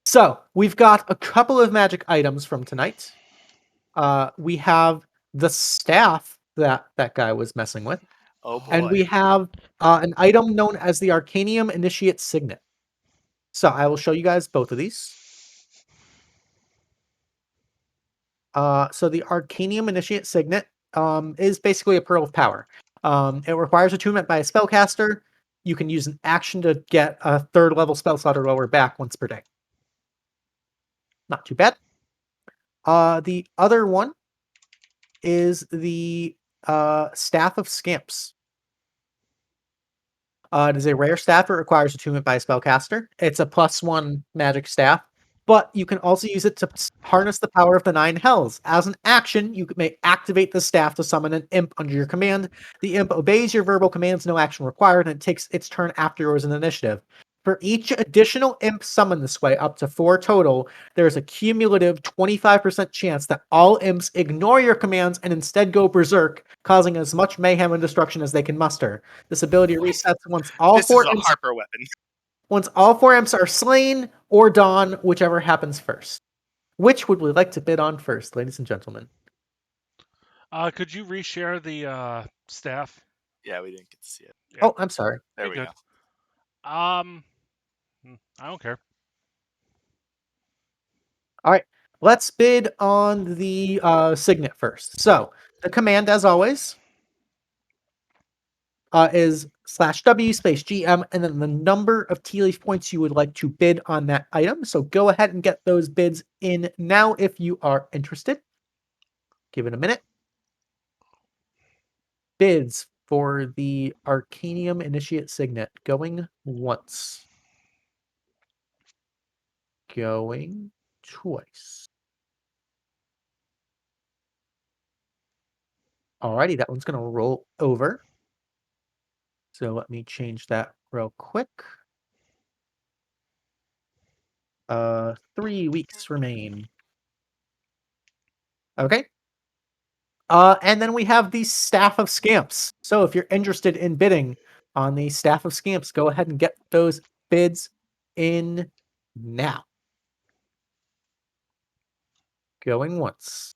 So we've got a couple of magic items from tonight. We have the staff that guy was messing with. Oh boy. And we have an item known as the Arcanium Initiate Signet. So I will show you guys both of these. So the Arcanium Initiate Signet is basically a Pearl of Power. It requires attunement by a spellcaster. You can use an action to get a 3rd level spell slot or lower back once per day. Not too bad. The other one is the Staff of Scamps. It is a rare staff. It requires attunement by a spellcaster. It's a +1 magic staff, but you can also use it to harness the power of the 9 hells. As an action, you may activate the staff to summon an imp under your command. The imp obeys your verbal commands, no action required, and it takes its turn after yours in initiative. For each additional imp summoned this way, up to 4 total, there is a cumulative 25% chance that all imps ignore your commands and instead go berserk, causing as much mayhem and destruction as they can muster. This ability resets once all This 4 is a imps, Harper weapon. once all 4 imps are slain or dawn, whichever happens first. Which would we like to bid on first, ladies and gentlemen? Could you reshare the staff? Yeah, we didn't get to see it. Yeah. Oh, I'm sorry. There You're we good. go. I don't care. All right, let's bid on the signet first. So the command, as always, is /W space GM, and then the number of Tealeaf points you would like to bid on that item. So go ahead and get those bids in now if you are interested. Give it a minute. Bids for the Arcanium Initiate Signet going once. Going twice. Alrighty, that one's going to roll over. So let me change that real quick. 3 weeks remain. Okay. And then we have the Staff of Scamps. So if you're interested in bidding on the Staff of Scamps, go ahead and get those bids in now. Going once.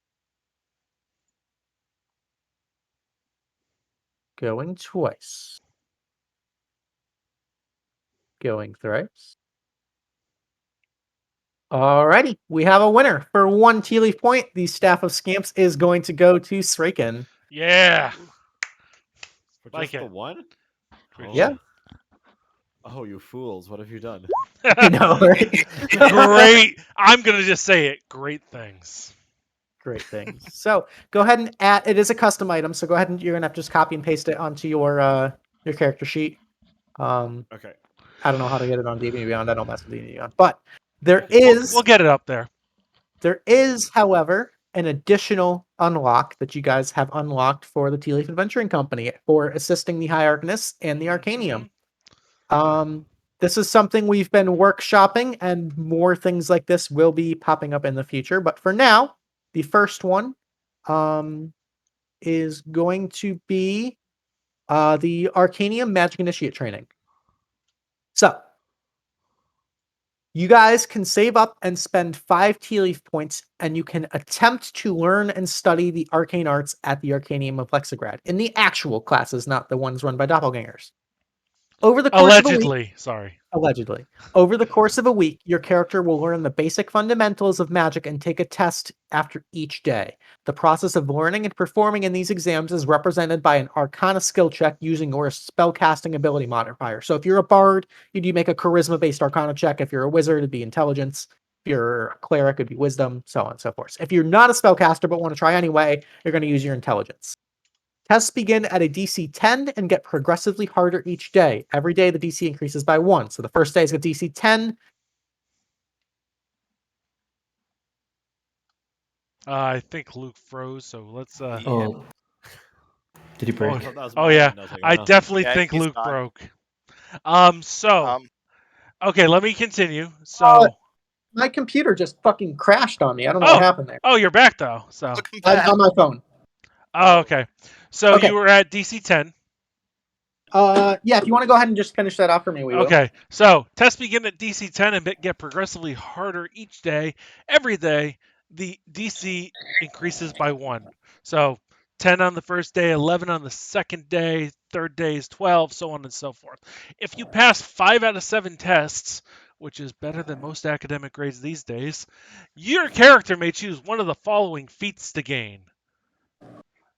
Going twice. Going thrice. Alrighty, we have a winner. For 1 Tealeaf point, the Staff of Scamps is going to go to Sraken. Yeah. For just Like the it. one? Yeah. Oh, you fools! What have you done? You know, right? Great. I'm gonna just say it. Great things. Great things. So go ahead and add. It is a custom item, so go ahead and you're gonna have to just copy and paste it onto your character sheet. Okay. I don't know how to get it on D&D Beyond. I don't mess with D&D Beyond, but there is We'll get it up there. there is, however, an additional unlock that you guys have unlocked for the Tealeaf Adventuring Company for assisting the High Arcanists and the Arcanium. This is something we've been workshopping, and more things like this will be popping up in the future. But for now, the first one is going to be the Arcanium Magic Initiate Training. So, you guys can save up and spend 5 Tealeaf points, and you can attempt to learn and study the arcane arts at the Arcanium of Plexigrad in the actual classes, not the ones run by doppelgangers. Over the course of a week, Allegedly. Sorry. allegedly. Over the course of a week, your character will learn the basic fundamentals of magic and take a test after each day. The process of learning and performing in these exams is represented by an Arcana skill check using your spellcasting ability modifier. So if you're a bard, you make a charisma-based Arcana check. If you're a wizard, it'd be intelligence. If you're a cleric, it'd be wisdom, so on and so forth. If you're not a spellcaster but want to try anyway, you're going to use your intelligence. Tests begin at a DC 10 and get progressively harder each day. Every day, the DC increases by 1. So the first day is a DC 10. I think Luke froze, so let's. Oh, did he Oh, I break? thought that was Oh my yeah, end. I was like, I oh. definitely Yeah, think he's Luke gone. broke. Okay, let me continue. So. My computer just fucking crashed on me. I don't know what happened there. Oh, you're back though. So. Welcome I'm back. on my phone. Oh, okay. So Okay. you were at DC 10. Yeah, if you want to go ahead and just finish that off for me, we will. Okay. So tests begin at DC 10 and get progressively harder each day. Every day, the DC increases by 1. So 10 on the first day, 11 on the second day, third day is 12, so on and so forth. If you pass 5 out of 7 tests, which is better than most academic grades these days, your character may choose one of the following feats to gain.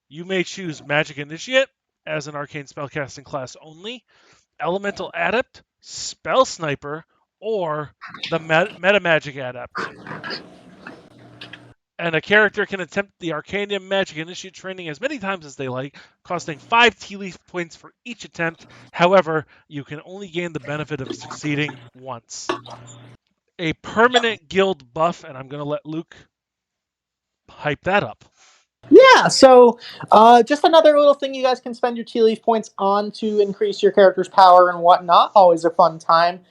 You may choose Magic Initiate as an arcane spellcasting class only, Elemental Adept, Spell Sniper, or the Meta Magic Adept. And a character can attempt the Arcanium Magic Initiate training as many times as they like, costing 5 Tealeaf points for each attempt. However, you can only gain the benefit of succeeding once. A permanent guild buff, and I'm going to let Luke hype that up. Yeah, so just another little thing you guys can spend your Tealeaf points on to increase your character's power and whatnot. Always a fun time.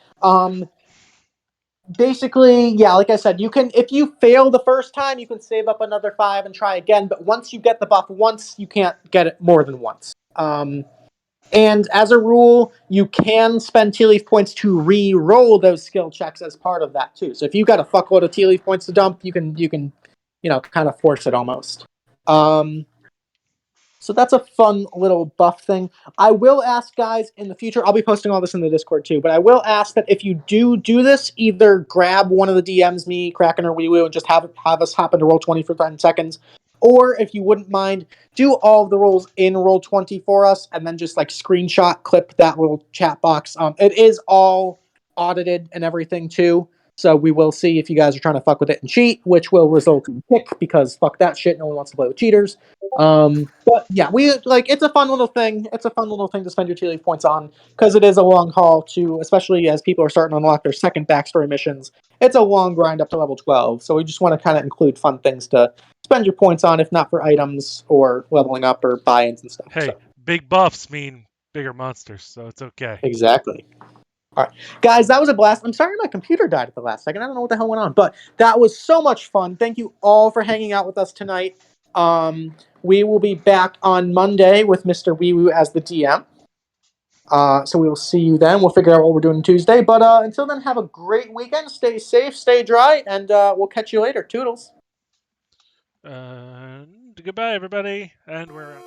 Basically, yeah, like I said, you can, if you fail the first time, you can save up another 5 and try again. But once you get the buff once, you can't get it more than once. And as a rule, you can spend Tealeaf points to re-roll those skill checks as part of that too. So if you've got a fuckload of Tealeaf points to dump, you can kind of force it almost. So that's a fun little buff thing. I will ask guys in the future, I'll be posting all this in the Discord too, but I will ask that if you do this, either grab one of the DMs, me, Cracen, or WeeWoo, and just have us hop into Roll20 for 10 seconds. Or if you wouldn't mind, do all of the rolls in Roll20 for us, and then just like screenshot clip that little chat box. It is all audited and everything too. So we will see if you guys are trying to fuck with it and cheat, which will result in kick, because fuck that shit. No one wants to play with cheaters. But yeah, it's a fun little thing. It's a fun little thing to spend your Tealeaf points on, because it is a long haul to, especially as people are starting to unlock their second backstory missions. It's a long grind up to level 12. So we just want to kind of include fun things to spend your points on, if not for items or leveling up or buy-ins and stuff. Hey, so. Big buffs mean bigger monsters, so it's okay. Exactly. All right, guys, that was a blast. I'm sorry my computer died at the last second. I don't know what the hell went on, but that was so much fun. Thank you all for hanging out with us tonight. We will be back on Monday with Mr. WeeWoo as the DM. So we will see you then. We'll figure out what we're doing Tuesday. But until then, have a great weekend. Stay safe, stay dry, and we'll catch you later. Toodles. Goodbye, everybody, and we're out.